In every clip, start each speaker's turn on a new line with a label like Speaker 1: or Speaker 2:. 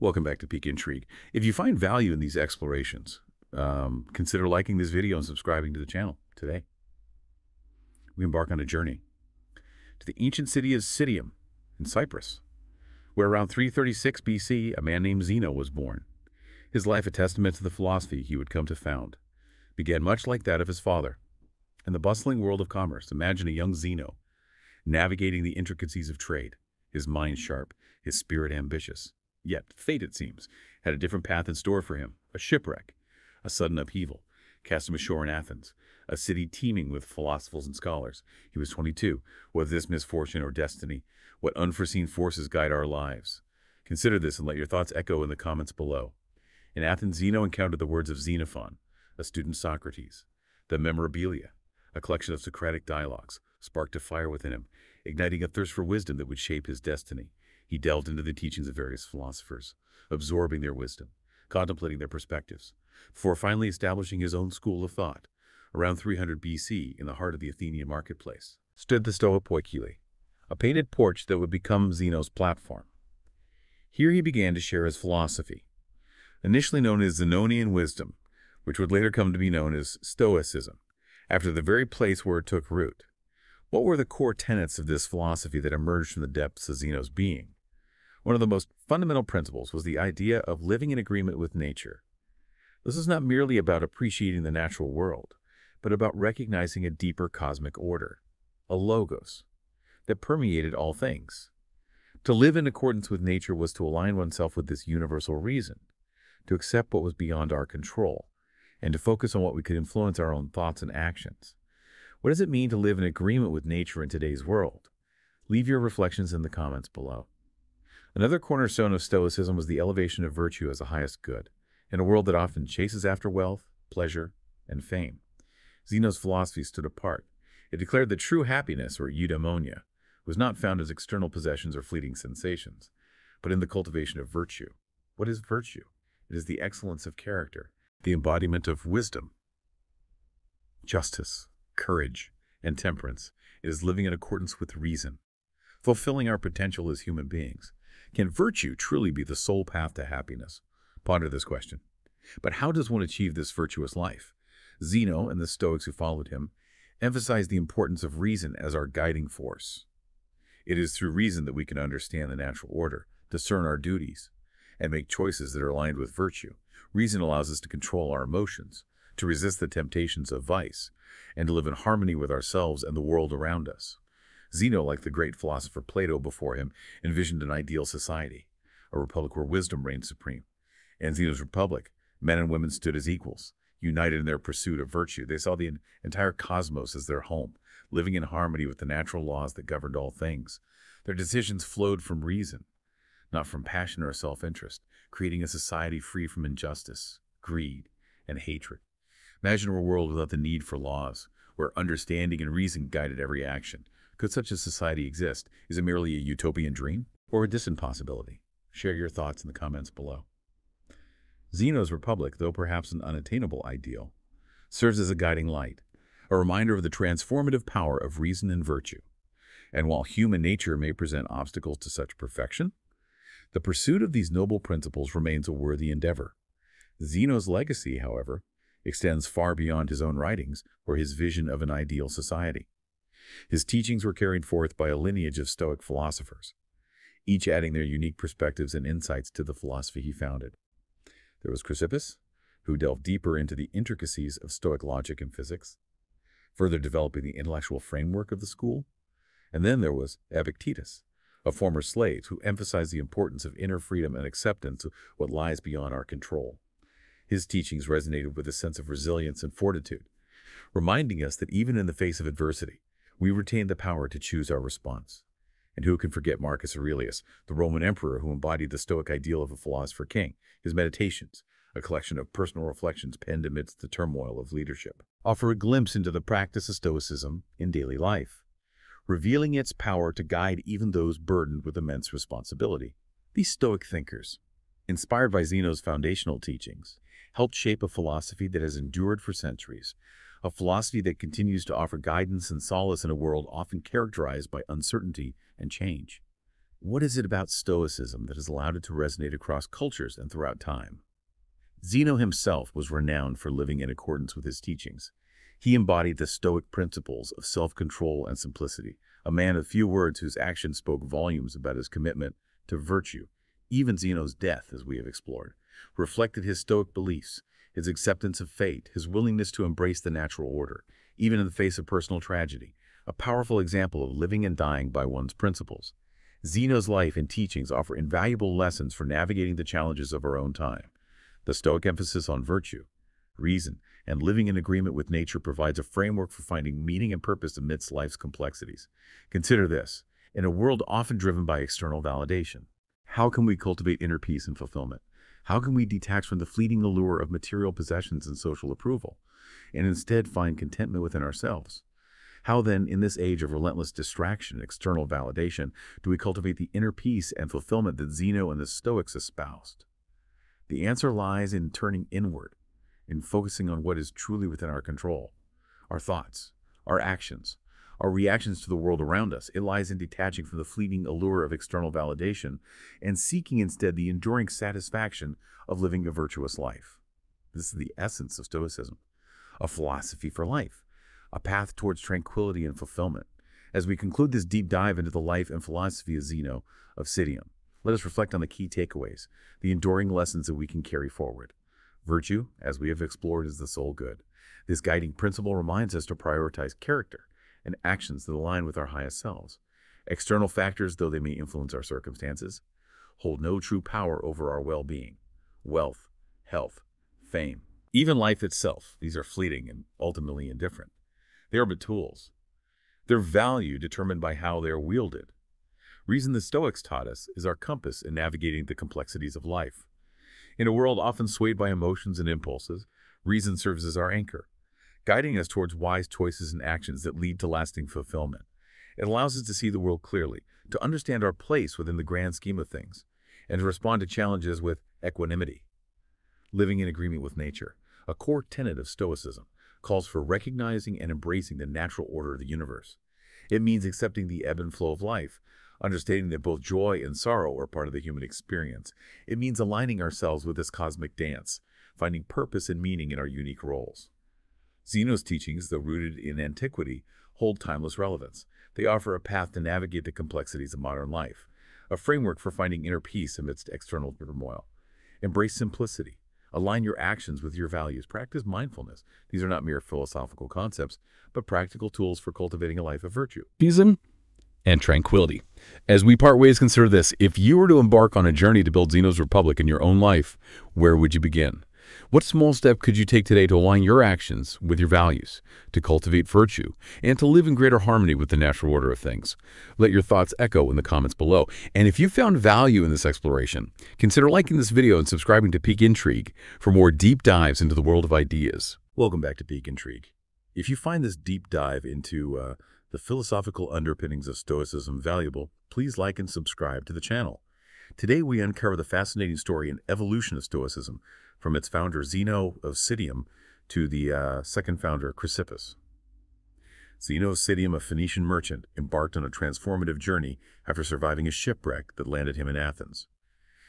Speaker 1: Welcome back to Peak Intrigue. If you find value in these explorations, consider liking this video and subscribing to the channel today. We embark on a journey to the ancient city of Citium in Cyprus, where around 336 BC, a man named Zeno was born. His life, a testament to the philosophy he would come to found, began much like that of his father. In the bustling world of commerce, imagine a young Zeno navigating the intricacies of trade, his mind sharp, his spirit ambitious. Yet, fate, it seems, had a different path in store for him. A shipwreck, a sudden upheaval, cast him ashore in Athens, a city teeming with philosophers and scholars. He was 22. Was this misfortune or destiny? What unforeseen forces guide our lives? Consider this and let your thoughts echo in the comments below. In Athens, Zeno encountered the words of Xenophon, a student Socrates. The Memorabilia, a collection of Socratic dialogues, sparked a fire within him, igniting a thirst for wisdom that would shape his destiny. He delved into the teachings of various philosophers, absorbing their wisdom, contemplating their perspectives, before finally establishing his own school of thought. Around 300 BC, in the heart of the Athenian marketplace, stood the Stoic Philosophers, a painted porch that would become Zeno's platform. Here he began to share his philosophy, initially known as Zenonian wisdom, which would later come to be known as Stoicism, after the very place where it took root. What were the core tenets of this philosophy that emerged from the depths of Zeno's being? One of the most fundamental principles was the idea of living in agreement with nature. This is not merely about appreciating the natural world, but about recognizing a deeper cosmic order, a logos, that permeated all things. To live in accordance with nature was to align oneself with this universal reason, to accept what was beyond our control, and to focus on what we could influence our own thoughts and actions. What does it mean to live in agreement with nature in today's world? Leave your reflections in the comments below. Another cornerstone of Stoicism was the elevation of virtue as the highest good. In a world that often chases after wealth, pleasure, and fame, Zeno's philosophy stood apart. It declared that true happiness, or eudaimonia, was not found as external possessions or fleeting sensations, but in the cultivation of virtue. What is virtue? It is the excellence of character, the embodiment of wisdom, justice, courage, and temperance. It is living in accordance with reason, fulfilling our potential as human beings. Can virtue truly be the sole path to happiness? Ponder this question. But how does one achieve this virtuous life? Zeno and the Stoics who followed him emphasized the importance of reason as our guiding force. It is through reason that we can understand the natural order, discern our duties, and make choices that are aligned with virtue. Reason allows us to control our emotions, to resist the temptations of vice, and to live in harmony with ourselves and the world around us. Zeno, like the great philosopher Plato before him, envisioned an ideal society, a republic where wisdom reigned supreme. In Zeno's republic, men and women stood as equals, united in their pursuit of virtue. They saw the entire cosmos as their home, living in harmony with the natural laws that governed all things. Their decisions flowed from reason, not from passion or self-interest, creating a society free from injustice, greed, and hatred. Imagine a world without the need for laws, where understanding and reason guided every action. Could such a society exist? Is it merely a utopian dream or a distant possibility? Share your thoughts in the comments below. Zeno's republic, though perhaps an unattainable ideal, serves as a guiding light, a reminder of the transformative power of reason and virtue. And while human nature may present obstacles to such perfection, the pursuit of these noble principles remains a worthy endeavor. Zeno's legacy, however, extends far beyond his own writings or his vision of an ideal society. His teachings were carried forth by a lineage of Stoic philosophers, each adding their unique perspectives and insights to the philosophy he founded. There was Chrysippus, who delved deeper into the intricacies of Stoic logic and physics, further developing the intellectual framework of the school. And then there was Epictetus, a former slave who emphasized the importance of inner freedom and acceptance of what lies beyond our control. His teachings resonated with a sense of resilience and fortitude, reminding us that even in the face of adversity, we retain the power to choose our response. And who can forget Marcus Aurelius, the Roman emperor who embodied the Stoic ideal of a philosopher king? His Meditations, a collection of personal reflections penned amidst the turmoil of leadership, offer a glimpse into the practice of Stoicism in daily life, revealing its power to guide even those burdened with immense responsibility. These Stoic thinkers, inspired by Zeno's foundational teachings, helped shape a philosophy that has endured for centuries, a philosophy that continues to offer guidance and solace in a world often characterized by uncertainty and change. What is it about Stoicism that has allowed it to resonate across cultures and throughout time? Zeno himself was renowned for living in accordance with his teachings. He embodied the Stoic principles of self-control and simplicity, a man of few words whose actions spoke volumes about his commitment to virtue. Even Zeno's death, as we have explored, reflected his Stoic beliefs, his acceptance of fate, his willingness to embrace the natural order, even in the face of personal tragedy, a powerful example of living and dying by one's principles. Zeno's life and teachings offer invaluable lessons for navigating the challenges of our own time. The Stoic emphasis on virtue, reason, and living in agreement with nature provides a framework for finding meaning and purpose amidst life's complexities. Consider this: in a world often driven by external validation, how can we cultivate inner peace and fulfillment? How can we detach from the fleeting allure of material possessions and social approval, and instead find contentment within ourselves? How then, in this age of relentless distraction and external validation, do we cultivate the inner peace and fulfillment that Zeno and the Stoics espoused? The answer lies in turning inward, in focusing on what is truly within our control: our thoughts, our actions, our reactions to the world around us. It lies in detaching from the fleeting allure of external validation and seeking instead the enduring satisfaction of living a virtuous life. This is the essence of Stoicism, a philosophy for life, a path towards tranquility and fulfillment. As we conclude this deep dive into the life and philosophy of Zeno of Citium, let us reflect on the key takeaways, the enduring lessons that we can carry forward. Virtue, as we have explored, is the sole good. This guiding principle reminds us to prioritize character and actions that align with our highest selves. External factors, though they may influence our circumstances, hold no true power over our well-being. Wealth, health, fame, even life itself, these are fleeting and ultimately indifferent. They are but tools. Their value determined by how they are wielded. Reason, the Stoics taught us, is our compass in navigating the complexities of life. In a world often swayed by emotions and impulses, reason serves as our anchor, guiding us towards wise choices and actions that lead to lasting fulfillment. It allows us to see the world clearly, to understand our place within the grand scheme of things, and to respond to challenges with equanimity. Living in agreement with nature, a core tenet of Stoicism, calls for recognizing and embracing the natural order of the universe. It means accepting the ebb and flow of life, understanding that both joy and sorrow are part of the human experience. It means aligning ourselves with this cosmic dance, finding purpose and meaning in our unique roles. Zeno's teachings, though rooted in antiquity, hold timeless relevance. They offer a path to navigate the complexities of modern life, a framework for finding inner peace amidst external turmoil. Embrace simplicity. Align your actions with your values. Practice mindfulness. These are not mere philosophical concepts, but practical tools for cultivating a life of virtue.
Speaker 2: Reason and tranquility. As we part ways, consider this: if you were to embark on a journey to build Zeno's Republic in your own life, where would you begin? What small step could you take today to align your actions with your values, to cultivate virtue, and to live in greater harmony with the natural order of things? Let your thoughts echo in the comments below. And if you found value in this exploration, consider liking this video and subscribing to Peak Intrigue for more deep dives into the world of ideas.
Speaker 1: Welcome back to Peak Intrigue. If you find this deep dive into the philosophical underpinnings of Stoicism valuable, please like and subscribe to the channel. Today we uncover the fascinating story and evolution of Stoicism, from its founder Zeno of Citium to the second founder Chrysippus. Zeno of Citium, a Phoenician merchant, embarked on a transformative journey after surviving a shipwreck that landed him in Athens.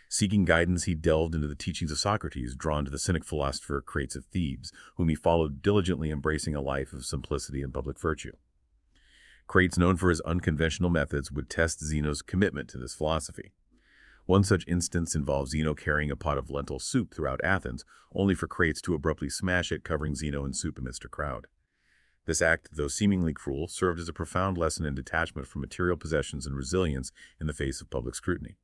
Speaker 1: Seeking guidance, he delved into the teachings of Socrates, drawn to the Cynic philosopher Crates of Thebes, whom he followed, diligently embracing a life of simplicity and public virtue. Crates, known for his unconventional methods, would test Zeno's commitment to this philosophy. One such instance involves Zeno carrying a pot of lentil soup throughout Athens, only for Crates to abruptly smash it, covering Zeno in soup amidst a crowd. This act, though seemingly cruel, served as a profound lesson in detachment from material possessions and resilience in the face of public scrutiny.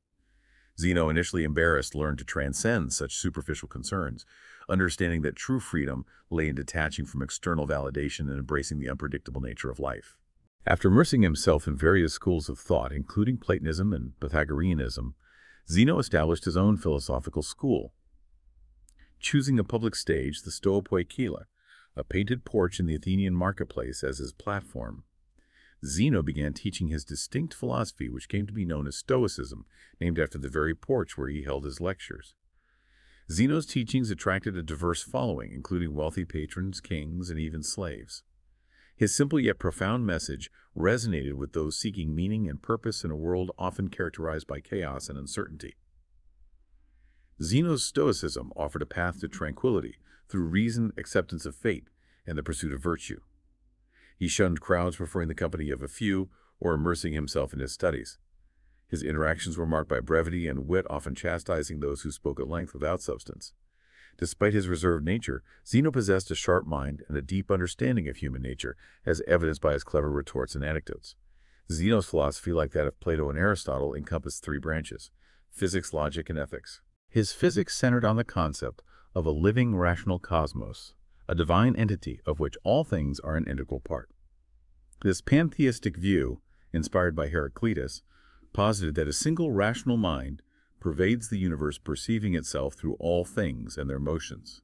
Speaker 1: Zeno, initially embarrassed, learned to transcend such superficial concerns, understanding that true freedom lay in detaching from external validation and embracing the unpredictable nature of life. After immersing himself in various schools of thought, including Platonism and Pythagoreanism, Zeno established his own philosophical school. Choosing a public stage, the Stoipoikila, a painted porch in the Athenian marketplace, as his platform, Zeno began teaching his distinct philosophy, which came to be known as Stoicism, named after the very porch where he held his lectures. Zeno's teachings attracted a diverse following, including wealthy patrons, kings, and even slaves. His simple yet profound message resonated with those seeking meaning and purpose in a world often characterized by chaos and uncertainty. Zeno's Stoicism offered a path to tranquility through reason, acceptance of fate, and the pursuit of virtue. He shunned crowds, preferring the company of a few or immersing himself in his studies. His interactions were marked by brevity and wit, often chastising those who spoke at length without substance. Despite his reserved nature, Zeno possessed a sharp mind and a deep understanding of human nature, as evidenced by his clever retorts and anecdotes. Zeno's philosophy, like that of Plato and Aristotle, encompassed three branches: physics, logic, and ethics. His physics centered on the concept of a living, rational cosmos, a divine entity of which all things are an integral part. This pantheistic view, inspired by Heraclitus, posited that a single rational mind pervades the universe, perceiving itself through all things and their motions.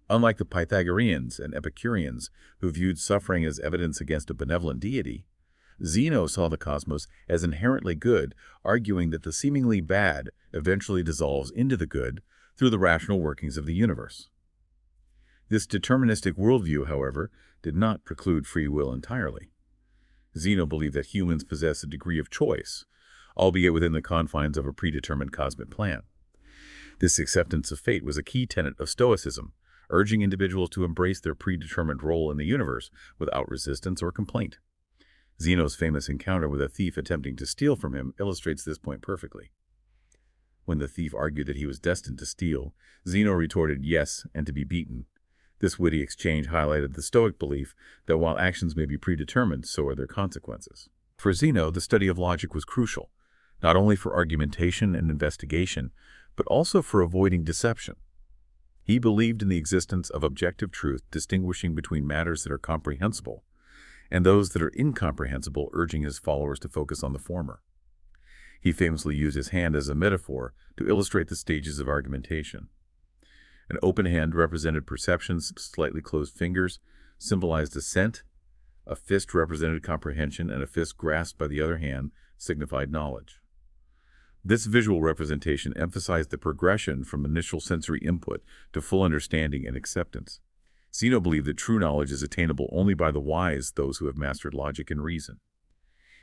Speaker 1: Unlike the Pythagoreans and Epicureans, who viewed suffering as evidence against a benevolent deity, Zeno saw the cosmos as inherently good, arguing that the seemingly bad eventually dissolves into the good through the rational workings of the universe. This deterministic worldview, however, did not preclude free will entirely. Zeno believed that humans possess a degree of choice, albeit within the confines of a predetermined cosmic plan. This acceptance of fate was a key tenet of Stoicism, urging individuals to embrace their predetermined role in the universe without resistance or complaint. Zeno's famous encounter with a thief attempting to steal from him illustrates this point perfectly. When the thief argued that he was destined to steal, Zeno retorted yes and to be beaten. This witty exchange highlighted the Stoic belief that while actions may be predetermined, so are their consequences. For Zeno, the study of logic was crucial, not only for argumentation and investigation, but also for avoiding deception. He believed in the existence of objective truth, distinguishing between matters that are comprehensible and those that are incomprehensible, urging his followers to focus on the former. He famously used his hand as a metaphor to illustrate the stages of argumentation. An open hand represented perceptions, slightly closed fingers symbolized assent, a fist represented comprehension, and a fist grasped by the other hand signified knowledge. This visual representation emphasized the progression from initial sensory input to full understanding and acceptance. Zeno believed that true knowledge is attainable only by the wise, those who have mastered logic and reason.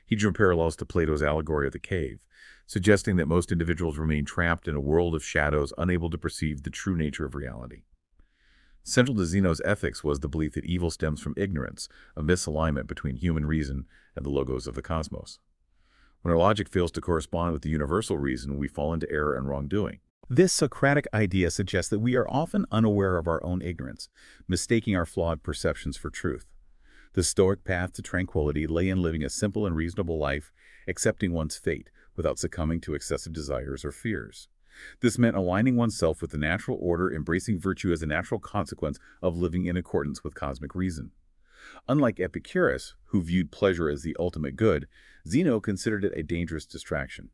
Speaker 1: He drew parallels to Plato's allegory of the cave, suggesting that most individuals remain trapped in a world of shadows, unable to perceive the true nature of reality. Central to Zeno's ethics was the belief that evil stems from ignorance, a misalignment between human reason and the logos of the cosmos. When our logic fails to correspond with the universal reason, we fall into error and wrongdoing.
Speaker 3: This Socratic idea suggests that we are often unaware of our own ignorance, mistaking our flawed perceptions for truth. The Stoic path to tranquility lay in living a simple and reasonable life, accepting one's fate without succumbing to excessive desires or fears. This meant aligning oneself with the natural order, embracing virtue as a natural consequence of living in accordance with cosmic reason. Unlike Epicurus, who viewed pleasure as the ultimate good, Zeno considered it a dangerous distraction,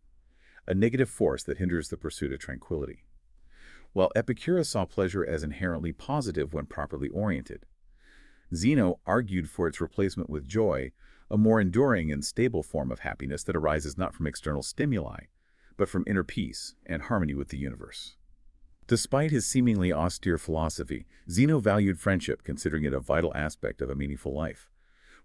Speaker 3: a negative force that hinders the pursuit of tranquility. While Epicurus saw pleasure as inherently positive when properly oriented, Zeno argued for its replacement with joy, a more enduring and stable form of happiness that arises not from external stimuli, but from inner peace and harmony with the universe. Despite his seemingly austere philosophy, Zeno valued friendship, considering it a vital aspect of a meaningful life.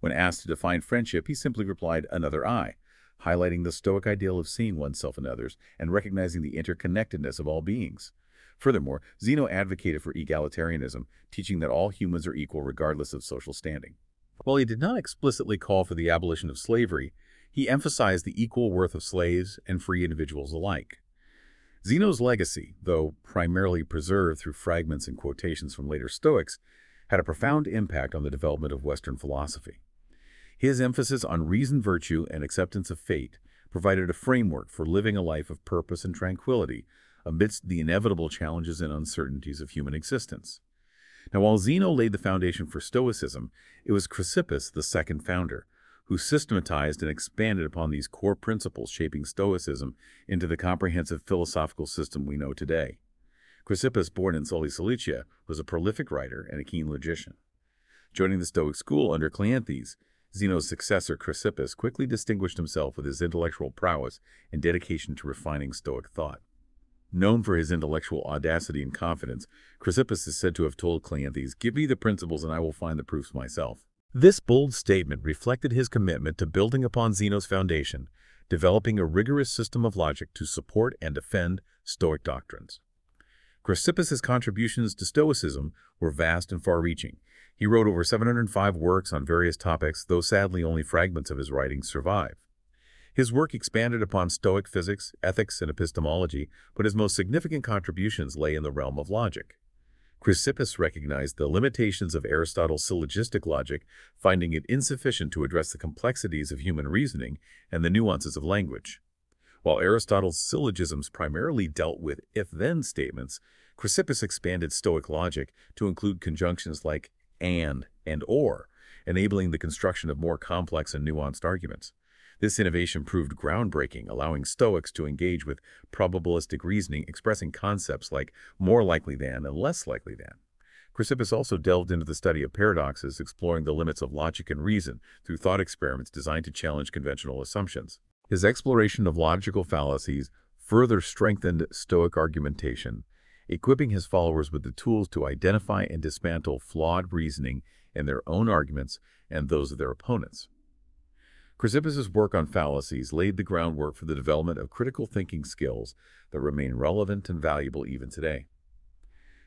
Speaker 3: When asked to define friendship, he simply replied, "Another eye," highlighting the Stoic ideal of seeing oneself in others and recognizing the interconnectedness of all beings. Furthermore, Zeno advocated for egalitarianism, teaching that all humans are equal regardless of social standing. While he did not explicitly call for the abolition of slavery, he emphasized the equal worth of slaves and free individuals alike. Zeno's legacy, though primarily preserved through fragments and quotations from later Stoics, had a profound impact on the development of Western philosophy. His emphasis on reason, virtue, and acceptance of fate provided a framework for living a life of purpose and tranquility amidst the inevitable challenges and uncertainties of human existence. Now, while Zeno laid the foundation for Stoicism, it was Chrysippus, the second founder, who systematized and expanded upon these core principles, shaping Stoicism into the comprehensive philosophical system we know today. Chrysippus, born in Sully, Cilicia, was a prolific writer and a keen logician. Joining the Stoic school under Cleanthes, Zeno's successor Chrysippus quickly distinguished himself with his intellectual prowess and dedication to refining Stoic thought. Known for his intellectual audacity and confidence, Chrysippus is said to have told Cleanthes, "Give me the principles and I will find the proofs myself."
Speaker 1: This bold statement reflected his commitment to building upon Zeno's foundation, developing a rigorous system of logic to support and defend Stoic doctrines. Chrysippus' contributions to Stoicism were vast and far-reaching. He wrote over 705 works on various topics, though sadly only fragments of his writings survive. His work expanded upon Stoic physics, ethics, and epistemology, but his most significant contributions lay in the realm of logic. Chrysippus recognized the limitations of Aristotle's syllogistic logic, finding it insufficient to address the complexities of human reasoning and the nuances of language. While Aristotle's syllogisms primarily dealt with if-then statements, Chrysippus expanded Stoic logic to include conjunctions like and or, enabling the construction of more complex and nuanced arguments. This innovation proved groundbreaking, allowing Stoics to engage with probabilistic reasoning, expressing concepts like more likely than and less likely than. Chrysippus also delved into the study of paradoxes, exploring the limits of logic and reason through thought experiments designed to challenge conventional assumptions. His exploration of logical fallacies further strengthened Stoic argumentation, equipping his followers with the tools to identify and dismantle flawed reasoning in their own arguments and those of their opponents. Chrysippus' work on fallacies laid the groundwork for the development of critical thinking skills that remain relevant and valuable even today.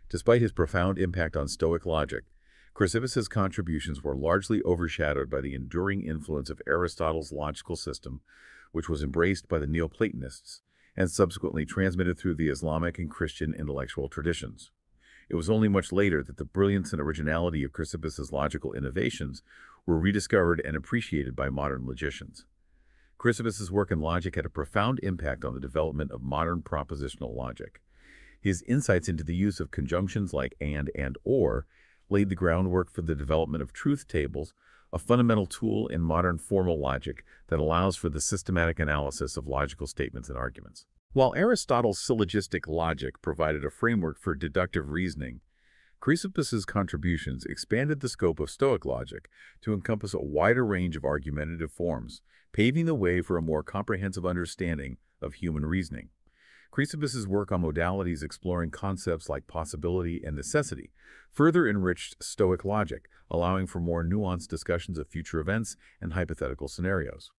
Speaker 1: Despite his profound impact on Stoic logic, Chrysippus' contributions were largely overshadowed by the enduring influence of Aristotle's logical system, which was embraced by the Neoplatonists and subsequently transmitted through the Islamic and Christian intellectual traditions. It was only much later that the brilliance and originality of Chrysippus' logical innovations were rediscovered and appreciated by modern logicians. Chrysippus' work in logic had a profound impact on the development of modern propositional logic. His insights into the use of conjunctions like and or laid the groundwork for the development of truth tables, a fundamental tool in modern formal logic that allows for the systematic analysis of logical statements and arguments. While Aristotle's syllogistic logic provided a framework for deductive reasoning, Chrysippus' contributions expanded the scope of Stoic logic to encompass a wider range of argumentative forms, paving the way for a more comprehensive understanding of human reasoning. Chrysippus' work on modalities exploring concepts like possibility and necessity further enriched Stoic logic, allowing for more nuanced discussions of future events and hypothetical scenarios.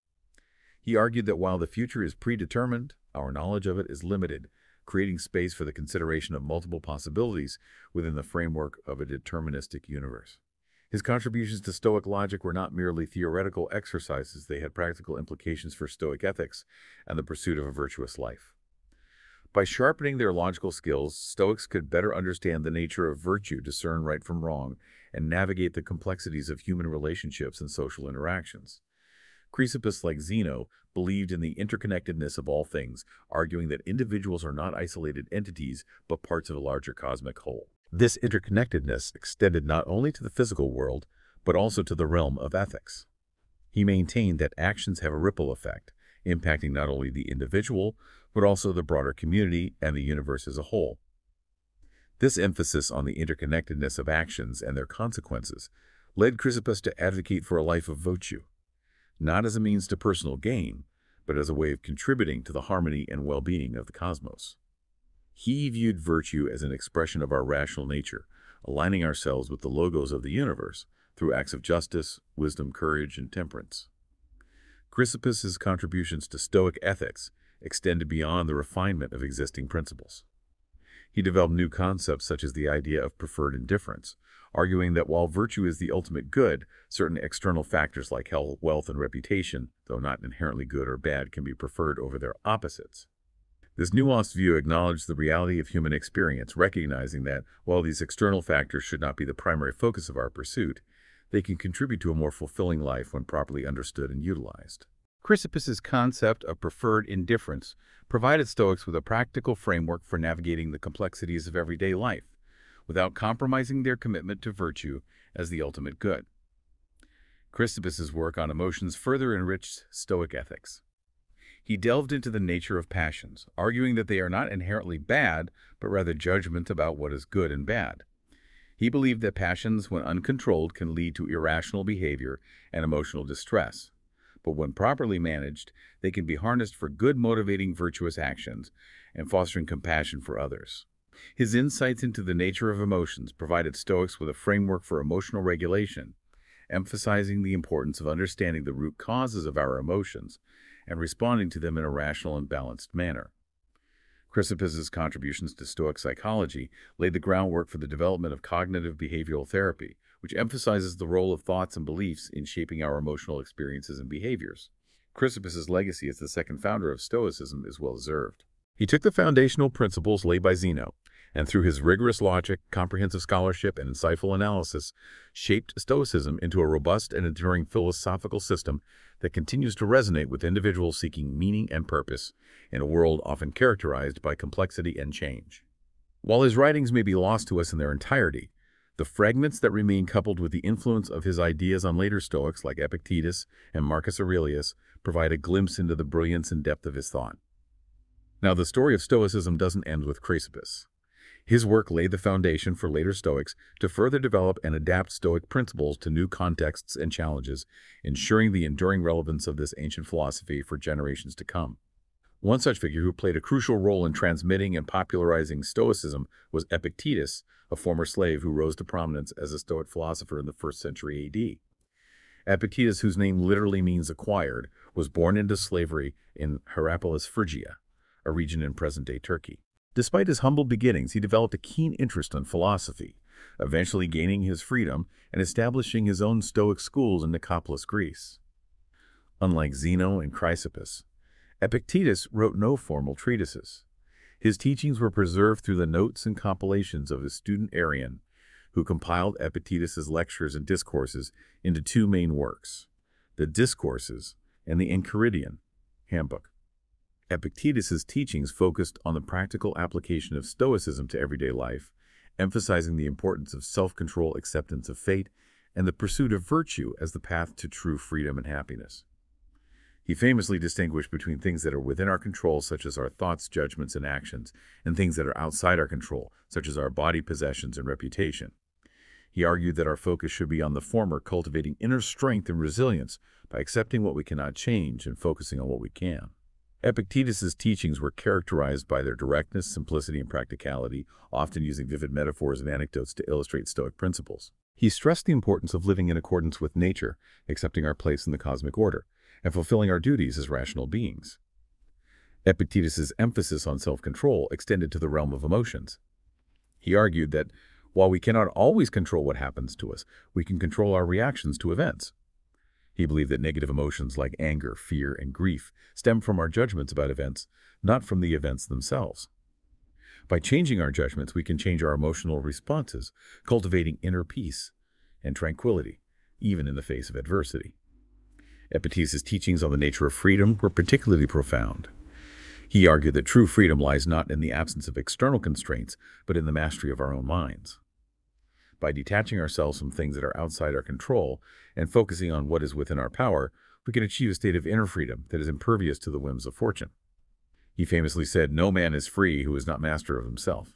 Speaker 1: He argued that while the future is predetermined, our knowledge of it is limited, creating space for the consideration of multiple possibilities within the framework of a deterministic universe. His contributions to Stoic logic were not merely theoretical exercises, they had practical implications for Stoic ethics and the pursuit of a virtuous life. By sharpening their logical skills, Stoics could better understand the nature of virtue, discern right from wrong, and navigate the complexities of human relationships and social interactions. Chrysippus, like Zeno, believed in the interconnectedness of all things, arguing that individuals are not isolated entities, but parts of a larger cosmic whole. This interconnectedness extended not only to the physical world, but also to the realm of ethics. He maintained that actions have a ripple effect, impacting not only the individual, but also the broader community and the universe as a whole. This emphasis on the interconnectedness of actions and their consequences led Chrysippus to advocate for a life of virtue, not as a means to personal gain, but as a way of contributing to the harmony and well-being of the cosmos. He viewed virtue as an expression of our rational nature, aligning ourselves with the logos of the universe through acts of justice, wisdom, courage, and temperance. Chrysippus' contributions to Stoic ethics extended beyond the refinement of existing principles. He developed new concepts such as the idea of preferred indifference, arguing that while virtue is the ultimate good, certain external factors like health, wealth, and reputation, though not inherently good or bad, can be preferred over their opposites. This nuanced view acknowledged the reality of human experience, recognizing that while these external factors should not be the primary focus of our pursuit, they can contribute to a more fulfilling life when properly understood and utilized. Chrysippus' concept of preferred indifference provided Stoics with a practical framework for navigating the complexities of everyday life, without compromising their commitment to virtue as the ultimate good. Chrysippus' work on emotions further enriched Stoic ethics. He delved into the nature of passions, arguing that they are not inherently bad, but rather judgment about what is good and bad. He believed that passions, when uncontrolled, can lead to irrational behavior and emotional distress. But when properly managed, they can be harnessed for good, motivating, virtuous actions and fostering compassion for others. His insights into the nature of emotions provided Stoics with a framework for emotional regulation
Speaker 3: emphasizing the importance of understanding the root causes of our emotions and responding to them in a rational and balanced manner. Chrysippus's contributions to Stoic psychology laid the groundwork for the development of cognitive behavioral therapy, which emphasizes the role of thoughts and beliefs in shaping our emotional experiences and behaviors. Chrysippus's legacy as the second founder of Stoicism is well deserved. He took the foundational principles laid by Zeno, and through his rigorous logic, comprehensive scholarship, and insightful analysis, shaped Stoicism into a robust and enduring philosophical system that continues to resonate with individuals seeking meaning and purpose in a world often characterized by complexity and change. While his writings may be lost to us in their entirety, the fragments that remain, coupled with the influence of his ideas on later Stoics like Epictetus and Marcus Aurelius, provide a glimpse into the brilliance and depth of his thought. Now, the story of Stoicism doesn't end with Chrysippus. His work laid the foundation for later Stoics to further develop and adapt Stoic principles to new contexts and challenges, ensuring the enduring relevance of this ancient philosophy for generations to come. One such figure who played a crucial role in transmitting and popularizing Stoicism was Epictetus, a former slave who rose to prominence as a Stoic philosopher in the 1st century AD. Epictetus, whose name literally means acquired, was born into slavery in Hierapolis, Phrygia, a region in present-day Turkey. Despite his humble beginnings, he developed a keen interest in philosophy, eventually gaining his freedom and establishing his own Stoic schools in Nicopolis, Greece. Unlike Zeno and Chrysippus, Epictetus wrote no formal treatises. His teachings were preserved through the notes and compilations of his student Arrian, who compiled Epictetus's lectures and discourses into 2 main works, the Discourses and the Enchiridion Handbook. Epictetus's teachings focused on the practical application of Stoicism to everyday life, emphasizing the importance of self-control, acceptance of fate, and the pursuit of virtue as the path to true freedom and happiness. He famously distinguished between things that are within our control, such as our thoughts, judgments, and actions, and things that are outside our control, such as our body, possessions, and reputation. He argued that our focus should be on the former, cultivating inner strength and resilience by accepting what we cannot change and focusing on what we can. Epictetus's teachings were characterized by their directness, simplicity, and practicality, often using vivid metaphors and anecdotes to illustrate Stoic principles. He stressed the importance of living in accordance with nature, accepting our place in the cosmic order, and fulfilling our duties as rational beings. Epictetus's emphasis on self-control extended to the realm of emotions. He argued that while we cannot always control what happens to us, we can control our reactions to events. He believed that negative emotions like anger, fear, and grief stem from our judgments about events, not from the events themselves. By changing our judgments, we can change our emotional responses, cultivating inner peace and tranquility, even in the face of adversity. Epictetus' teachings on the nature of freedom were particularly profound. He argued that true freedom lies not in the absence of external constraints, but in the mastery of our own minds. By detaching ourselves from things that are outside our control and focusing on what is within our power, we can achieve a state of inner freedom that is impervious to the whims of fortune. He famously said, "No man is free who is not master of himself."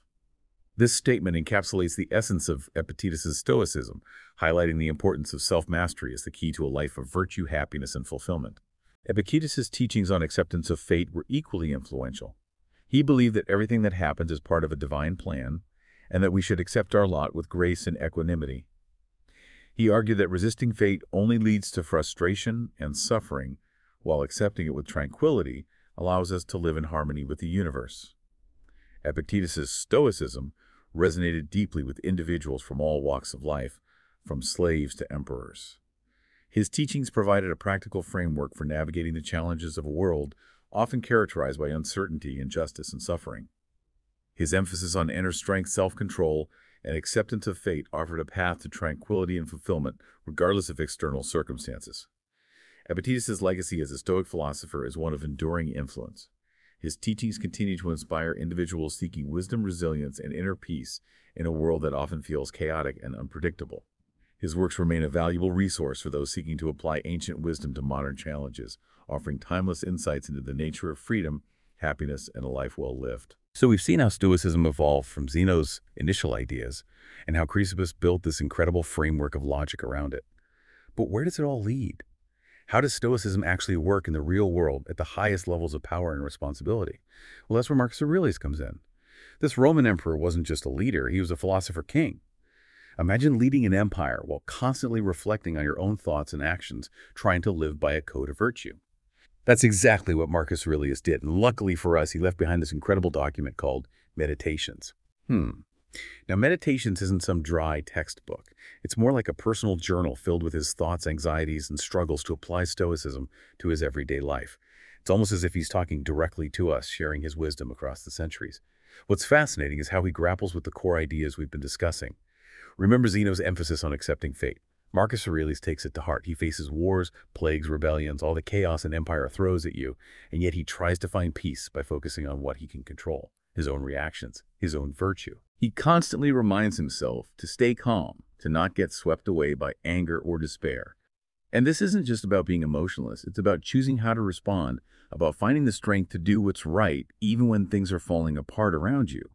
Speaker 3: This statement encapsulates the essence of Epictetus's Stoicism, highlighting the importance of self-mastery as the key to a life of virtue, happiness, and fulfillment. Epictetus's teachings on acceptance of fate were equally influential. He believed that everything that happens is part of a divine plan, and that we should accept our lot with grace and equanimity. He argued that resisting fate only leads to frustration and suffering, while accepting it with tranquility allows us to live in harmony with the universe. Epictetus's Stoicism resonated deeply with individuals from all walks of life, from slaves to emperors. His teachings provided a practical framework for navigating the challenges of a world often characterized by uncertainty, injustice, and suffering. His emphasis on inner strength, self-control, and acceptance of fate offered a path to tranquility and fulfillment, regardless of external circumstances. Epictetus's legacy as a Stoic philosopher is one of enduring influence. His teachings continue to inspire individuals seeking wisdom, resilience, and inner peace in a world that often feels chaotic and unpredictable. His works remain a valuable resource for those seeking to apply ancient wisdom to modern challenges, offering timeless insights into the nature of freedom, happiness, and a life well lived. So we've seen how Stoicism evolved from Zeno's initial ideas and how Chrysippus built this incredible framework of logic around it. But where does it all lead? How does Stoicism actually work in the real world at the highest levels of power and responsibility? Well, that's where Marcus Aurelius comes in. This Roman emperor wasn't just a leader, he was a philosopher king. Imagine leading an empire while constantly reflecting on your own thoughts and actions, trying to live by a code of virtue. That's exactly what Marcus Aurelius did, and luckily for us, he left behind this incredible document called Meditations. Now, Meditations isn't some dry textbook. It's more like a personal journal filled with his thoughts, anxieties, and struggles to apply Stoicism to his everyday life. It's almost as if he's talking directly to us, sharing his wisdom across the centuries. What's fascinating is how he grapples with the core ideas we've been discussing. Remember Zeno's emphasis on accepting fate. Marcus Aurelius takes it to heart. He faces wars, plagues, rebellions, all the chaos an empire throws at you, and yet he tries to find peace by focusing on what he can control, his own reactions, his own virtue. He constantly reminds himself to stay calm, to not get swept away by anger or despair. And this isn't just about being emotionless. It's about choosing how to respond, about finding the strength to do what's right, even when things are falling apart around you.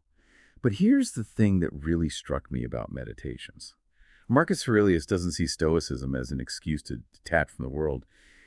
Speaker 3: But here's the thing that really struck me about Meditations. Marcus Aurelius doesn't see Stoicism as an excuse to detach from the world.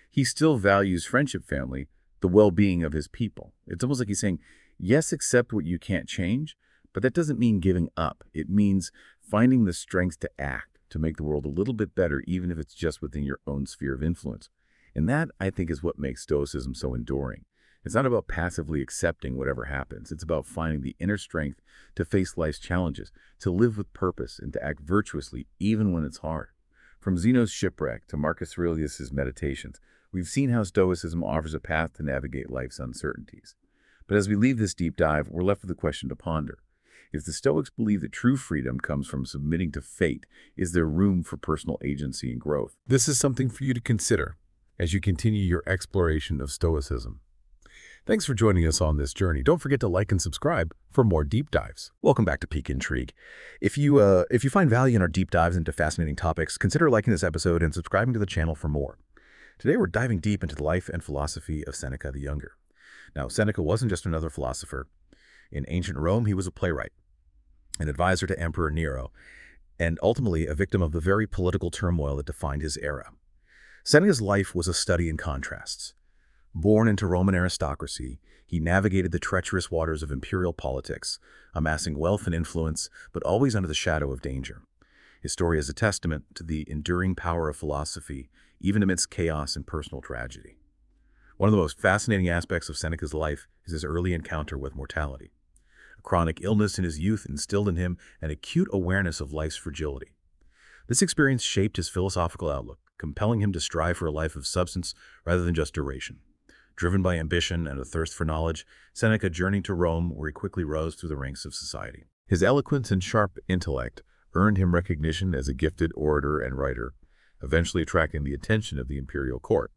Speaker 3: He still values friendship, family, the well-being of his people. It's almost like he's saying, yes, accept what you can't change, but that doesn't mean giving up. It means finding the strength to act, to make the world a little bit better, even if it's just within your own sphere of influence. And that, I think, is what makes Stoicism so enduring. It's not about passively accepting whatever happens. It's about finding the inner strength to face life's challenges, to live with purpose, and to act virtuously even when it's hard. From Zeno's shipwreck to Marcus Aurelius' Meditations, we've seen how Stoicism offers a path to navigate life's uncertainties. But as we leave this deep dive, we're left with a question to ponder. If the Stoics believe that true freedom comes from submitting to fate, is there room for personal agency and growth?
Speaker 2: This is something for you to consider as you continue your exploration of Stoicism. Thanks for joining us on this journey. Don't forget to like and subscribe for more deep dives.
Speaker 4: Welcome back to Peak Intrigue. If you find value in our deep dives into fascinating topics, consider liking this episode and subscribing to the channel for more. Today we're diving deep into the life and philosophy of Seneca the Younger. Now, Seneca wasn't just another philosopher. In ancient Rome, he was a playwright, an advisor to Emperor Nero, and ultimately a victim of the very political turmoil that defined his era. Seneca's life was a study in contrasts. Born into Roman aristocracy, he navigated the treacherous waters of imperial politics, amassing wealth and influence, but always under the shadow of danger. His story is a testament to the enduring power of philosophy, even amidst chaos and personal tragedy. One of the most fascinating aspects of Seneca's life is his early encounter with mortality. A chronic illness in his youth instilled in him an acute awareness of life's fragility. This experience shaped his philosophical outlook, compelling him to strive for a life of substance rather than just duration. Driven by ambition and a thirst for knowledge, Seneca journeyed to Rome, where he quickly rose through the ranks of society. His eloquence and sharp intellect earned him recognition as a gifted orator and writer, eventually attracting the attention of the imperial court.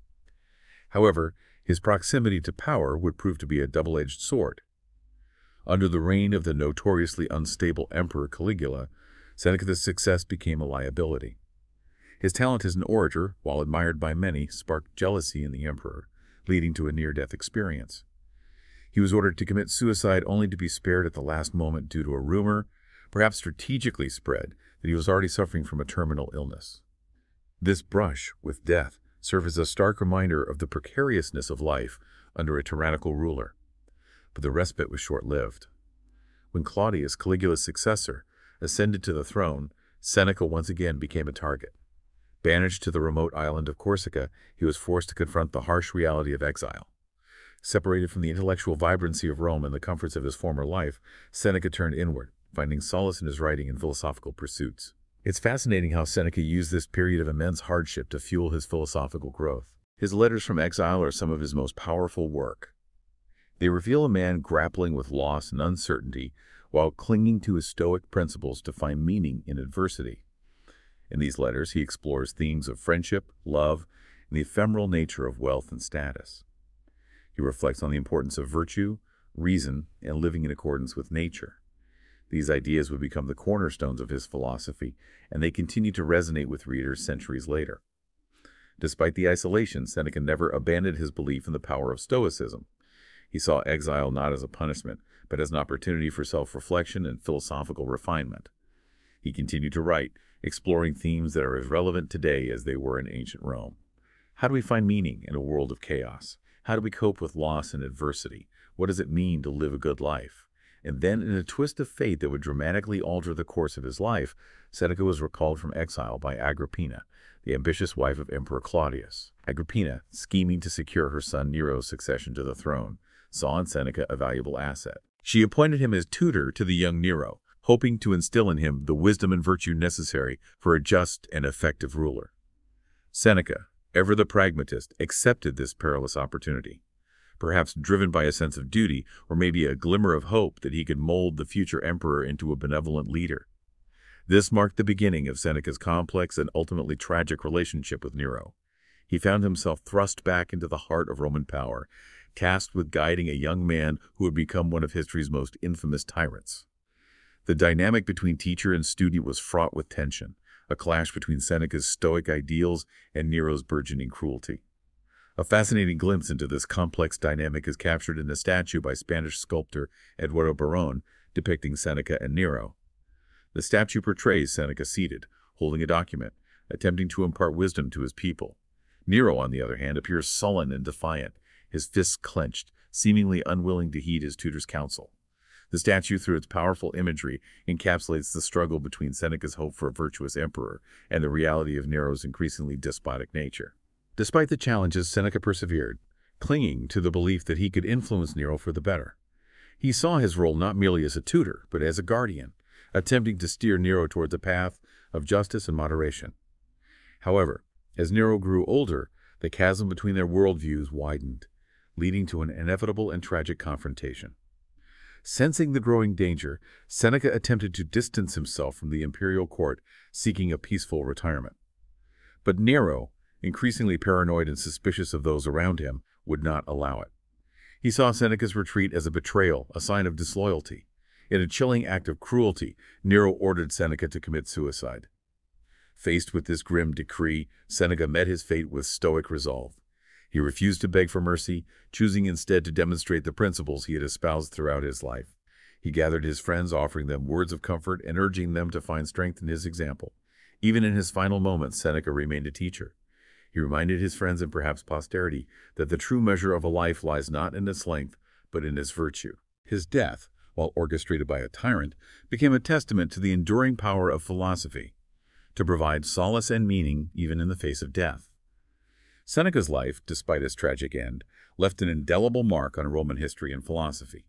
Speaker 4: However, his proximity to power would prove to be a double-edged sword. Under the reign of the notoriously unstable Emperor Caligula, Seneca's success became a liability. His talent as an orator, while admired by many, sparked jealousy in the emperor, leading to a near-death experience. He was ordered to commit suicide only to be spared at the last moment due to a rumor, perhaps strategically spread, that he was already suffering from a terminal illness. This brush with death served as a stark reminder of the precariousness of life under a tyrannical ruler. But the respite was short-lived. When Claudius, Caligula's successor, ascended to the throne, Seneca once again became a target. Banished to the remote island of Corsica, he was forced to confront the harsh reality of exile. Separated from the intellectual vibrancy of Rome and the comforts of his former life, Seneca turned inward, finding solace in his writing and philosophical pursuits. It's fascinating how Seneca used this period of immense hardship to fuel his philosophical growth. His letters from exile are some of his most powerful work. They reveal a man grappling with loss and uncertainty while clinging to his Stoic principles to find meaning in adversity. In these letters, he explores themes of friendship, love, and the ephemeral nature of wealth and status. He reflects on the importance of virtue, reason, and living in accordance with nature. These ideas would become the cornerstones of his philosophy, and they continue to resonate with readers centuries later. Despite the isolation, Seneca never abandoned his belief in the power of Stoicism. He saw exile not as a punishment, but as an opportunity for self-reflection and philosophical refinement. He continued to write, exploring themes that are as relevant today as they were in ancient Rome. How do we find meaning in a world of chaos? How do we cope with loss and adversity? What does it mean to live a good life?
Speaker 3: And then, in a twist of fate that would dramatically alter the course of his life, Seneca was recalled from exile by Agrippina, the ambitious wife of Emperor Claudius. Agrippina, scheming to secure her son Nero's succession to the throne, saw in Seneca a valuable asset. She appointed him as tutor to the young Nero, hoping to instill in him the wisdom and virtue necessary for a just and effective ruler. Seneca, ever the pragmatist, accepted this perilous opportunity, perhaps driven by a sense of duty or maybe a glimmer of hope that he could mold the future emperor into a benevolent leader. This marked the beginning of Seneca's complex and ultimately tragic relationship with Nero. He found himself thrust back into the heart of Roman power, tasked with guiding a young man who would become one of history's most infamous tyrants. The dynamic between teacher and student was fraught with tension, a clash between Seneca's Stoic ideals and Nero's burgeoning cruelty. A fascinating glimpse into this complex dynamic is captured in a statue by Spanish sculptor Eduardo Barón depicting Seneca and Nero. The statue portrays Seneca seated, holding a document, attempting to impart wisdom to his people. Nero, on the other hand, appears sullen and defiant, his fists clenched, seemingly unwilling to heed his tutor's counsel. The statue, through its powerful imagery, encapsulates the struggle between Seneca's hope for a virtuous emperor and the reality of Nero's increasingly despotic nature. Despite the challenges, Seneca persevered, clinging to the belief that he could influence Nero for the better. He saw his role not merely as a tutor, but as a guardian, attempting to steer Nero towards a path of justice and moderation. However, as Nero grew older, the chasm between their worldviews widened, leading to an inevitable and tragic confrontation. Sensing the growing danger, Seneca attempted to distance himself from the imperial court, seeking a peaceful retirement. But Nero, increasingly paranoid and suspicious of those around him, would not allow it. He saw Seneca's retreat as a betrayal, a sign of disloyalty. In a chilling act of cruelty, Nero ordered Seneca to commit suicide. Faced with this grim decree, Seneca met his fate with stoic resolve. He refused to beg for mercy, choosing instead to demonstrate the principles he had espoused throughout his life. He gathered his friends, offering them words of comfort and urging them to find strength in his example. Even in his final moments, Seneca remained a teacher. He reminded his friends and perhaps posterity that the true measure of a life lies not in its length, but in its virtue. His death, while orchestrated by a tyrant, became a testament to the enduring power of philosophy, to provide solace and meaning even in the face of death. Seneca's life, despite his tragic end, left an indelible mark on Roman history and philosophy.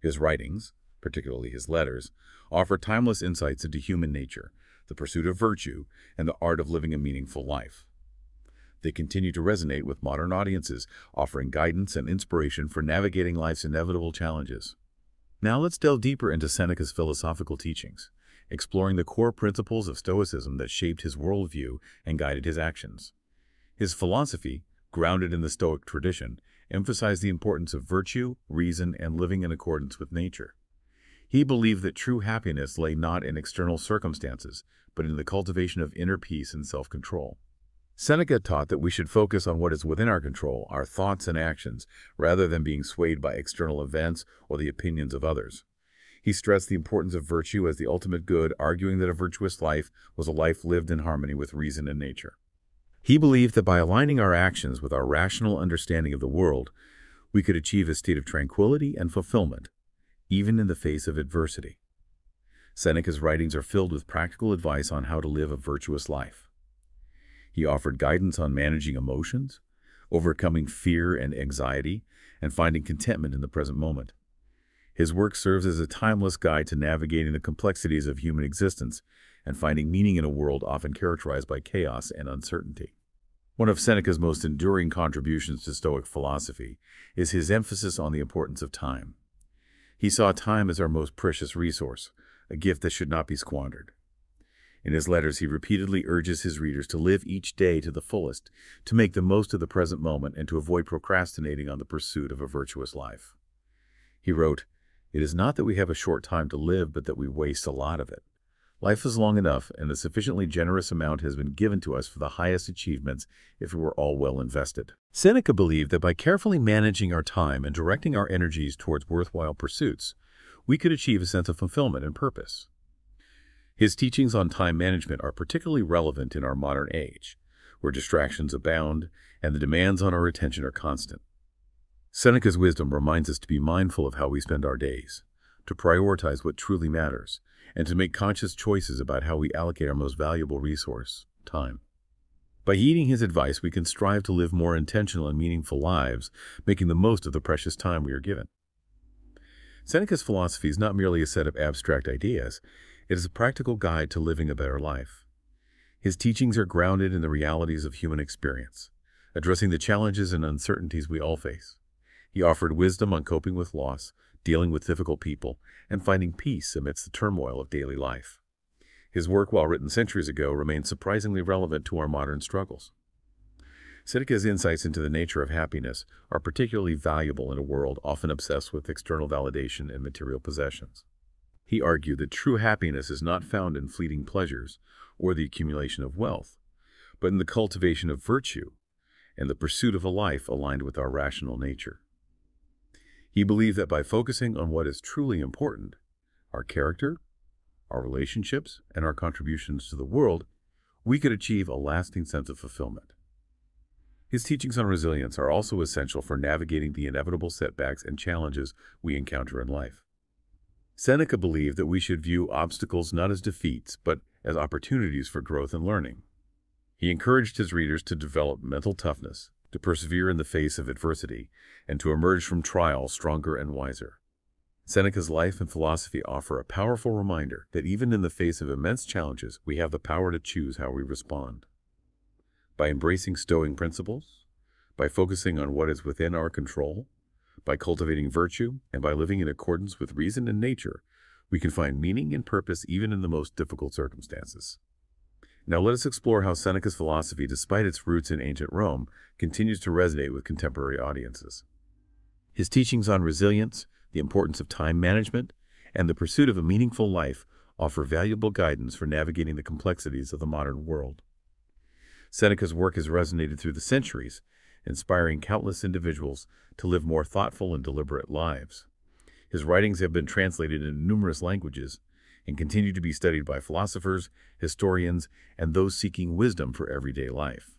Speaker 3: His writings, particularly his letters, offer timeless insights into human nature, the pursuit of virtue, and the art of living a meaningful life. They continue to resonate with modern audiences, offering guidance and inspiration for navigating life's inevitable challenges. Now let's delve deeper into Seneca's philosophical teachings, exploring the core principles of Stoicism that shaped his worldview and guided his actions. His philosophy, grounded in the Stoic tradition, emphasized the importance of virtue, reason, and living in accordance with nature. He believed that true happiness lay not in external circumstances, but in the cultivation of inner peace and self-control. Seneca taught that we should focus on what is within our control, our thoughts and actions, rather than being swayed by external events or the opinions of others. He stressed the importance of virtue as the ultimate good, arguing that a virtuous life was a life lived in harmony with reason and nature. He believed that by aligning our actions with our rational understanding of the world, we could achieve a state of tranquility and fulfillment, even in the face of adversity. Seneca's writings are filled with practical advice on how to live a virtuous life. He offered guidance on managing emotions, overcoming fear and anxiety, and finding contentment in the present moment. His work serves as a timeless guide to navigating the complexities of human existence and finding meaning in a world often characterized by chaos and uncertainty. One of Seneca's most enduring contributions to Stoic philosophy is his emphasis on the importance of time. He saw time as our most precious resource, a gift that should not be squandered. In his letters, he repeatedly urges his readers to live each day to the fullest, to make the most of the present moment, and to avoid procrastinating on the pursuit of a virtuous life. He wrote, "It is not that we have a short time to live, but that we waste a lot of it. Life is long enough, and a sufficiently generous amount has been given to us for the highest achievements if it were all well invested." Seneca believed that by carefully managing our time and directing our energies towards worthwhile pursuits, we could achieve a sense of fulfillment and purpose. His teachings on time management are particularly relevant in our modern age, where distractions abound and the demands on our attention are constant. Seneca's wisdom reminds us to be mindful of how we spend our days,
Speaker 1: to prioritize what truly matters, and to make conscious choices about how we allocate our most valuable resource, time. By heeding his advice, we can strive to live more intentional and meaningful lives, making the most of the precious time we are given. Seneca's philosophy is not merely a set of abstract ideas, it is a practical guide to living a better life. His teachings are grounded in the realities of human experience, addressing the challenges and uncertainties we all face. He offered wisdom on coping with loss, dealing with difficult people, and finding peace amidst the turmoil of daily life. His work, while written centuries ago, remains surprisingly relevant to our modern struggles. Seneca's insights into the nature of happiness are particularly valuable in a world often obsessed with external validation and material possessions. He argued that true happiness is not found in fleeting pleasures or the accumulation of wealth, but in the cultivation of virtue and the pursuit of a life aligned with our rational nature. He believed that by focusing on what is truly important, our character, our relationships, and our contributions to the world, we could achieve a lasting sense of fulfillment. His teachings on resilience are also essential for navigating the inevitable setbacks and challenges we encounter in life. Seneca believed that we should view obstacles not as defeats, but as opportunities for growth and learning. He encouraged his readers to develop mental toughness, to persevere in the face of adversity, and to emerge from trials stronger and wiser. Seneca's life and philosophy offer a powerful reminder that even in the face of immense challenges, we have the power to choose how we respond. By embracing Stoic principles, by focusing on what is within our control, by cultivating virtue, and by living in accordance with reason and nature, we can find meaning and purpose even in the most difficult circumstances. Now let us explore how Seneca's philosophy, despite its roots in ancient Rome, continues to resonate with contemporary audiences. His teachings on resilience, the importance of time management, and the pursuit of a meaningful life offer valuable guidance for navigating the complexities of the modern world. Seneca's work has resonated through the centuries, inspiring countless individuals to live more thoughtful and deliberate lives. His writings have been translated into numerous languages and continue to be studied by philosophers, historians, and those seeking wisdom for everyday life.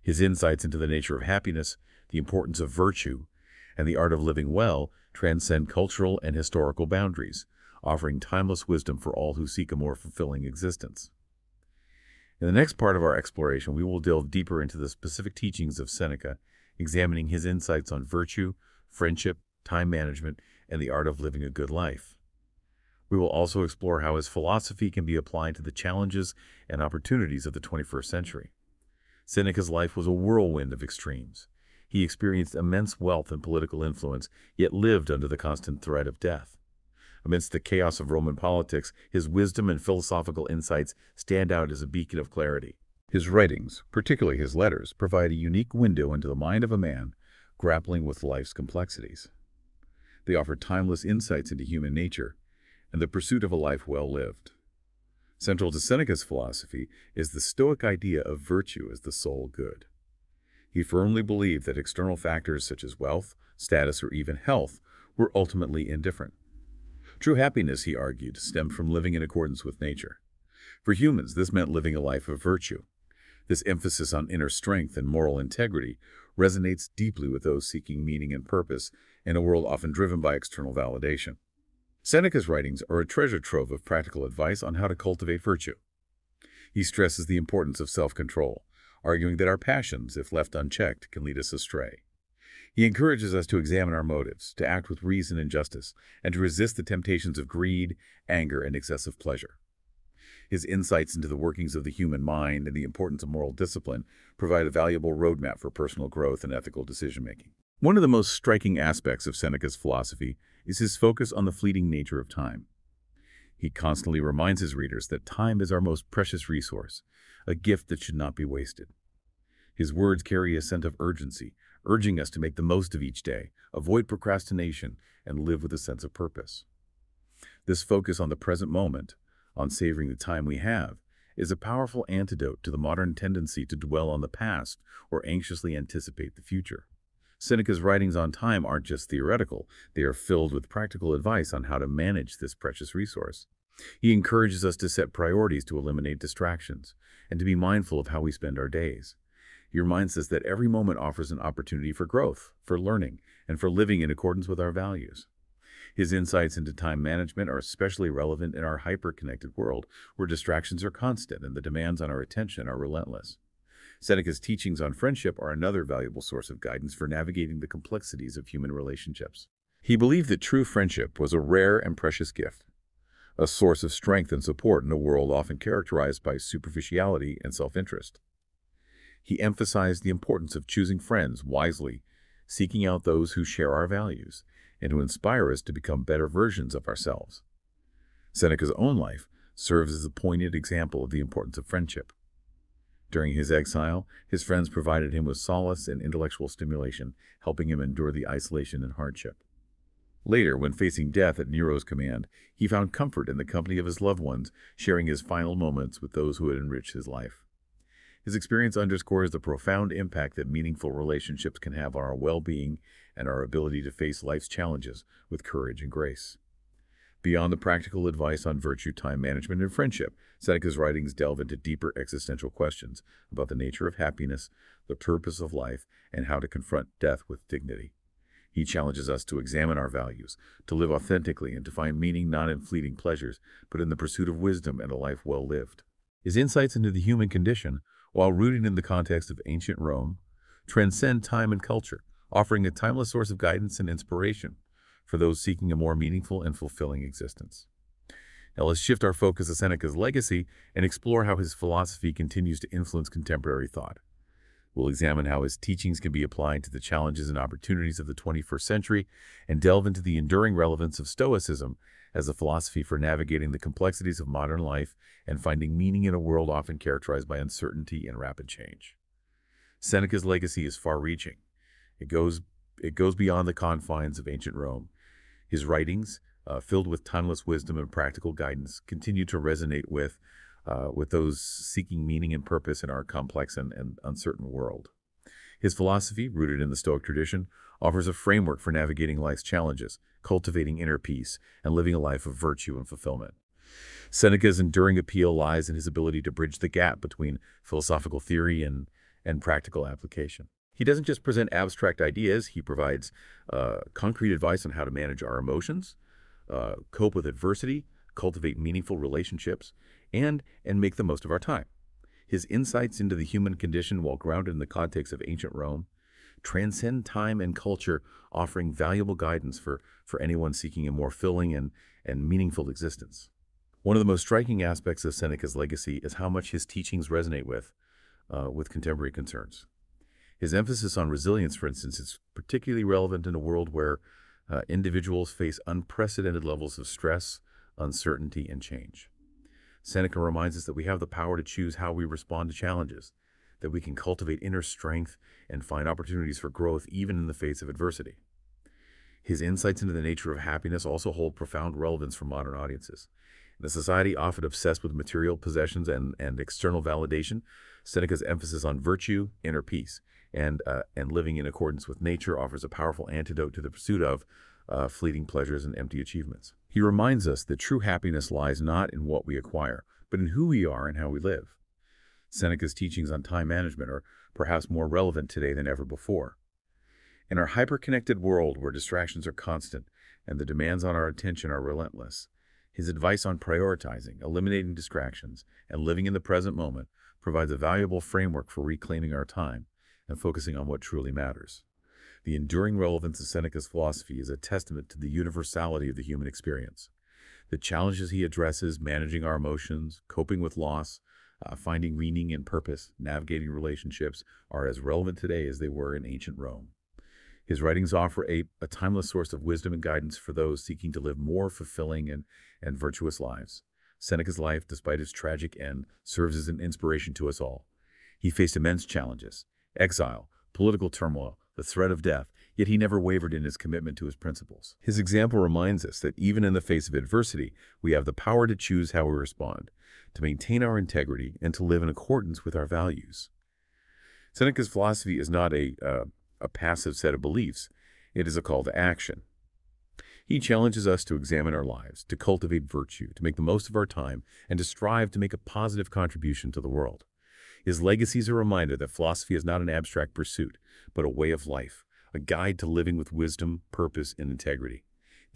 Speaker 1: His insights into the nature of happiness, the importance of virtue, and the art of living well transcend cultural and historical boundaries, offering timeless wisdom for all who seek a more fulfilling existence. In the next part of our exploration, we will delve deeper into the specific teachings of Seneca, examining his insights on virtue, friendship, time management, and the art of living a good life. We will also explore how his philosophy can be applied to the challenges and opportunities of the 21st century. Seneca's life was a whirlwind of extremes. He experienced immense wealth and political influence, yet lived under the constant threat of death. Amidst the chaos of Roman politics, his wisdom and philosophical insights stand out as a beacon of clarity. His writings, particularly his letters, provide a unique window into the mind of a man grappling with life's complexities. They offer timeless insights into human nature and the pursuit of a life well lived. Central to Seneca's philosophy is the Stoic idea of virtue as the sole good. He firmly believed that external factors such as wealth, status, or even health were ultimately indifferent. True happiness, he argued, stemmed from living in accordance with nature. For humans, this meant living a life of virtue. This emphasis on inner strength and moral integrity resonates deeply with those seeking meaning and purpose in a world often driven by external validation. Seneca's writings are a treasure trove of practical advice on how to cultivate virtue. He stresses the importance of self-control, arguing that our passions, if left unchecked, can lead us astray. He encourages us to examine our motives, to act with reason and justice, and to resist the temptations of greed, anger, and excessive pleasure. His insights into the workings of the human mind and the importance of moral discipline provide a valuable roadmap for personal growth and ethical decision-making. One of the most striking aspects of Seneca's philosophy is his focus on the fleeting nature of time. He constantly reminds his readers that time is our most precious resource, a gift that should not be wasted. His words carry a sense of urgency, urging us to make the most of each day, avoid procrastination, and live with a sense of purpose. This focus on the present moment, on savoring the time we have, is a powerful antidote to the modern tendency to dwell on the past or anxiously anticipate the future. Seneca's writings on time aren't just theoretical, they are filled with practical advice on how to manage this precious resource. He encourages us to set priorities to eliminate distractions and to be mindful of how we spend our days. He reminds us that every moment offers an opportunity for growth, for learning, and for living in accordance with our values.
Speaker 3: His insights into time management are especially relevant in our hyper-connected world, where distractions are constant and the demands on our attention are relentless. Seneca's teachings on friendship are another valuable source of guidance for navigating the complexities of human relationships. He believed that true friendship was a rare and precious gift, a source of strength and support in a world often characterized by superficiality and self-interest. He emphasized the importance of choosing friends wisely, seeking out those who share our values, and who inspire us to become better versions of ourselves. Seneca's own life serves as a poignant example of the importance of friendship. During his exile, his friends provided him with solace and intellectual stimulation, helping him endure the isolation and hardship. Later, when facing death at Nero's command, he found comfort in the company of his loved ones, sharing his final moments with those who had enriched his life. His experience underscores the profound impact that meaningful relationships can have on our well-being and our ability to face life's challenges with courage and grace. Beyond the practical advice on virtue, time management, and friendship, Seneca's writings delve into deeper existential questions about the nature of happiness, the purpose of life, and how to confront death with dignity. He challenges us to examine our values, to live authentically, and to find meaning not in fleeting pleasures, but in the pursuit of wisdom and a life well lived. His insights into the human condition, while rooted in the context of ancient Rome, transcend time and culture, offering a timeless source of guidance and inspiration for those seeking a more meaningful and fulfilling existence. Now let's shift our focus to Seneca's legacy and explore how his philosophy continues to influence contemporary thought. We'll examine how his teachings can be applied to the challenges and opportunities of the 21st century and delve into the enduring relevance of Stoicism as a philosophy for navigating the complexities of modern life and finding meaning in a world often characterized by uncertainty and rapid change. Seneca's legacy is far-reaching. It goes beyond the confines of ancient Rome. His writings, filled with timeless wisdom and practical guidance, continue to resonate with those seeking meaning and purpose in our complex and uncertain world. His philosophy, rooted in the Stoic tradition, offers a framework for navigating life's challenges, cultivating inner peace, and living a life of virtue and fulfillment. Seneca's enduring appeal lies in his ability to bridge the gap between philosophical theory and practical application. He doesn't just present abstract ideas, he provides concrete advice on how to manage our emotions, cope with adversity, cultivate meaningful relationships, and make the most of our time. His insights into the human condition, while grounded in the context of ancient Rome, transcend time and culture, offering valuable guidance for anyone seeking a more fulfilling and meaningful existence. One of the most striking aspects of Seneca's legacy is how much his teachings resonate with contemporary concerns. His emphasis on resilience, for instance, is particularly relevant in a world where individuals face unprecedented levels of stress, uncertainty, and change. Seneca reminds us that we have the power to choose how we respond to challenges, that we can cultivate inner strength and find opportunities for growth even in the face of adversity. His insights into the nature of happiness also hold profound relevance for modern audiences. In a society often obsessed with material possessions and external validation, Seneca's emphasis on virtue, inner peace, and living in accordance with nature offers a powerful antidote to the pursuit of fleeting pleasures and empty achievements. He reminds us that true happiness lies not in what we acquire, but in who we are and how we live. Seneca's teachings on time management are perhaps more relevant today than ever before. In our hyper-connected world where distractions are constant and the demands on our attention are relentless, his advice on prioritizing, eliminating distractions, and living in the present moment provides a valuable framework for reclaiming our time and focusing on what truly matters. The enduring relevance of Seneca's philosophy is a testament to the universality of the human experience. The challenges he addresses, managing our emotions, coping with loss, finding meaning and purpose, navigating relationships, are as relevant today as they were in ancient Rome. His writings offer a timeless source of wisdom and guidance for those seeking to live more fulfilling and virtuous lives. Seneca's life, despite its tragic end, serves as an inspiration to us all. He faced immense challenges, exile, political turmoil, the threat of death, yet he never wavered in his commitment to his principles. His example reminds us that even in the face of adversity, we have the power to choose how we respond, to maintain our integrity, and to live in accordance with our values. Seneca's philosophy is not a passive set of beliefs. It is a call to action. He challenges us to examine our lives, to cultivate virtue, to make the most of our time, and to strive to make a positive contribution to the world. His legacy is a reminder that philosophy is not an abstract pursuit, but a way of life, a guide to living with wisdom, purpose, and integrity.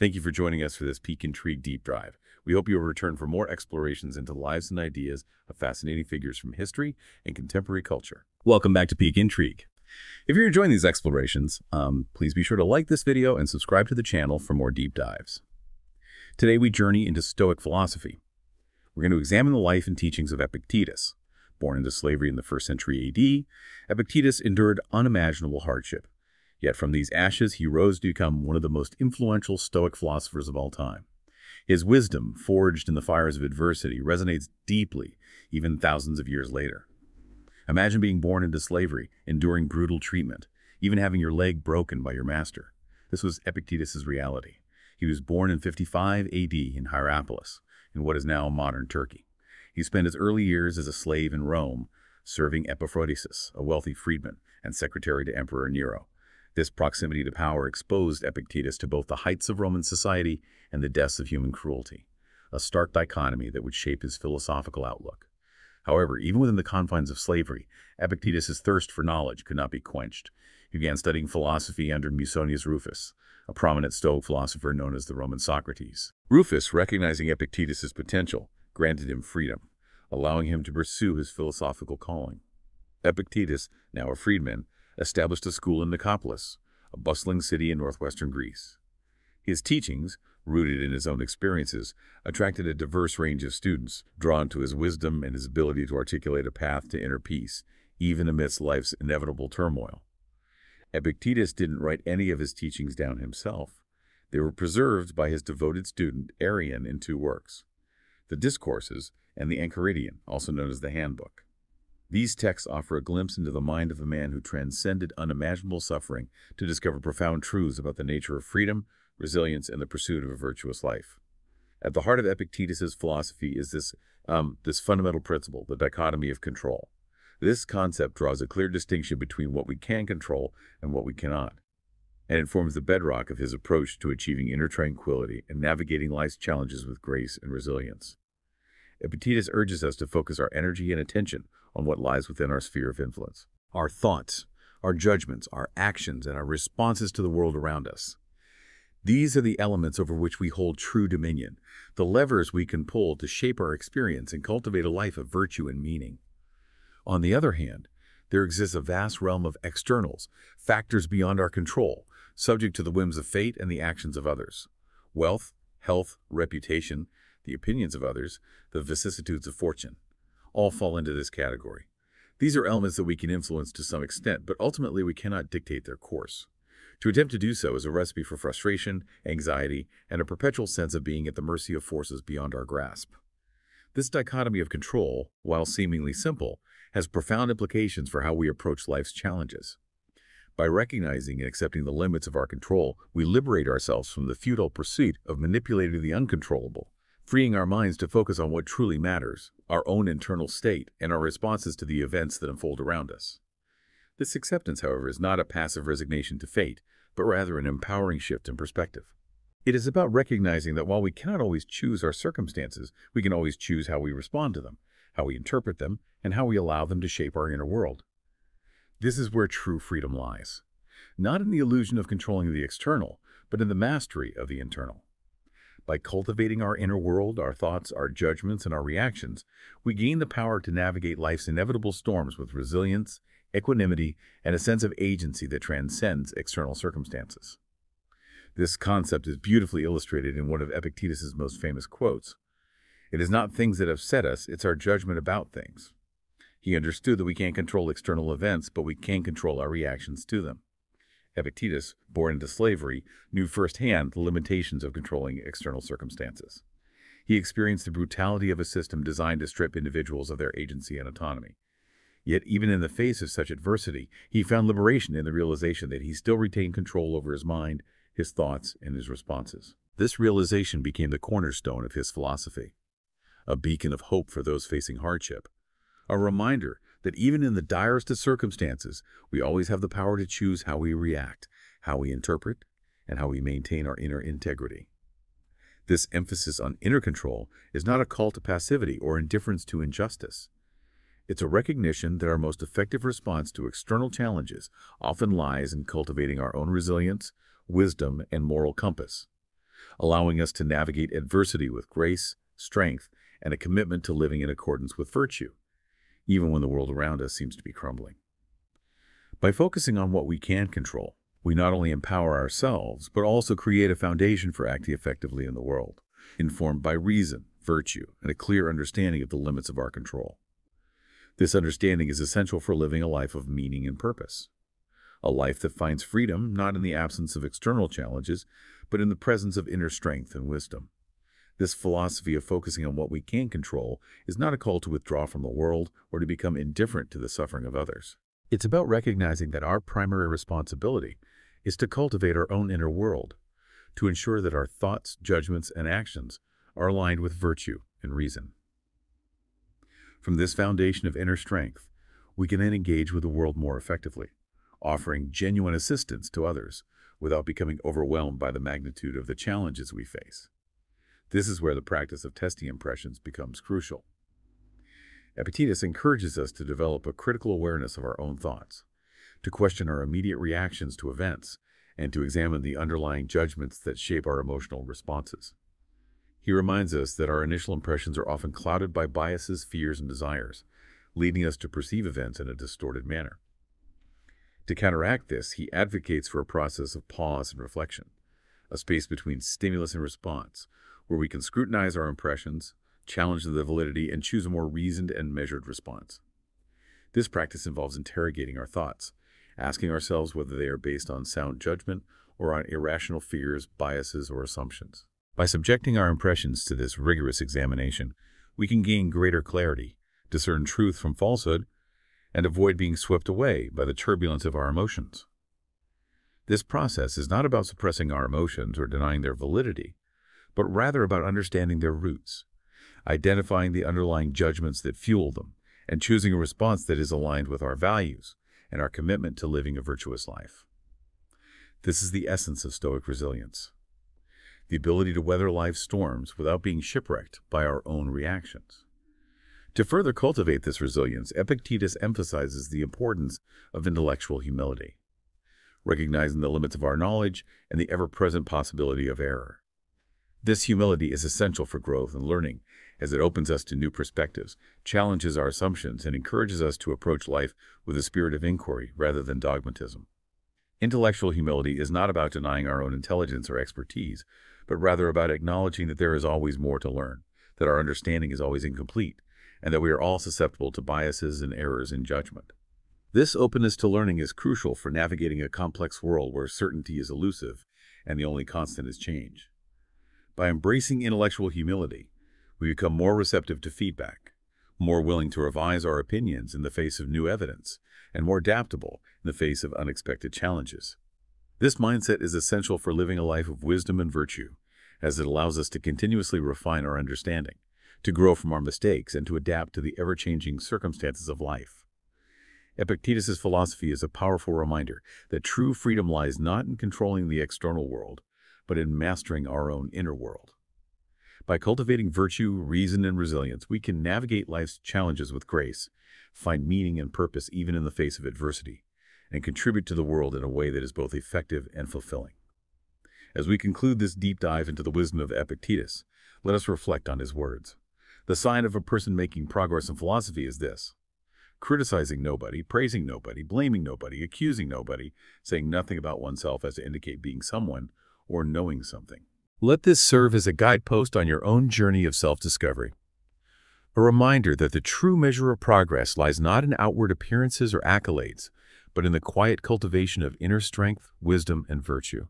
Speaker 1: Thank you for joining us for this Peak Intrigue deep dive. We hope you will return for more explorations into the lives and ideas of fascinating figures from history and contemporary culture.
Speaker 3: Welcome back to Peak Intrigue. If you're enjoying these explorations, please be sure to like this video and subscribe to the channel for more deep dives. Today we journey into Stoic philosophy. We're going to examine the life and teachings of Epictetus. Born into slavery in the 1st century AD, Epictetus endured unimaginable hardship. Yet from these ashes he rose to become one of the most influential Stoic philosophers of all time. His wisdom, forged in the fires of adversity, resonates deeply, even thousands of years later. Imagine being born into slavery, enduring brutal treatment, even having your leg broken by your master. This was Epictetus' reality. He was born in 55 AD in Hierapolis, in what is now modern Turkey. He spent his early years as a slave in Rome, serving Epaphroditus, a wealthy freedman and secretary to Emperor Nero. This proximity to power exposed Epictetus to both the heights of Roman society and the depths of human cruelty, a stark dichotomy that would shape his philosophical outlook. However, even within the confines of slavery, Epictetus' thirst for knowledge could not be quenched. He began studying philosophy under Musonius Rufus, a prominent Stoic philosopher known as the Roman Socrates. Rufus, recognizing Epictetus' potential, granted him freedom, allowing him to pursue his philosophical calling. Epictetus, now a freedman, established a school in Nicopolis, a bustling city in northwestern Greece. His teachings, rooted in his own experiences, attracted a diverse range of students, drawn to his wisdom and his ability to articulate a path to inner peace, even amidst life's inevitable turmoil. Epictetus didn't write any of his teachings down himself. They were preserved by his devoted student Arrian in 2 works, the Discourses and the Enchiridion, also known as the Handbook. These texts offer a glimpse into the mind of a man who transcended unimaginable suffering to discover profound truths about the nature of freedom, resilience, and the pursuit of a virtuous life. At the heart of Epictetus' philosophy is this fundamental principle, the dichotomy of control. This concept draws a clear distinction between what we can control and what we cannot, and it forms the bedrock of his approach to achieving inner tranquility and navigating life's challenges with grace and resilience. Epictetus urges us to focus our energy and attention on what lies within our sphere of influence. Our thoughts, our judgments, our actions, and our responses to the world around us. These are the elements over which we hold true dominion, the levers we can pull to shape our experience and cultivate a life of virtue and meaning. On the other hand, there exists a vast realm of externals, factors beyond our control, subject to the whims of fate and the actions of others. Wealth, health, reputation, the opinions of others, the vicissitudes of fortune, all fall into this category. These are elements that we can influence to some extent, but ultimately we cannot dictate their course. To attempt to do so is a recipe for frustration, anxiety, and a perpetual sense of being at the mercy of forces beyond our grasp. This dichotomy of control, while seemingly simple, has profound implications for how we approach life's challenges. By recognizing and accepting the limits of our control, we liberate ourselves from the futile pursuit of manipulating the uncontrollable, freeing our minds to focus on what truly matters, our own internal state, and our responses to the events that unfold around us. This acceptance, however, is not a passive resignation to fate, but rather an empowering shift in perspective. It is about recognizing that while we cannot always choose our circumstances, we can always choose how we respond to them, how we interpret them, and how we allow them to shape our inner world. This is where true freedom lies, not in the illusion of controlling the external, but in the mastery of the internal. By cultivating our inner world, our thoughts, our judgments, and our reactions, we gain the power to navigate life's inevitable storms with resilience, equanimity, and a sense of agency that transcends external circumstances. This concept is beautifully illustrated in one of Epictetus' most famous quotes. "It is not things that upset us, it's our judgment about things." He understood that we can't control external events, but we can control our reactions to them. Epictetus, born into slavery, knew firsthand the limitations of controlling external circumstances. He experienced the brutality of a system designed to strip individuals of their agency and autonomy. Yet even in the face of such adversity, he found liberation in the realization that he still retained control over his mind, his thoughts, and his responses. This realization became the cornerstone of his philosophy, a beacon of hope for those facing hardship, a reminder that even in the direst of circumstances, we always have the power to choose how we react, how we interpret, and how we maintain our inner integrity. This emphasis on inner control is not a call to passivity or indifference to injustice. It's a recognition that our most effective response to external challenges often lies in cultivating our own resilience, wisdom, and moral compass.
Speaker 1: allowing us to navigate adversity with grace, strength, and a commitment to living in accordance with virtue, even when the world around us seems to be crumbling. By focusing on what we can control, we not only empower ourselves, but also create a foundation for acting effectively in the world, informed by reason, virtue, and a clear understanding of the limits of our control. This understanding is essential for living a life of meaning and purpose, a life that finds freedom not in the absence of external challenges, but in the presence of inner strength and wisdom. This philosophy of focusing on what we can control is not a call to withdraw from the world or to become indifferent to the suffering of others. It's about recognizing that our primary responsibility is to cultivate our own inner world, to ensure that our thoughts, judgments, and actions are aligned with virtue and reason. From this foundation of inner strength, we can then engage with the world more effectively, offering genuine assistance to others without becoming overwhelmed by the magnitude of the challenges we face. This is where the practice of testing impressions becomes crucial. Epictetus encourages us to develop a critical awareness of our own thoughts, to question our immediate reactions to events, and to examine the underlying judgments that shape our emotional responses. He reminds us that our initial impressions are often clouded by biases, fears, and desires, leading us to perceive events in a distorted manner. To counteract this, he advocates for a process of pause and reflection, a space between stimulus and response, where we can scrutinize our impressions, challenge the validity, and choose a more reasoned and measured response. This practice involves interrogating our thoughts, asking ourselves whether they are based on sound judgment or on irrational fears, biases, or assumptions. By subjecting our impressions to this rigorous examination, we can gain greater clarity, discern truth from falsehood, and avoid being swept away by the turbulence of our emotions. This process is not about suppressing our emotions or denying their validity, but rather about understanding their roots, identifying the underlying judgments that fuel them, and choosing a response that is aligned with our values and our commitment to living a virtuous life. This is the essence of Stoic resilience, the ability to weather life's storms without being shipwrecked by our own reactions. To further cultivate this resilience, Epictetus emphasizes the importance of intellectual humility, recognizing the limits of our knowledge and the ever-present possibility of error. This humility is essential for growth and learning, as it opens us to new perspectives, challenges our assumptions, and encourages us to approach life with a spirit of inquiry rather than dogmatism. Intellectual humility is not about denying our own intelligence or expertise, but rather about acknowledging that there is always more to learn, that our understanding is always incomplete, and that we are all susceptible to biases and errors in judgment. This openness to learning is crucial for navigating a complex world where certainty is elusive and the only constant is change. By embracing intellectual humility, we become more receptive to feedback, more willing to revise our opinions in the face of new evidence, and more adaptable in the face of unexpected challenges. This mindset is essential for living a life of wisdom and virtue, as it allows us to continuously refine our understanding, to grow from our mistakes, and to adapt to the ever-changing circumstances of life. Epictetus's philosophy is a powerful reminder that true freedom lies not in controlling the external world, but in mastering our own inner world. By cultivating virtue, reason, and resilience, we can navigate life's challenges with grace, find meaning and purpose even in the face of adversity, and contribute to the world in a way that is both effective and fulfilling. As we conclude this deep dive into the wisdom of Epictetus, let us reflect on his words. The sign of a person making progress in philosophy is this: criticizing nobody, praising nobody, blaming nobody, accusing nobody, saying nothing about oneself as to indicate being someone or knowing something. Let this serve as a guidepost on your own journey of self-discovery. A reminder that the true measure of progress lies not in outward appearances or accolades, but in the quiet cultivation of inner strength, wisdom, and virtue.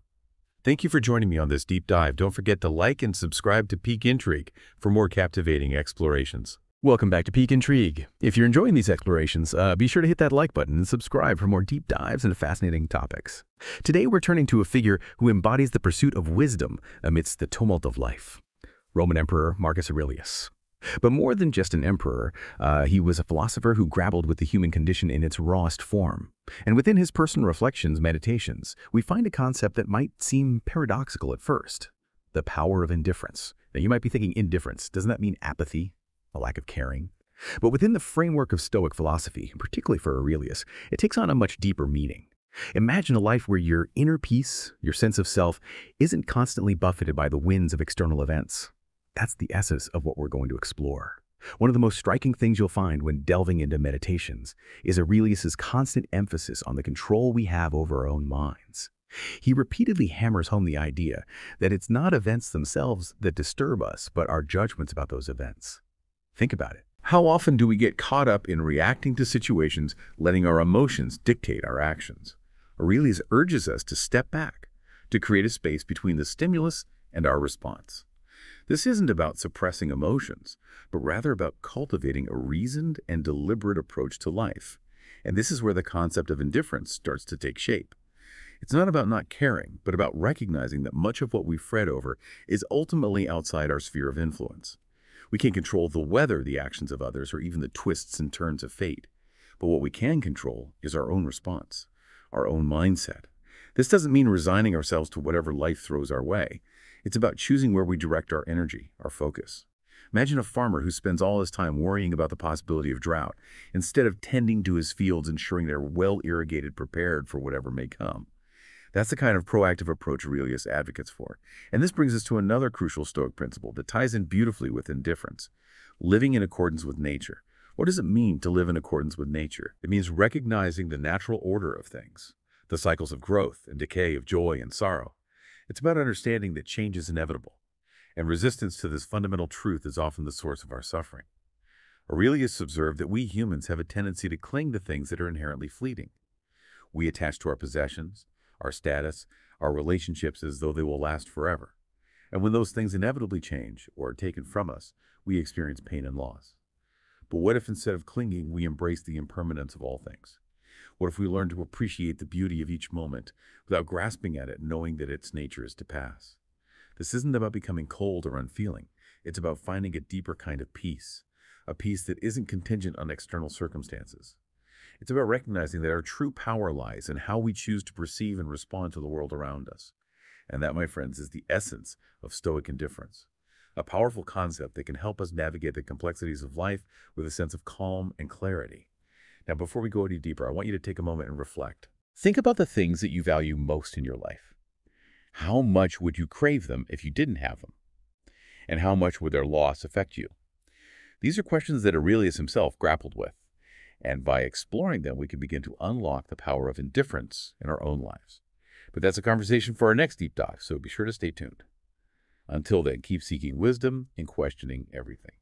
Speaker 1: Thank you for joining me on this deep dive. Don't forget to like and subscribe to Peak Intrigue for more captivating explorations.
Speaker 4: Welcome back to Peak Intrigue. If you're enjoying these explorations, be sure to hit that like button and subscribe for more deep dives into fascinating topics. Today we're turning to a figure who embodies the pursuit of wisdom amidst the tumult of life: Roman Emperor Marcus Aurelius. But more than just an emperor, he was a philosopher who grappled with the human condition in its rawest form. And within his personal reflections, meditations, we find a concept that might seem paradoxical at first: the power of indifference. Now you might be thinking, indifference, doesn't that mean apathy? A lack of caring? But within the framework of Stoic philosophy, particularly for Aurelius, it takes on a much deeper meaning. Imagine a life where your inner peace, your sense of self, isn't constantly buffeted by the winds of external events. That's the essence of what we're going to explore. One of the most striking things you'll find when delving into meditations is Aurelius's constant emphasis on the control we have over our own minds. He repeatedly hammers home the idea that it's not events themselves that disturb us, but our judgments about those events. Think about it.
Speaker 1: How often do we get caught up in reacting to situations, letting our emotions dictate our actions? Aurelius urges us to step back, to create a space between the stimulus and our response. This isn't about suppressing emotions, but rather about cultivating a reasoned and deliberate approach to life. And this is where the concept of indifference starts to take shape. It's not about not caring, but about recognizing that much of what we fret over is ultimately outside our sphere of influence. We can't control the weather, the actions of others, or even the twists and turns of fate. But what we can control is our own response, our own mindset. This doesn't mean resigning ourselves to whatever life throws our way. It's about choosing where we direct our energy, our focus. Imagine a farmer who spends all his time worrying about the possibility of drought, instead of tending to his fields, ensuring they're well irrigated, prepared for whatever may come. That's the kind of proactive approach Aurelius advocates for. And this brings us to another crucial Stoic principle that ties in beautifully with indifference: living in accordance with nature. What does it mean to live in accordance with nature? It means recognizing the natural order of things, the cycles of growth and decay, of joy and sorrow. It's about understanding that change is inevitable, and resistance to this fundamental truth is often the source of our suffering. Aurelius observed that we humans have a tendency to cling to things that are inherently fleeting. We attach to our possessions, our status, our relationships as though they will last forever. And when those things inevitably change or are taken from us, we experience pain and loss. But what if instead of clinging, we embrace the impermanence of all things? What if we learn to appreciate the beauty of each moment without grasping at it, knowing that its nature is to pass? This isn't about becoming cold or unfeeling. It's about finding a deeper kind of peace, a peace that isn't contingent on external circumstances. It's about recognizing that our true power lies in how we choose to perceive and respond to the world around us. And that, my friends, is the essence of Stoic indifference, a powerful concept that can help us navigate the complexities of life with a sense of calm and clarity. Now, before we go any deeper, I want you to take a moment and reflect. Think about the things that you value most in your life. How much would you crave them if you didn't have them? And how much would their loss affect you? These are questions that Aurelius himself grappled with. And by exploring them, we can begin to unlock the power of indifference in our own lives. But that's a conversation for our next deep dive, so be sure to stay tuned. Until then, keep seeking wisdom and questioning everything.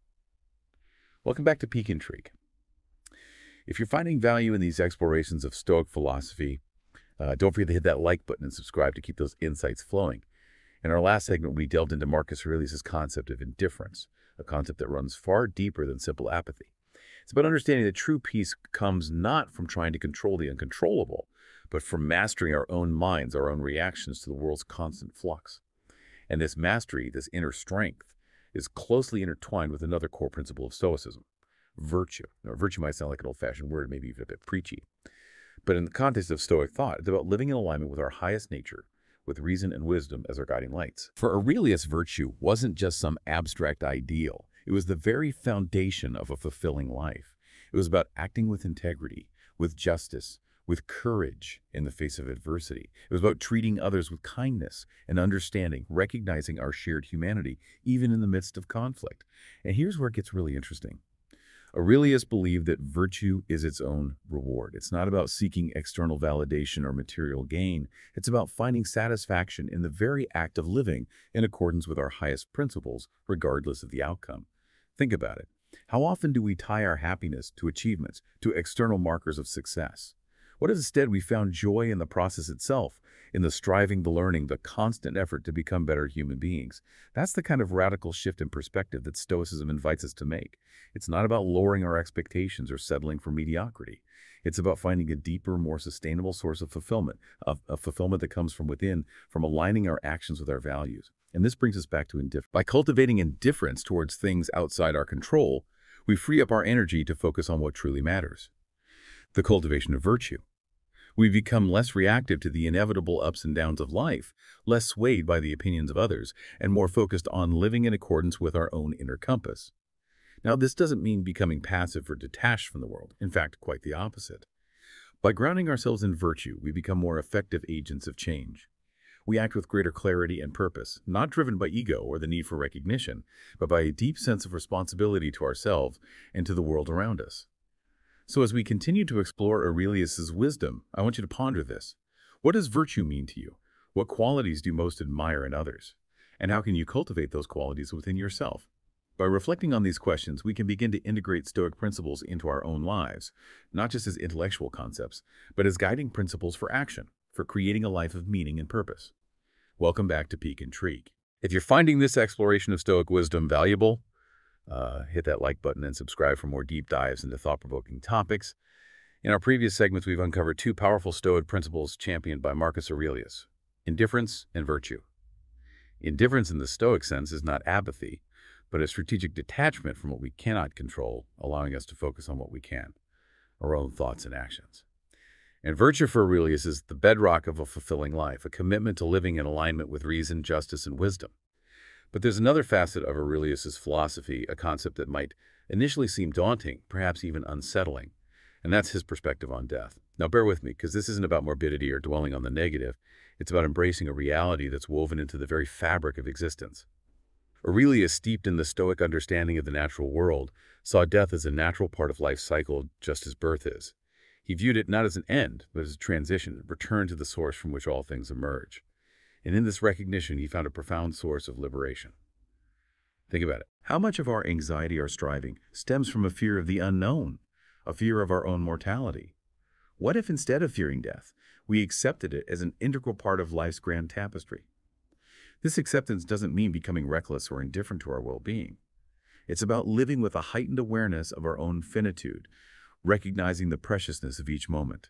Speaker 1: Welcome back to Peak Intrigue. If you're finding value in these explorations of Stoic philosophy, don't forget to hit that like button and subscribe to keep those insights flowing. In our last segment, we delved into Marcus Aurelius' concept of indifference, a concept that runs far deeper than simple apathy. It's about understanding that true peace comes not from trying to control the uncontrollable, but from mastering our own minds, our own reactions to the world's constant flux. And this mastery, this inner strength, is closely intertwined with another core principle of Stoicism: virtue. Now, virtue might sound like an old-fashioned word, maybe even a bit preachy. But in the context of Stoic thought, it's about living in alignment with our highest nature, with reason and wisdom as our guiding lights. For Aurelius, virtue wasn't just some abstract ideal. It was the very foundation of a fulfilling life. It was about acting with integrity, with justice, with courage in the face of adversity. It was about treating others with kindness and understanding, recognizing our shared humanity, even in the midst of conflict. And here's where it gets really interesting. Aurelius believed that virtue is its own reward. It's not about seeking external validation or material gain. It's about finding satisfaction in the very act of living in accordance with our highest principles, regardless of the outcome. Think about it. How often do we tie our happiness to achievements, to external markers of success? What if instead we found joy in the process itself, in the striving, the learning, the constant effort to become better human beings? That's the kind of radical shift in perspective that Stoicism invites us to make. It's not about lowering our expectations or settling for mediocrity. It's about finding a deeper, more sustainable source of fulfillment, a fulfillment that comes from within, from aligning our actions with our values. And this brings us back to indifference. By cultivating indifference towards things outside our control, we free up our energy to focus on what truly matters: the cultivation of virtue. We become less reactive to the inevitable ups and downs of life, less swayed by the opinions of others, and more focused on living in accordance with our own inner compass. Now, this doesn't mean becoming passive or detached from the world. In fact, quite the opposite. By grounding ourselves in virtue, we become more effective agents of change. We act with greater clarity and purpose, not driven by ego or the need for recognition, but by a deep sense of responsibility to ourselves and to the world around us. So as we continue to explore Aurelius's wisdom, I want you to ponder this. What does virtue mean to you? What qualities do you most admire in others? And how can you cultivate those qualities within yourself? By reflecting on these questions, we can begin to integrate Stoic principles into our own lives, not just as intellectual concepts, but as guiding principles for action, for creating a life of meaning and purpose. Welcome back to Peak Intrigue. If you're finding this exploration of Stoic wisdom valuable, hit that like button and subscribe for more deep dives into thought-provoking topics. In our previous segments, we've uncovered two powerful Stoic principles championed by Marcus Aurelius: indifference and virtue. Indifference in the Stoic sense is not apathy, but a strategic detachment from what we cannot control, allowing us to focus on what we can, our own thoughts and actions. And virtue for Aurelius is the bedrock of a fulfilling life, a commitment to living in alignment with reason, justice, and wisdom. But there's another facet of Aurelius's philosophy, a concept that might initially seem daunting, perhaps even unsettling, and that's his perspective on death. Now bear with me, because this isn't about morbidity or dwelling on the negative. It's about embracing a reality that's woven into the very fabric of existence. Aurelius, steeped in the Stoic understanding of the natural world, saw death as a natural part of life's cycle, just as birth is. He viewed it not as an end, but as a transition, a return to the source from which all things emerge. And in this recognition, he found a profound source of liberation. Think about it.
Speaker 3: How much of our anxiety or striving stems from a fear of the unknown, a fear of our own mortality? What if instead of fearing death, we accepted it as an integral part of life's grand tapestry? This acceptance doesn't mean becoming reckless or indifferent to our well-being. It's about living with a heightened awareness of our own finitude, recognizing the preciousness of each moment.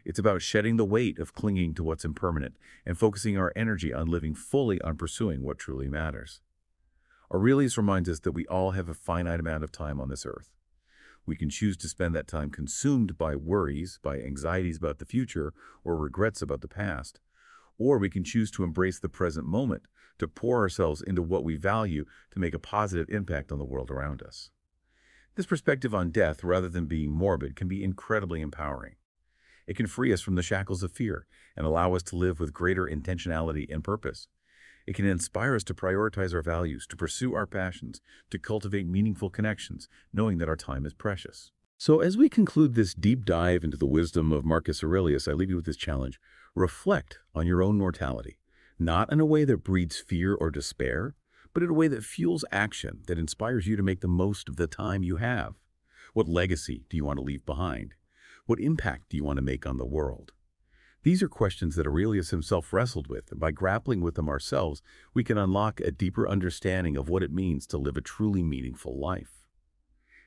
Speaker 3: It's about shedding the weight of clinging to what's impermanent and focusing our energy on living fully on pursuing what truly matters. Aurelius reminds us that we all have a finite amount of time on this earth. We can choose to spend that time consumed by worries, by anxieties about the future, or regrets about the past. Or we can choose to embrace the present moment, to pour ourselves into what we value to make a positive impact on the world around us. This perspective on death, rather than being morbid, can be incredibly empowering. It can free us from the shackles of fear and allow us to live with greater intentionality and purpose. It can inspire us to prioritize our values, to pursue our passions, to cultivate meaningful connections, knowing that our time is precious.
Speaker 1: So as we conclude this deep dive into the wisdom of Marcus Aurelius, I leave you with this challenge. Reflect on your own mortality, not in a way that breeds fear or despair, but in a way that fuels action, that inspires you to make the most of the time you have. What legacy do you want to leave behind? What impact do you want to make on the world? These are questions that Aurelius himself wrestled with, and by grappling with them ourselves, we can unlock a deeper understanding of what it means to live a truly meaningful life.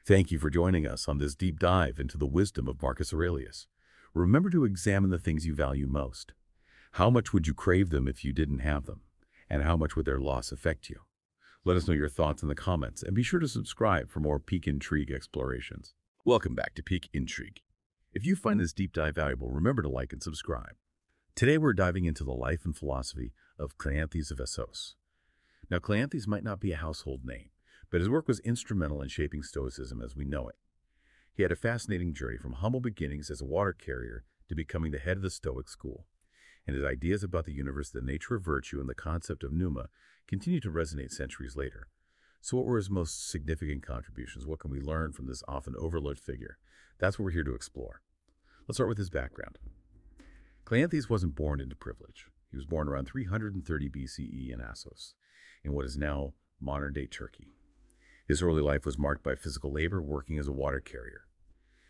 Speaker 1: Thank you for joining us on this deep dive into the wisdom of Marcus Aurelius. Remember to examine the things you value most. How much would you crave them if you didn't have them? And how much would their loss affect you? Let us know your thoughts in the comments, and be sure to subscribe for more Peak Intrigue explorations. Welcome back to Peak Intrigue. If you find this deep dive valuable, remember to like and subscribe. Today we're diving into the life and philosophy of Cleanthes of Essos. Now, Cleanthes might not be a household name, but his work was instrumental in shaping Stoicism as we know it. He had a fascinating journey from humble beginnings as a water carrier to becoming the head of the Stoic school, and his ideas about the universe, the nature of virtue, and the concept of pneuma continue to resonate centuries later. So what were his most significant contributions? What can we learn from this often overlooked figure? That's what we're here to explore. Let's start with his background. Cleanthes wasn't born into privilege. He was born around 330 BCE in Assos, in what is now modern-day Turkey. His early life was marked by physical labor, working as a water carrier.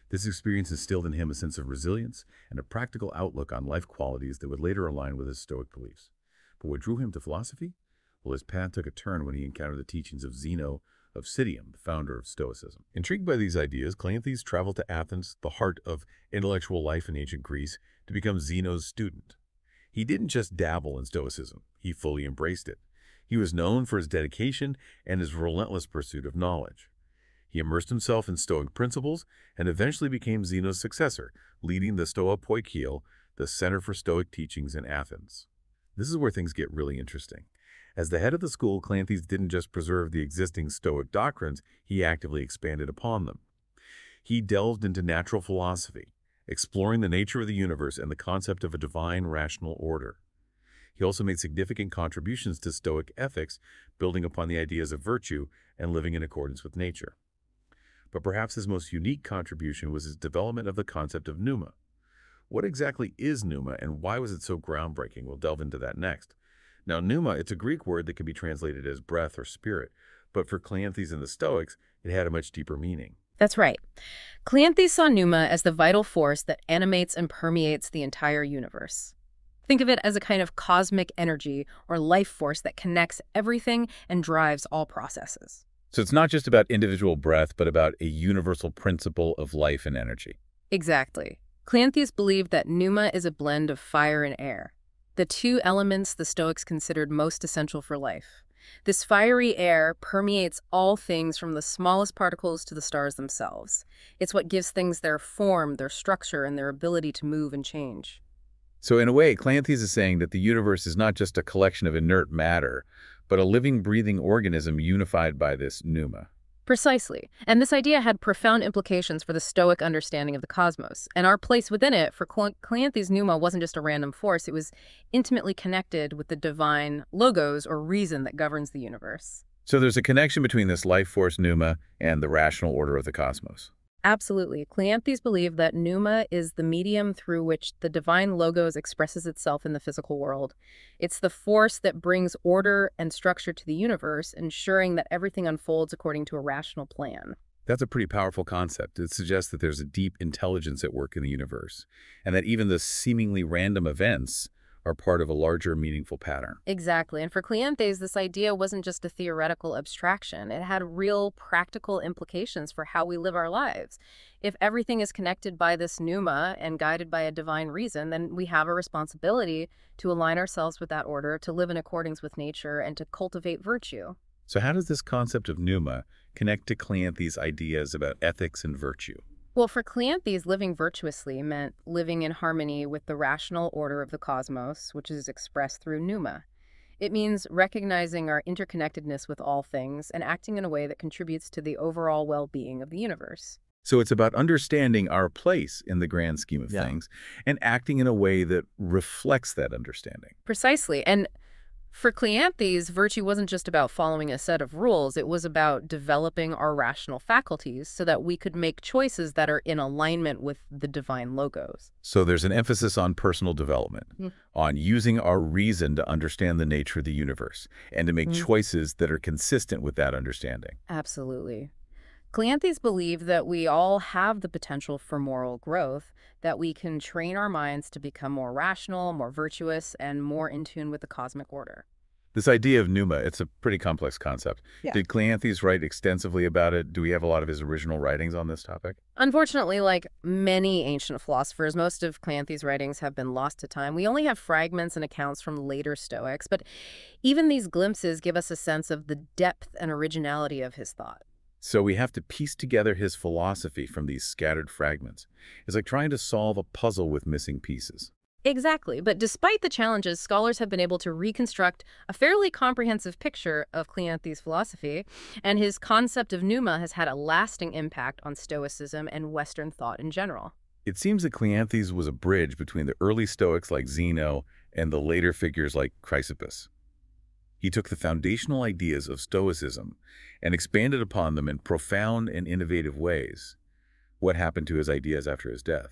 Speaker 1: This experience instilled in him a sense of resilience and a practical outlook on life qualities that would later align with his Stoic beliefs. But what drew him to philosophy? Well, his path took a turn when he encountered the teachings of Zeno of Citium, the founder of Stoicism. Intrigued by these ideas, Cleanthes traveled to Athens, the heart of intellectual life in ancient Greece, to become Zeno's student. He didn't just dabble in Stoicism, he fully embraced it. He was known for his dedication and his relentless pursuit of knowledge. He immersed himself in Stoic principles and eventually became Zeno's successor, leading the Stoa Poikion, the Center for Stoic Teachings in Athens. This is where things get really interesting. As the head of the school, Cleanthes didn't just preserve the existing Stoic doctrines, he actively expanded upon them. He delved into natural philosophy, exploring the nature of the universe and the concept of a divine rational order. He also made significant contributions to Stoic ethics, building upon the ideas of virtue and living in accordance with nature. But perhaps his most unique contribution was his development of the concept of pneuma. What exactly is pneuma, and why was it so groundbreaking? We'll delve into that next. Now, pneuma, it's a Greek word that can be translated as breath or spirit, but for Cleanthes and the Stoics, it had a much deeper meaning.
Speaker 5: That's right. Cleanthes saw pneuma as the vital force that animates and permeates the entire universe. Think of it as a kind of cosmic energy or life force that connects everything and drives all processes.
Speaker 3: So it's not just about individual breath, but about a universal principle of life and energy.
Speaker 5: Exactly. Cleanthes believed that pneuma is a blend of fire and air, the two elements the Stoics considered most essential for life. This fiery air permeates all things from the smallest particles to the stars themselves. It's what gives things their form, their structure, and their ability to move and change.
Speaker 3: So in a way, Cleanthes is saying that the universe is not just a collection of inert matter, but a living, breathing organism unified by this pneuma.
Speaker 5: Precisely. And this idea had profound implications for the Stoic understanding of the cosmos. And our place within it, for Cleanthes, pneuma wasn't just a random force. It was intimately connected with the divine logos or reason that governs the universe.
Speaker 3: So there's a connection between this life force pneuma and the rational order of the cosmos.
Speaker 5: Absolutely. Cleanthes believed that pneuma is the medium through which the divine logos expresses itself in the physical world. It's the force that brings order and structure to the universe, ensuring that everything unfolds according to a rational plan.
Speaker 3: That's a pretty powerful concept. It suggests that there's a deep intelligence at work in the universe, and that even the seemingly random events are part of a larger, meaningful pattern.
Speaker 5: Exactly. And for Cleanthes, this idea wasn't just a theoretical abstraction. It had real practical implications for how we live our lives. If everything is connected by this pneuma and guided by a divine reason, then we have a responsibility to align ourselves with that order, to live in accordance with nature, and to cultivate virtue.
Speaker 3: So how does this concept of pneuma connect to Cleanthes' ideas about ethics and virtue?
Speaker 5: Well, for Cleanthes, living virtuously meant living in harmony with the rational order of the cosmos, which is expressed through pneuma. It means recognizing our interconnectedness with all things and acting in a way that contributes to the overall well-being of the universe.
Speaker 3: So it's about understanding our place in the grand scheme of things and acting in a way that reflects that understanding.
Speaker 5: Precisely. And for Cleanthes, virtue wasn't just about following a set of rules. It was about developing our rational faculties so that we could make choices that are in alignment with the divine logos.
Speaker 3: So there's an emphasis on personal development, on using our reason to understand the nature of the universe and to make choices that are consistent with that understanding.
Speaker 5: Absolutely. Cleanthes believed that we all have the potential for moral growth, that we can train our minds to become more rational, more virtuous, and more in tune with the cosmic order.
Speaker 3: This idea of pneuma, it's a pretty complex concept.
Speaker 5: Yeah.
Speaker 3: Did Cleanthes write extensively about it? Do we have a lot of his original writings on this topic?
Speaker 5: Unfortunately, like many ancient philosophers, most of Cleanthes' writings have been lost to time. We only have fragments and accounts from later Stoics, but even these glimpses give us a sense of the depth and originality of his thought.
Speaker 3: So we have to piece together his philosophy from these scattered fragments. It's like trying to solve a puzzle with missing pieces.
Speaker 5: Exactly. But despite the challenges, scholars have been able to reconstruct a fairly comprehensive picture of Cleanthes' philosophy, and his concept of pneuma has had a lasting impact on Stoicism and Western thought in general.
Speaker 3: It seems that Cleanthes was a bridge between the early Stoics like Zeno and the later figures like Chrysippus. He took the foundational ideas of Stoicism and expanded upon them in profound and innovative ways. What happened to his ideas after his death?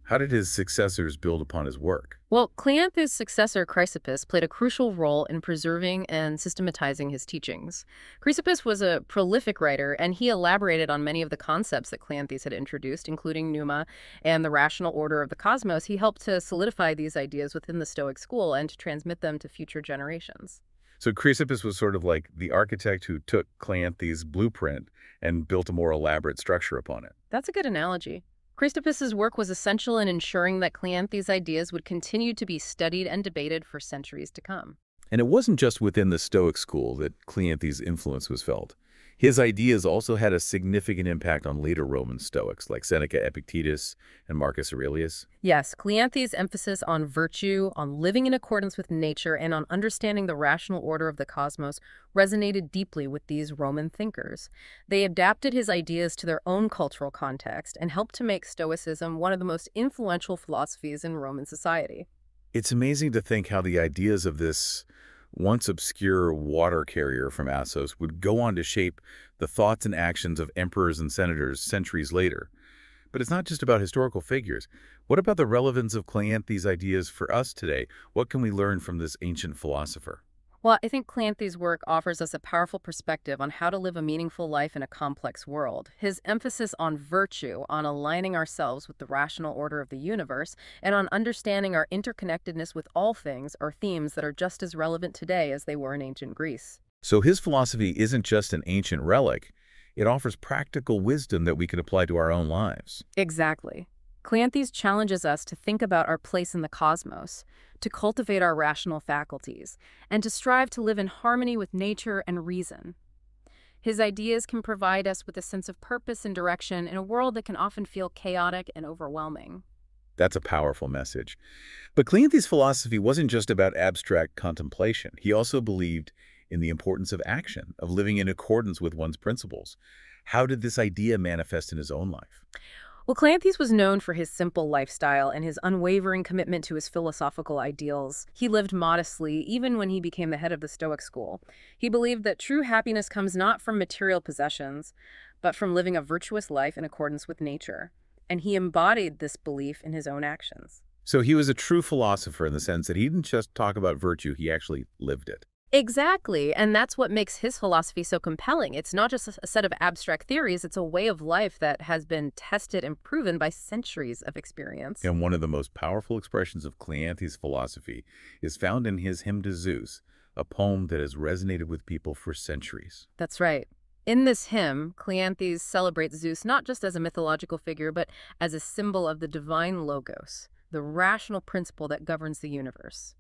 Speaker 3: How did his successors build upon his work?
Speaker 5: Well, Cleanthes' successor, Chrysippus, played a crucial role in preserving and systematizing his teachings. Chrysippus was a prolific writer, and he elaborated on many of the concepts that Cleanthes had introduced, including pneuma and the rational order of the cosmos. He helped to solidify these ideas within the Stoic school and to transmit them to future generations.
Speaker 3: So Chrysippus was sort of like the architect who took Cleanthes' blueprint and built a more elaborate structure upon it.
Speaker 5: That's a good analogy. Chrysippus' work was essential in ensuring that Cleanthes' ideas would continue to be studied and debated for centuries to come.
Speaker 3: And it wasn't just within the Stoic school that Cleanthes' influence was felt. His ideas also had a significant impact on later Roman Stoics like Seneca, Epictetus, and Marcus Aurelius.
Speaker 5: Yes, Cleanthes' emphasis on virtue, on living in accordance with nature, and on understanding the rational order of the cosmos resonated deeply with these Roman thinkers. They adapted his ideas to their own cultural context and helped to make Stoicism one of the most influential philosophies in Roman society.
Speaker 3: It's amazing to think how the ideas of this once obscure water carrier from Assos would go on to shape the thoughts and actions of emperors and senators centuries later. But it's not just about historical figures. What about the relevance of Cleanthes' ideas for us today? What can we learn from this ancient philosopher?
Speaker 5: Well, I think Cleanthes' work offers us a powerful perspective on how to live a meaningful life in a complex world. His emphasis on virtue, on aligning ourselves with the rational order of the universe, and on understanding our interconnectedness with all things are themes that are just as relevant today as they were in ancient Greece.
Speaker 3: So his philosophy isn't just an ancient relic. It offers practical wisdom that we can apply to our own lives.
Speaker 5: Exactly. Cleanthes challenges us to think about our place in the cosmos, to cultivate our rational faculties, and to strive to live in harmony with nature and reason. His ideas can provide us with a sense of purpose and direction in a world that can often feel chaotic and overwhelming.
Speaker 3: That's a powerful message. But Cleanthes' philosophy wasn't just about abstract contemplation. He also believed in the importance of action, of living in accordance with one's principles. How did this idea manifest in his own life?
Speaker 5: Well, Cleanthes was known for his simple lifestyle and his unwavering commitment to his philosophical ideals. He lived modestly, even when he became the head of the Stoic school. He believed that true happiness comes not from material possessions, but from living a virtuous life in accordance with nature. And he embodied this belief in his own actions.
Speaker 3: So he was a true philosopher in the sense that he didn't just talk about virtue, he actually lived it.
Speaker 5: Exactly, and that's what makes his philosophy so compelling. It's not just a set of abstract theories, it's a way of life that has been tested and proven by centuries of experience.
Speaker 3: And one of the most powerful expressions of Cleanthes' philosophy is found in his Hymn to Zeus, a poem that has resonated with people for centuries.
Speaker 5: That's right. In this hymn, Cleanthes celebrates Zeus not just as a mythological figure, but as a symbol of the divine logos, the rational principle that governs the universe.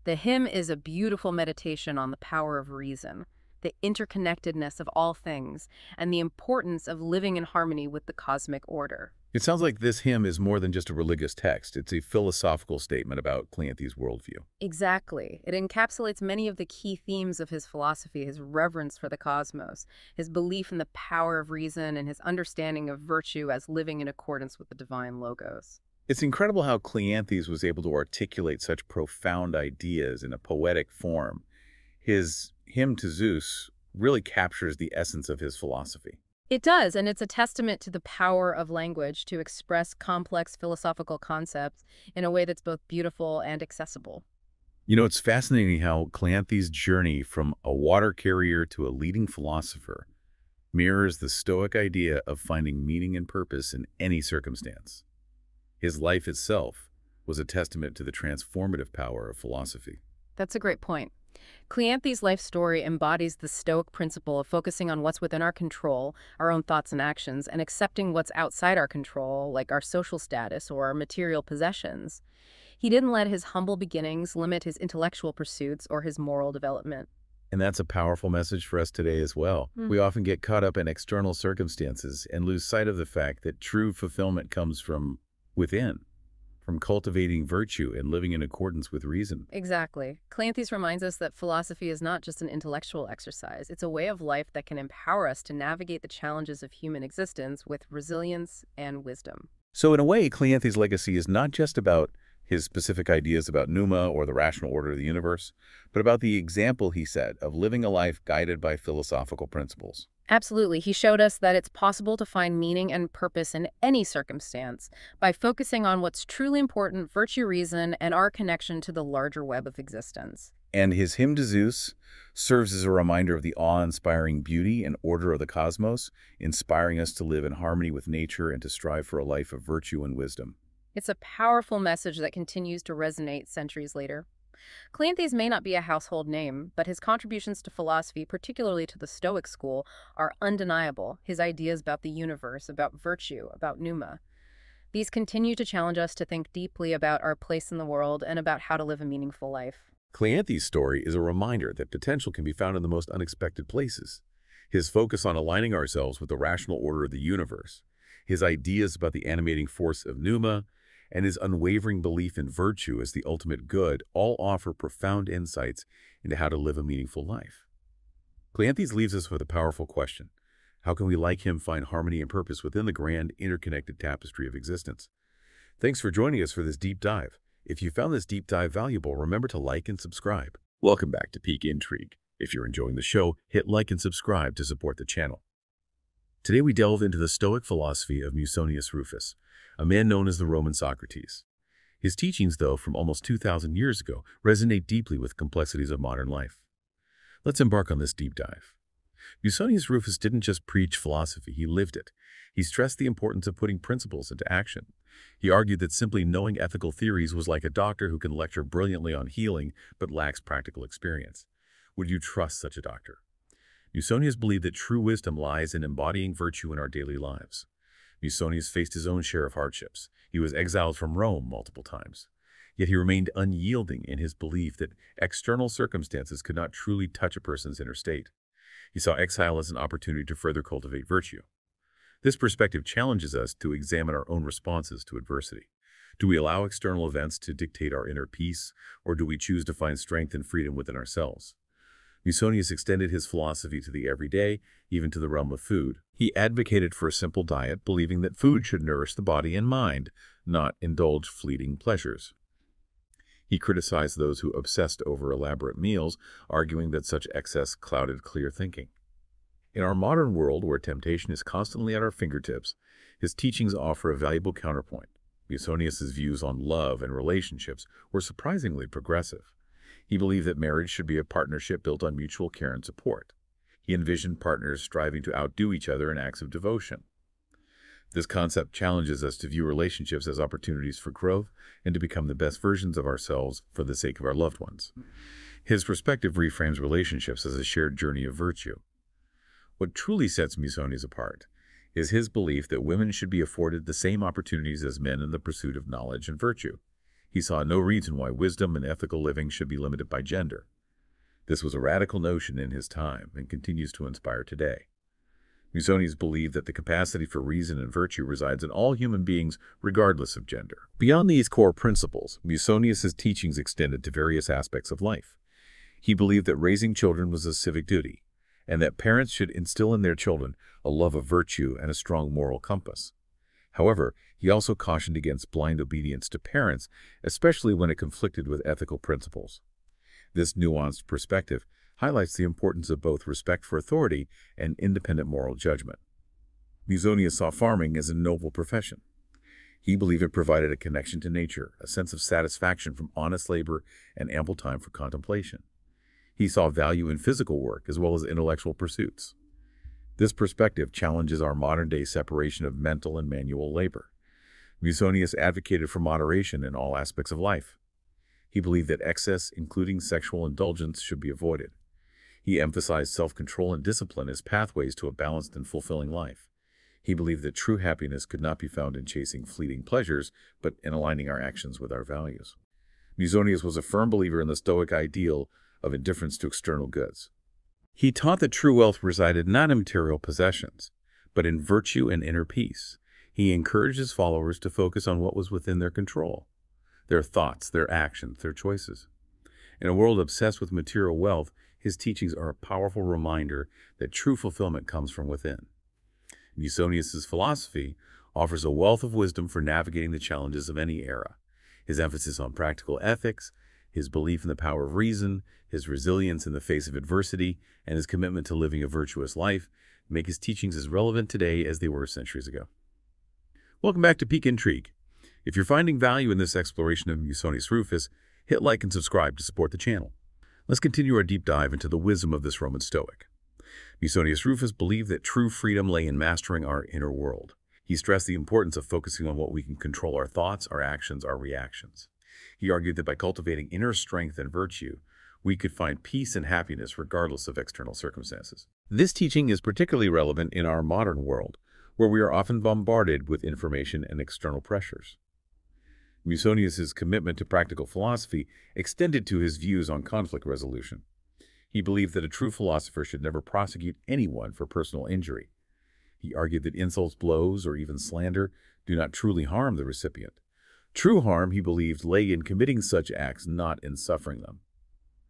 Speaker 5: The hymn is a beautiful meditation on the power of reason, the interconnectedness of all things, and the importance of living in harmony with the cosmic order.
Speaker 3: It sounds like this hymn is more than just a religious text. It's a philosophical statement about Cleanthes' worldview.
Speaker 5: Exactly. It encapsulates many of the key themes of his philosophy, his reverence for the cosmos, his belief in the power of reason, and his understanding of virtue as living in accordance with the divine logos.
Speaker 3: It's incredible how Cleanthes was able to articulate such profound ideas in a poetic form. His Hymn to Zeus really captures the essence of his philosophy.
Speaker 5: It does, and it's a testament to the power of language to express complex philosophical concepts in a way that's both beautiful and accessible.
Speaker 3: You know, it's fascinating how Cleanthes' journey from a water carrier to a leading philosopher mirrors the Stoic idea of finding meaning and purpose in any circumstance. His life itself was a testament to the transformative power of philosophy.
Speaker 5: That's a great point. Cleanthes' life story embodies the Stoic principle of focusing on what's within our control, our own thoughts and actions, and accepting what's outside our control, like our social status or our material possessions. He didn't let his humble beginnings limit his intellectual pursuits or his moral development.
Speaker 3: And that's a powerful message for us today as well. We often get caught up in external circumstances and lose sight of the fact that true fulfillment comes from within, from cultivating virtue and living in accordance with reason.
Speaker 5: Exactly. Cleanthes reminds us that philosophy is not just an intellectual exercise. It's a way of life that can empower us to navigate the challenges of human existence with resilience and wisdom.
Speaker 3: So in a way, Cleanthes' legacy is not just about his specific ideas about pneuma or the rational order of the universe, but about the example he set of living a life guided by philosophical principles.
Speaker 5: Absolutely. He showed us that it's possible to find meaning and purpose in any circumstance by focusing on what's truly important, virtue, reason, and our connection to the larger web of existence.
Speaker 3: And his Hymn to Zeus serves as a reminder of the awe-inspiring beauty and order of the cosmos, inspiring us to live in harmony with nature and to strive for a life of virtue and wisdom.
Speaker 5: It's a powerful message that continues to resonate centuries later. Cleanthes may not be a household name, but his contributions to philosophy, particularly to the Stoic school, are undeniable. His ideas about the universe, about virtue, about pneuma. These continue to challenge us to think deeply about our place in the world and about how to live a meaningful life.
Speaker 1: Cleanthes' story is a reminder that potential can be found in the most unexpected places. His focus on aligning ourselves with the rational order of the universe, his ideas about the animating force of pneuma, and his unwavering belief in virtue as the ultimate good all offer profound insights into how to live a meaningful life. Cleanthes leaves us with a powerful question. How can we, like him, find harmony and purpose within the grand, interconnected tapestry of existence? Thanks for joining us for this deep dive. If you found this deep dive valuable, remember to like and subscribe. Welcome back to Peak Intrigue. If you're enjoying the show, hit like and subscribe to support the channel. Today we delve into the Stoic philosophy of Musonius Rufus, a man known as the Roman Socrates. His teachings, though, from almost 2,000 years ago, resonate deeply with complexities of modern life. Let's embark on this deep dive. Musonius Rufus didn't just preach philosophy, he lived it. He stressed the importance of putting principles into action. He argued that simply knowing ethical theories was like a doctor who can lecture brilliantly on healing but lacks practical experience. Would you trust such a doctor? Musonius believed that true wisdom lies in embodying virtue in our daily lives. Musonius faced his own share of hardships. He was exiled from Rome multiple times. Yet he remained unyielding in his belief that external circumstances could not truly touch a person's inner state. He saw exile as an opportunity to further cultivate virtue. This perspective challenges us to examine our own responses to adversity. Do we allow external events to dictate our inner peace, or do we choose to find strength and freedom within ourselves? Musonius extended his philosophy to the everyday, even to the realm of food. He advocated for a simple diet, believing that food should nourish the body and mind, not indulge fleeting pleasures. He criticized those who obsessed over elaborate meals, arguing that such excess clouded clear thinking. In our modern world, where temptation is constantly at our fingertips, his teachings offer a valuable counterpoint. Musonius's views on love and relationships were surprisingly progressive. He believed that marriage should be a partnership built on mutual care and support. He envisioned partners striving to outdo each other in acts of devotion. This concept challenges us to view relationships as opportunities for growth and to become the best versions of ourselves for the sake of our loved ones. His perspective reframes relationships as a shared journey of virtue. What truly sets Musonius apart is his belief that women should be afforded the same opportunities as men in the pursuit of knowledge and virtue. He saw no reason why wisdom and ethical living should be limited by gender. This was a radical notion in his time and continues to inspire today. Musonius believed that the capacity for reason and virtue resides in all human beings regardless of gender. Beyond these core principles, Musonius's teachings extended to various aspects of life. He believed that raising children was a civic duty, and that parents should instill in their children a love of virtue and a strong moral compass. However, he also cautioned against blind obedience to parents, especially when it conflicted with ethical principles. This nuanced perspective highlights the importance of both respect for authority and independent moral judgment. Musonius saw farming as a noble profession. He believed it provided a connection to nature, a sense of satisfaction from honest labor, and ample time for contemplation. He saw value in physical work as well as intellectual pursuits. This perspective challenges our modern-day separation of mental and manual labor. Musonius advocated for moderation in all aspects of life. He believed that excess, including sexual indulgence, should be avoided. He emphasized self-control and discipline as pathways to a balanced and fulfilling life. He believed that true happiness could not be found in chasing fleeting pleasures, but in aligning our actions with our values. Musonius was a firm believer in the Stoic ideal of indifference to external goods. He taught that true wealth resided not in material possessions, but in virtue and inner peace. He encouraged his followers to focus on what was within their control, their thoughts, their actions, their choices. In a world obsessed with material wealth, his teachings are a powerful reminder that true fulfillment comes from within. Musonius's philosophy offers a wealth of wisdom for navigating the challenges of any era. His emphasis on practical ethics, his belief in the power of reason, his resilience in the face of adversity, and his commitment to living a virtuous life make his teachings as relevant today as they were centuries ago. Welcome back to Peak Intrigue. If you're finding value in this exploration of Musonius Rufus, hit like and subscribe to support the channel. Let's continue our deep dive into the wisdom of this Roman Stoic. Musonius Rufus believed that true freedom lay in mastering our inner world. He stressed the importance of focusing on what we can control: our thoughts, our actions, our reactions. He argued that by cultivating inner strength and virtue, we could find peace and happiness regardless of external circumstances. This teaching is particularly relevant in our modern world, where we are often bombarded with information and external pressures. Musonius's commitment to practical philosophy extended to his views on conflict resolution.
Speaker 3: He believed that a true philosopher should never prosecute anyone for personal injury. He argued that insults, blows, or even slander do not truly harm the recipient. True harm, he believed, lay in committing such acts, not in suffering them.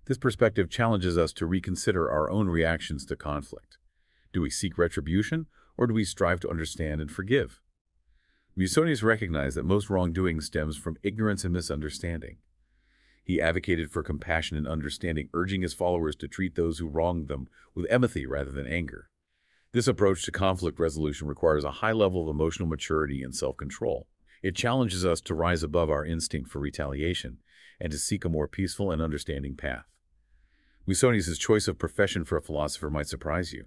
Speaker 3: This perspective challenges us to reconsider our own reactions to conflict. Do we seek retribution, or do we strive to understand and forgive? Musonius recognized that most wrongdoing stems from ignorance and misunderstanding. He advocated for compassion and understanding, urging his followers to treat those who wronged them with empathy rather than anger. This approach to conflict resolution requires a high level of emotional maturity and self-control. It challenges us to rise above our instinct for retaliation and to seek a more peaceful and understanding path. Musonius' choice of profession for a philosopher might surprise you.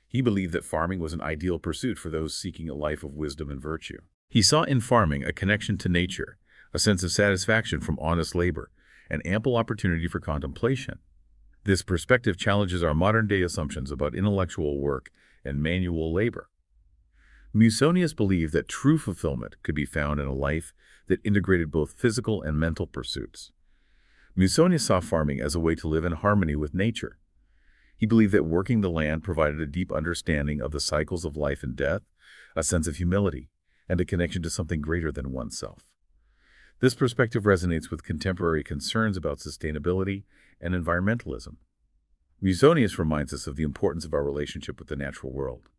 Speaker 3: He believed that farming was an ideal pursuit for those seeking a life of wisdom and virtue. He saw in farming a connection to nature, a sense of satisfaction from honest labor, and ample opportunity for contemplation. This perspective challenges our modern-day assumptions about intellectual work and manual labor. Musonius believed that true fulfillment could be found in a life that integrated both physical and mental pursuits. Musonius saw farming as a way to live in harmony with nature. He believed that working the land provided a deep understanding of the cycles of life and death, a sense of humility, and a connection to something greater than oneself. This perspective resonates with contemporary concerns about sustainability and environmentalism. Musonius reminds us of the importance of our relationship with the natural world.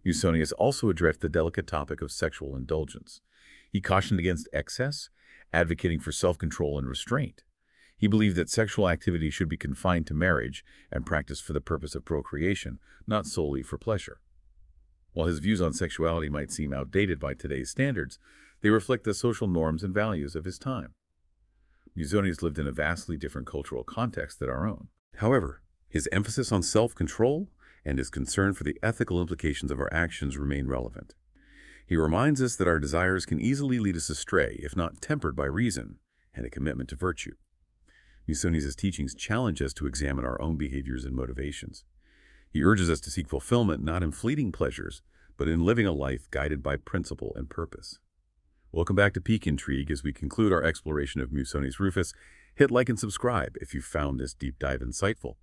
Speaker 3: Musonius also addressed the delicate topic of sexual indulgence. He cautioned against excess, advocating for self-control and restraint. He believed that sexual activity should be confined to marriage and practiced for the purpose of procreation, not solely for pleasure. While his views on sexuality might seem outdated by today's standards, they reflect the social norms and values of his time. Musonius lived in a vastly different cultural context than our own. However, his emphasis on self-control and his concern for the ethical implications of our actions remain relevant. He reminds us that our desires can easily lead us astray if not tempered by reason and a commitment to virtue. Musonius' teachings challenge us to examine our own behaviors and motivations. He urges us to seek fulfillment not in fleeting pleasures, but in living a life guided by principle and purpose. Welcome back to Peak Intrigue. As we conclude our exploration of Musonius Rufus, hit like and subscribe if you found this deep dive insightful.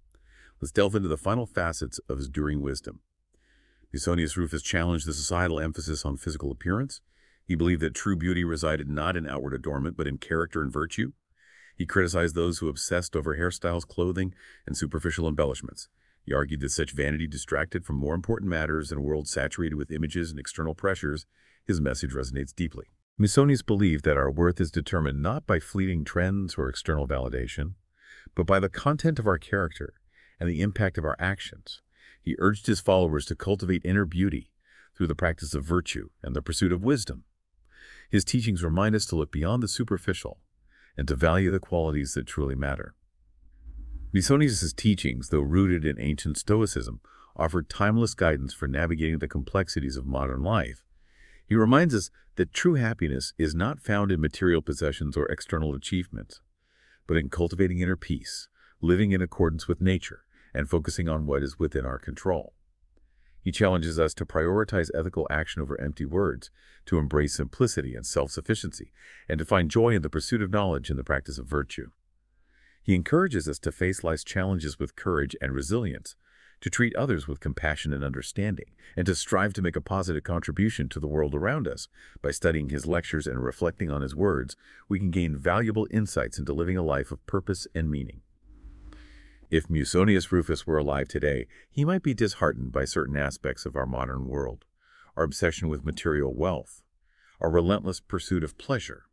Speaker 3: Let's delve into the final facets of his enduring wisdom. Musonius Rufus challenged the societal emphasis on physical appearance. He believed that true beauty resided not in outward adornment, but in character and virtue. He criticized those who obsessed over hairstyles, clothing, and superficial embellishments. He argued that such vanity distracted from more important matters in a world saturated with images and external pressures. His message resonates deeply. Musonius believed that our worth is determined not by fleeting trends or external validation, but by the content of our character and the impact of our actions. He urged his followers to cultivate inner beauty through the practice of virtue and the pursuit of wisdom. His teachings remind us to look beyond the superficial and to value the qualities that truly matter. Musonius' teachings, though rooted in ancient Stoicism, offered timeless guidance for navigating the complexities of modern life. He reminds us that true happiness is not found in material possessions or external achievements, but in cultivating inner peace, living in accordance with nature, and focusing on what is within our control. He challenges us to prioritize ethical action over empty words, to embrace simplicity and self-sufficiency, and to find joy in the pursuit of knowledge and the practice of virtue. He encourages us to face life's challenges with courage and resilience, to treat others with compassion and understanding, and to strive to make a positive contribution to the world around us. By studying his lectures and reflecting on his words, we can gain valuable insights into living a life of purpose and meaning. If Musonius Rufus were alive today, he might be disheartened by certain aspects of our modern world: our obsession with material wealth, our relentless pursuit of pleasure,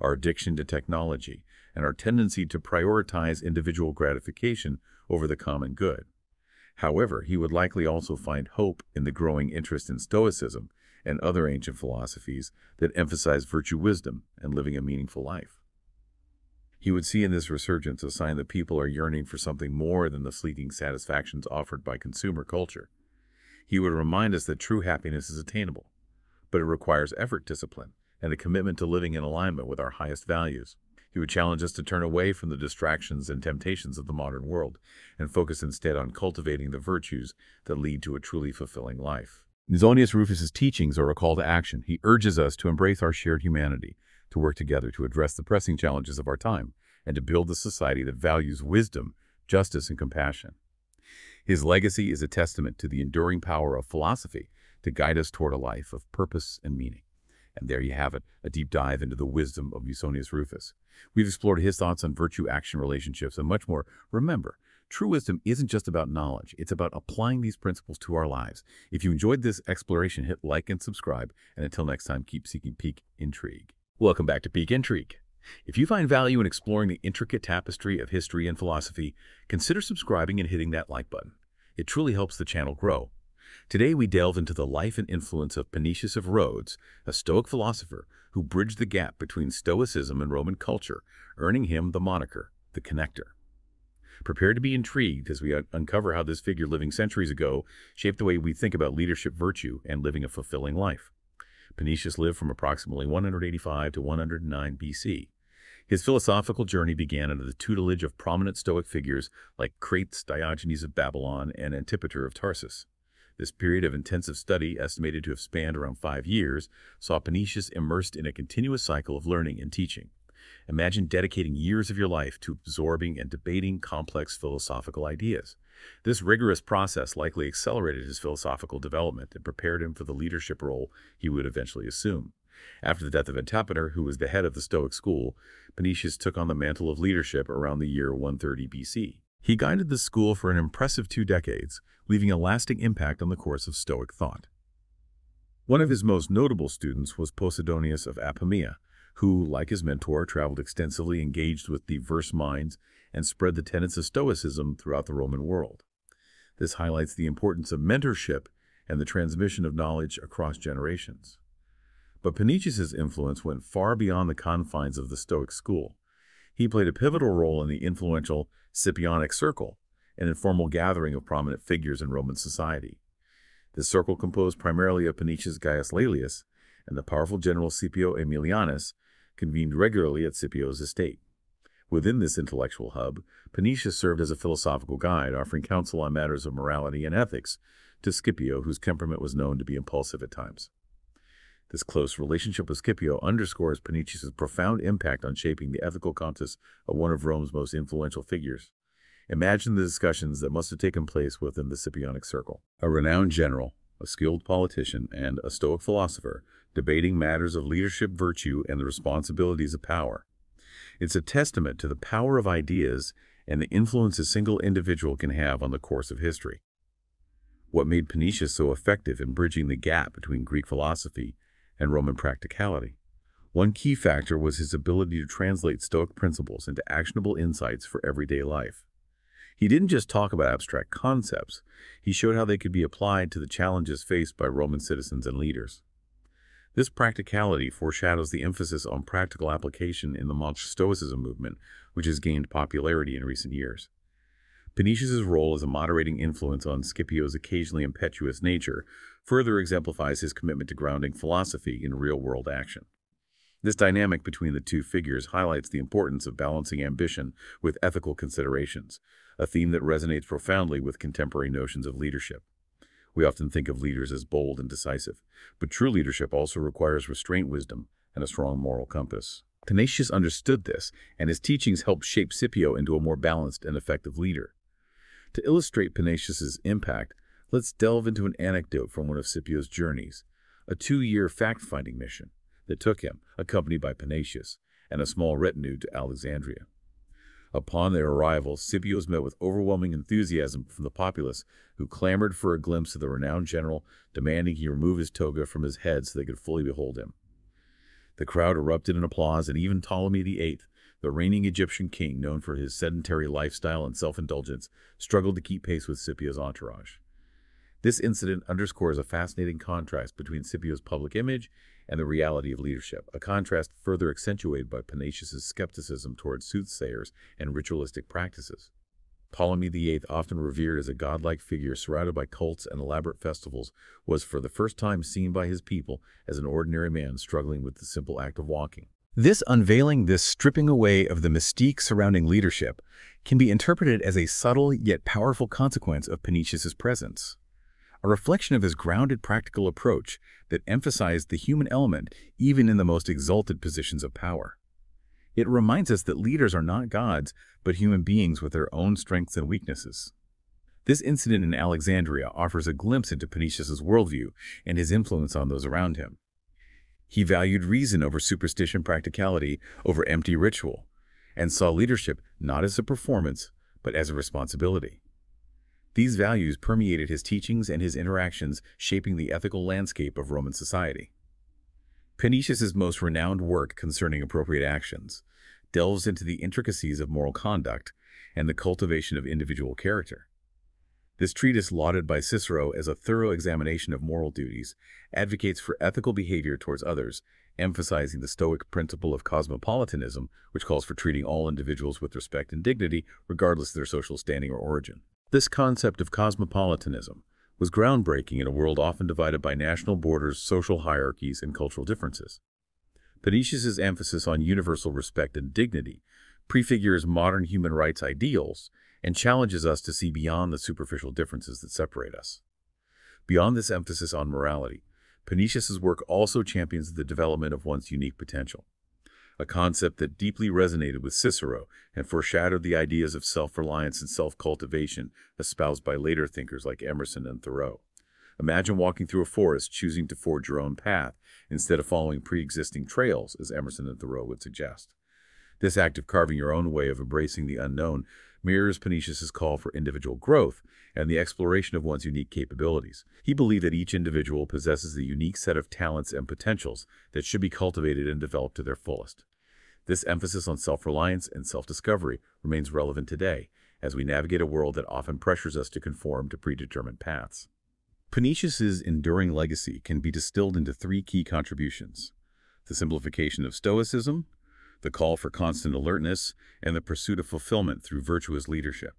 Speaker 3: our addiction to technology, and our tendency to prioritize individual gratification over the common good. However, he would likely also find hope in the growing interest in Stoicism and other ancient philosophies that emphasize virtue, wisdom, and living a meaningful life. He would see in this resurgence a sign that people are yearning for something more than the fleeting satisfactions offered by consumer culture. He would remind us that true happiness is attainable, but it requires effort, discipline, and a commitment to living in alignment with our highest values. He would challenge us to turn away from the distractions and temptations of the modern world and focus instead on cultivating the virtues that lead to a truly fulfilling life. Musonius Rufus's teachings are a call to action. He urges us to embrace our shared humanity, to work together to address the pressing challenges of our time, and to build a society that values wisdom,
Speaker 1: justice, and compassion. His legacy is a testament to the enduring power of philosophy to guide us toward a life of purpose and meaning. And there you have it, a deep dive into the wisdom of Musonius Rufus. We've explored his thoughts on virtue, action, relationships, and much more. Remember, true wisdom isn't just about knowledge. It's about applying these principles to our lives. If you enjoyed this exploration, hit like and subscribe. And until next time, keep seeking peak intrigue. Welcome back to Peak Intrigue. If you find value in exploring the intricate tapestry of history and philosophy, consider subscribing and hitting that like button. It truly helps the channel grow. Today we delve into the life and influence of Panetius of Rhodes, a Stoic philosopher who bridged the gap between Stoicism and Roman culture, earning him the moniker, the Connector. Prepare to be intrigued as we uncover how this figure living centuries ago shaped the way we think about leadership, virtue, and living a fulfilling life. Panetius lived from approximately 185 to 109 BC. His philosophical journey began under the tutelage of prominent Stoic figures like Crates, Diogenes of Babylon, and Antipater of Tarsus. This period of intensive study, estimated to have spanned around 5 years, saw Panetius immersed in a continuous cycle of learning and teaching. Imagine dedicating years of your life to absorbing and debating complex philosophical ideas. This rigorous process likely accelerated his philosophical development and prepared him for the leadership role he would eventually assume. After the death of Antipater, who was the head of the Stoic school, Panetius took on the mantle of leadership around the year 130 BC. He guided the school for an impressive 2 decades, leaving a lasting impact on the course of Stoic thought. One of his most notable students was Posidonius of Apamea, who, like his mentor, traveled extensively, engaged with diverse minds, and spread the tenets of Stoicism throughout the Roman world. This highlights the importance of mentorship and the transmission of knowledge across generations. But Panetius's influence went far beyond the confines of the Stoic school. He played a pivotal role in the influential Scipionic Circle, an informal gathering of prominent figures in Roman society. This circle, composed primarily of Panetius Gaius Laelius and the powerful general Scipio Aemilianus, convened regularly at Scipio's estate. Within this intellectual hub, Panetius served as a philosophical guide, offering counsel on matters of morality and ethics to Scipio, whose temperament was known to be impulsive at times. This close relationship with Scipio underscores Panetius's profound impact on shaping the ethical conscience of one of Rome's most influential figures. Imagine the discussions that must have taken place within the Scipionic Circle. A renowned general, a skilled politician, and a Stoic philosopher debating matters of leadership, virtue, and the responsibilities of power. It's a testament to the power of ideas and the influence a single individual can have on the course of history. What made Panetius so effective in bridging the gap between Greek philosophy and Roman practicality? One key factor was his ability to translate Stoic principles into actionable insights for everyday life. He didn't just talk about abstract concepts, he showed how they could be applied to the challenges faced by Roman citizens and leaders. This practicality foreshadows the emphasis on practical application in the modern Stoicism movement, which has gained popularity in recent years. Panetius's role as a moderating influence on Scipio's occasionally impetuous nature further exemplifies his commitment to grounding philosophy in real-world action. This dynamic between the two figures highlights the importance of balancing ambition with ethical considerations, a theme that resonates profoundly with contemporary notions of leadership. We often think of leaders as bold and decisive, but true leadership also requires restraint, wisdom, and a strong moral compass. Panetius understood this, and his teachings helped shape Scipio into a more balanced and effective leader. To illustrate Panetius's impact, let's delve into an anecdote from one of Scipio's journeys, a 2-year fact-finding mission that took him, accompanied by Panetius, and a small retinue to Alexandria. Upon their arrival, Scipio was met with overwhelming enthusiasm from the populace, who clamored for a glimpse of the renowned general, demanding he remove his toga from his head so they could fully behold him. The crowd erupted in applause, and even Ptolemy VIII, the reigning Egyptian king known for his sedentary lifestyle and self-indulgence, struggled to keep pace with Scipio's entourage. This incident underscores a fascinating contrast between Scipio's public image and the reality of leadership, a contrast further accentuated by Panetius's skepticism towards soothsayers and ritualistic practices. Ptolemy VIII, often revered as a godlike figure surrounded by cults and elaborate festivals, was for the first time seen by his people as an ordinary man struggling with the simple act of walking.
Speaker 4: This unveiling, this stripping away of the mystique surrounding leadership, can be interpreted as a subtle yet powerful consequence of Panetius's presence, a reflection of his grounded practical approach that emphasized the human element even in the most exalted positions of power.
Speaker 3: It reminds us that leaders are not gods, but human beings with their own strengths and weaknesses. This incident in Alexandria offers a glimpse into Panaetius's worldview and his influence on those around him. He valued reason over superstition, practicality over empty ritual, and saw leadership not as a performance, but as a responsibility. These values permeated his teachings and his interactions, shaping the ethical landscape of Roman society. Panaetius's most renowned work concerning appropriate actions delves into the intricacies of moral conduct and the cultivation of individual character. This treatise, lauded by Cicero as a thorough examination of moral duties, advocates for ethical behavior towards others, emphasizing the Stoic principle of cosmopolitanism, which calls for treating all individuals with respect and dignity, regardless of their social standing or origin. This concept of cosmopolitanism was groundbreaking in a world often divided by national borders, social hierarchies, and cultural differences. Panaetius's emphasis on universal respect and dignity prefigures modern human rights ideals and challenges us to see beyond the superficial differences that separate us. Beyond this emphasis on morality, Panaetius's work also champions the development of one's unique potential, a concept that deeply resonated with Cicero and foreshadowed the ideas of self-reliance and self-cultivation espoused by later thinkers like Emerson and Thoreau. Imagine walking through a forest, choosing to forge your own path instead of following pre-existing trails, as Emerson and Thoreau would suggest. This act of carving your own way, of embracing the unknown, mirrors Panaetius's call for individual growth and the exploration of one's unique capabilities. He believed that each individual possesses a unique set of talents and potentials that should be cultivated and developed to their fullest. This emphasis on self-reliance and self-discovery remains relevant today as we navigate a world that often pressures us to conform to predetermined paths. Panaetius's enduring legacy can be distilled into three key contributions: the simplification of Stoicism, the call for constant alertness, and the pursuit of fulfillment through virtuous leadership.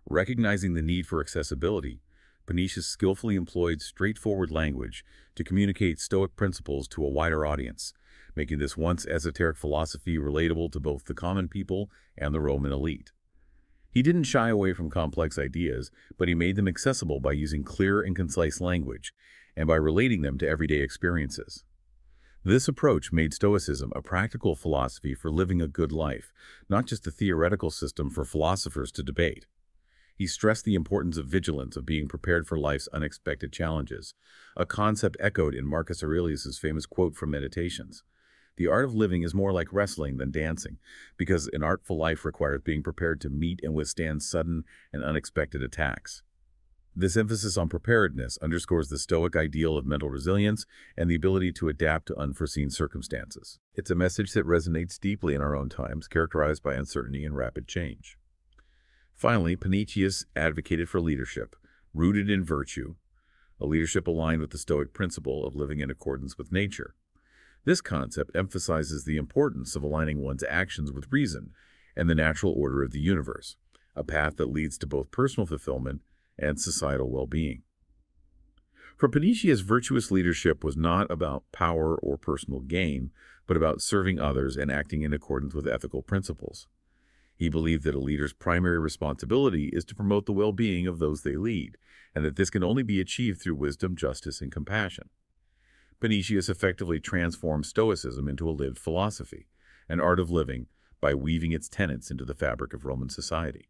Speaker 3: Recognizing the need for accessibility, Panaetius skillfully employed straightforward language to communicate Stoic principles to a wider audience, making this once esoteric philosophy relatable to both the common people and the Roman elite. He didn't shy away from complex ideas, but he made them accessible by using clear and concise language and by relating them to everyday experiences. This approach made Stoicism a practical philosophy for living a good life, not just a theoretical system for philosophers to debate. He stressed the importance of vigilance, of being prepared for life's unexpected challenges, a concept echoed in Marcus Aurelius's famous quote from Meditations. The art of living is more like wrestling than dancing, because an artful life requires being prepared to meet and withstand sudden and unexpected attacks. This emphasis on preparedness underscores the Stoic ideal of mental resilience and the ability to adapt to unforeseen circumstances. It's a message that resonates deeply in our own times, characterized by uncertainty and rapid change. Finally, Panaetius advocated for leadership, rooted in virtue, a leadership aligned with the Stoic principle of living in accordance with nature. This concept emphasizes the importance of aligning one's actions with reason and the natural order of the universe, a path that leads to both personal fulfillment and societal well-being. For Panaetius, virtuous leadership was not about power or personal gain, but about serving others and acting in accordance with ethical principles. He believed that a leader's primary responsibility is to promote the well-being of those they lead, and that this can only be achieved through wisdom, justice, and compassion. Panaetius effectively transformed Stoicism into a lived philosophy, an art of living, by weaving its tenets into the fabric of Roman society.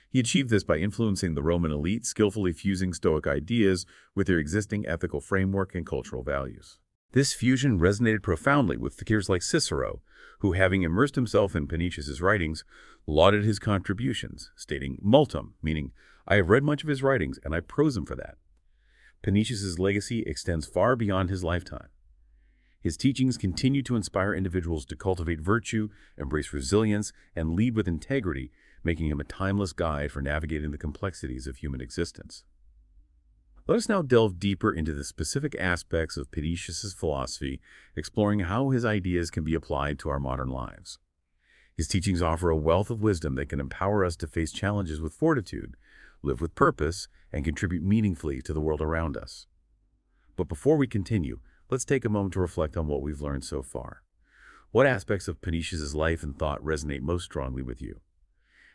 Speaker 3: He achieved this by influencing the Roman elite, skillfully fusing Stoic ideas with their existing ethical framework and cultural values. This fusion resonated profoundly with thinkers like Cicero, who, having immersed himself in Panaetius's writings, lauded his contributions, stating multum, meaning, "I have read much of his writings, and I praise him for that." Panaetius's legacy extends far beyond his lifetime. His teachings continue to inspire individuals to cultivate virtue, embrace resilience, and lead with integrity, making him a timeless guide for navigating the complexities of human existence. Let us now delve deeper into the specific aspects of Panaetius's philosophy, exploring how his ideas can be applied to our modern lives. His teachings offer a wealth of wisdom that can empower us to face challenges with fortitude, live with purpose, and contribute meaningfully to the world around us. But before we continue, let's take a moment to reflect on what we've learned so far. What aspects of Panaetius's life and thought resonate most strongly with you?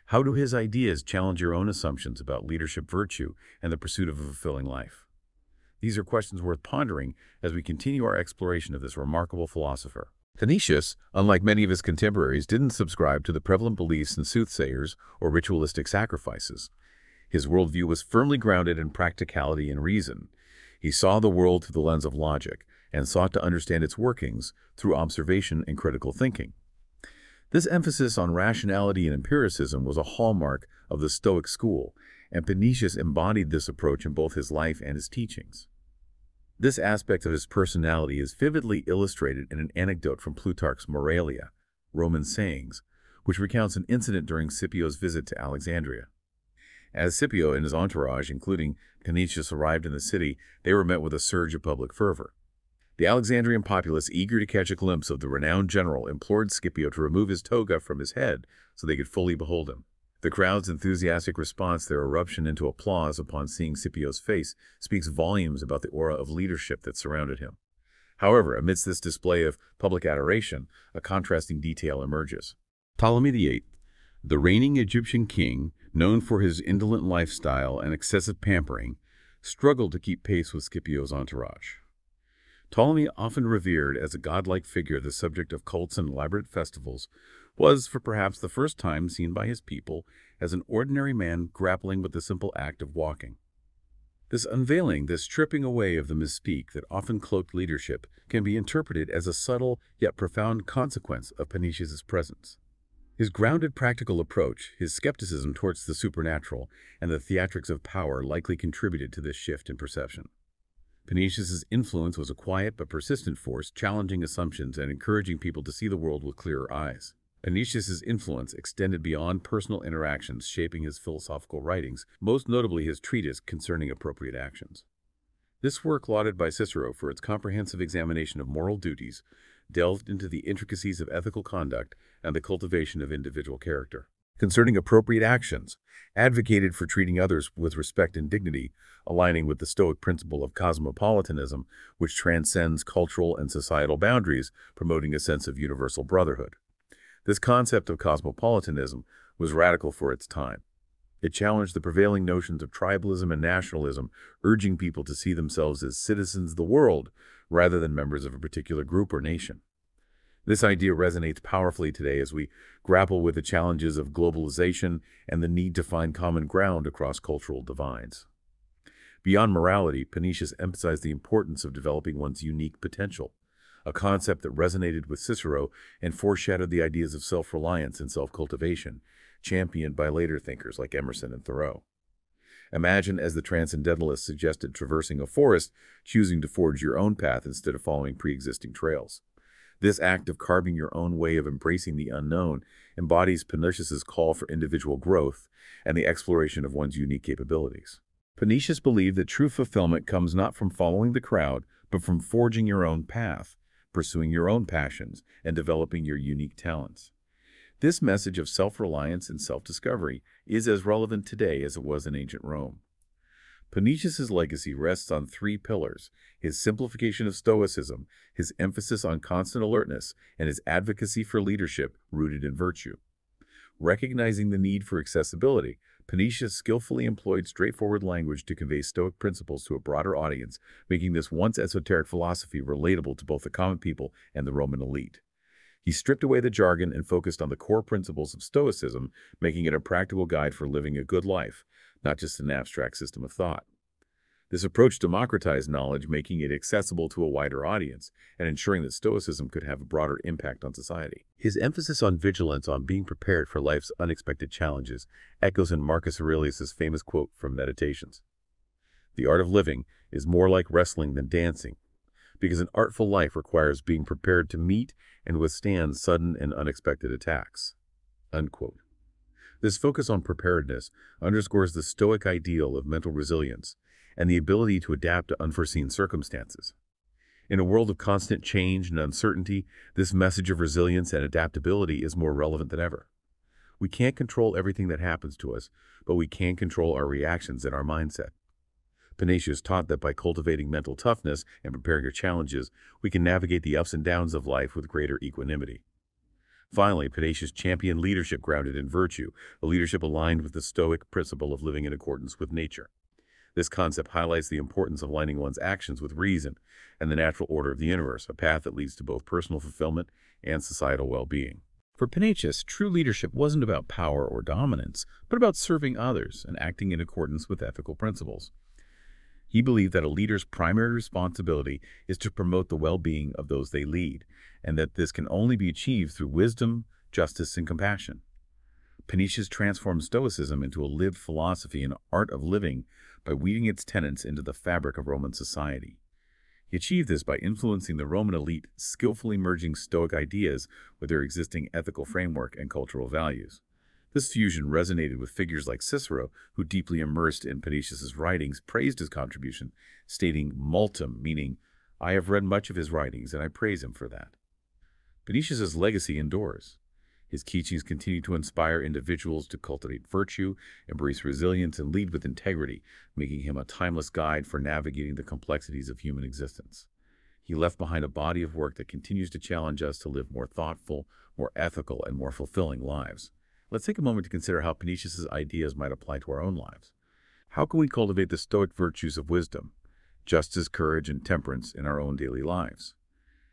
Speaker 3: How do his ideas challenge your own assumptions about leadership, virtue, and the pursuit of a fulfilling life? These are questions worth pondering as we continue our exploration of this remarkable philosopher.
Speaker 1: Panaetius, unlike many of his contemporaries, didn't subscribe to the prevalent beliefs in soothsayers or ritualistic sacrifices. His worldview was firmly grounded in practicality and reason. He saw the world through the lens of logic and sought to understand its workings through observation and critical thinking. This emphasis on rationality and empiricism was a hallmark of the Stoic school, and Panaetius embodied this approach in both his life and his teachings. This aspect of his personality is vividly illustrated in an anecdote from Plutarch's Moralia, Roman Sayings, which recounts an incident during Scipio's visit to Alexandria. As Scipio and his entourage, including Panaetius, arrived in the city, they were met with a surge of public fervor. The Alexandrian populace, eager to catch a glimpse of the renowned general, implored Scipio to remove his toga from his head so they could fully behold him. The crowd's enthusiastic response, their eruption into applause upon seeing Scipio's face, speaks volumes about the aura of leadership that surrounded him. However, amidst this display of public adoration, a contrasting detail emerges.
Speaker 2: Ptolemy VIII, the reigning Egyptian king, known for his indolent lifestyle and excessive pampering, struggled to keep pace with Scipio's entourage. Ptolemy, often revered as a godlike figure, the subject of cults and elaborate festivals, was, for perhaps the first time, seen by his people as an ordinary man grappling with the simple act of walking. This unveiling, this stripping away of the mystique that often cloaked leadership, can be interpreted as a subtle yet profound consequence of Panaetius's presence. His grounded practical approach, his skepticism towards the supernatural, and the theatrics of power likely contributed to this shift in perception. Panaetius's influence was a quiet but persistent force, challenging assumptions and encouraging people to see the world with clearer eyes. Panaetius's influence extended beyond personal interactions, shaping his philosophical writings, most notably his treatise concerning appropriate actions. This work, lauded by Cicero for its comprehensive examination of moral duties, delved into the intricacies of ethical conduct and the cultivation of individual character. Concerning appropriate actions, advocated for treating others with respect and dignity, aligning with the Stoic principle of cosmopolitanism, which transcends cultural and societal boundaries, promoting a sense of universal brotherhood. This concept of cosmopolitanism was radical for its time. It challenged the prevailing notions of tribalism and nationalism, urging people to see themselves as citizens of the world rather than members of a particular group or nation. This idea resonates powerfully today as we grapple with the challenges of globalization and the need to find common ground across cultural divides. Beyond morality, Panaetius emphasized the importance of developing one's unique potential, a concept that resonated with Cicero and foreshadowed the ideas of self-reliance and self-cultivation, championed by later thinkers like Emerson and Thoreau. Imagine, as the Transcendentalist suggested, traversing a forest, choosing to forge your own path instead of following pre-existing trails. This act of carving your own way of embracing the unknown embodies Panaetius's call for individual growth and the exploration of one's unique capabilities. Panaetius believed that true fulfillment comes not from following the crowd, but from forging your own path, pursuing your own passions, and developing your unique talents. This message of self-reliance and self-discovery is as relevant today as it was in ancient Rome. Panaetius's legacy rests on three pillars: his simplification of Stoicism, his emphasis on constant alertness, and his advocacy for leadership rooted in virtue. Recognizing the need for accessibility, Panaetius skillfully employed straightforward language to convey Stoic principles to a broader audience, making this once esoteric philosophy relatable to both the common people and the Roman elite. He stripped away the jargon and focused on the core principles of Stoicism, making it a practical guide for living a good life, not just an abstract system of thought. This approach democratized knowledge, making it accessible to a wider audience, and ensuring that Stoicism could have a broader impact on society. His emphasis on vigilance, on being prepared for life's unexpected challenges, echoes in Marcus Aurelius' famous quote from Meditations. "The art of living is more like wrestling than dancing, because an artful life requires being prepared to meet and withstand sudden and unexpected attacks." Unquote. This focus on preparedness underscores the Stoic ideal of mental resilience and the ability to adapt to unforeseen circumstances. In a world of constant change and uncertainty, this message of resilience and adaptability is more relevant than ever. We can't control everything that happens to us, but we can control our reactions and our mindset. Panaetius taught that by cultivating mental toughness and preparing for challenges, we can navigate the ups and downs of life with greater equanimity. Finally, Panaetius championed leadership grounded in virtue, a leadership aligned with the Stoic principle of living in accordance with nature.
Speaker 1: This concept highlights the importance of aligning one's actions with reason and the natural order of the universe, a path that leads to both personal fulfillment and societal well-being.
Speaker 3: For Panaetius, true leadership wasn't about power or dominance, but about serving others and acting in accordance with ethical principles. He believed that a leader's primary responsibility is to promote the well-being of those they lead, and that this can only be achieved through wisdom, justice, and compassion. Panaetius transformed Stoicism into a lived philosophy and art of living by weaving its tenets into the fabric of Roman society. He achieved this by influencing the Roman elite, skillfully merging Stoic ideas with their existing ethical framework and cultural values. This fusion resonated with figures like Cicero, who, deeply immersed in Panaetius's writings, praised his contribution, stating multum, meaning, "I have read much of his writings, and I praise him for that." Panaetius's legacy endures. His teachings continue to inspire individuals to cultivate virtue, embrace resilience, and lead with integrity, making him a timeless guide for navigating the complexities of human existence. He left behind a body of work that continues to challenge us to live more thoughtful, more ethical, and more fulfilling lives. Let's take a moment to consider how Panaetius's ideas might apply to our own lives. How can we cultivate the Stoic virtues of wisdom, justice, courage, and temperance in our own daily lives?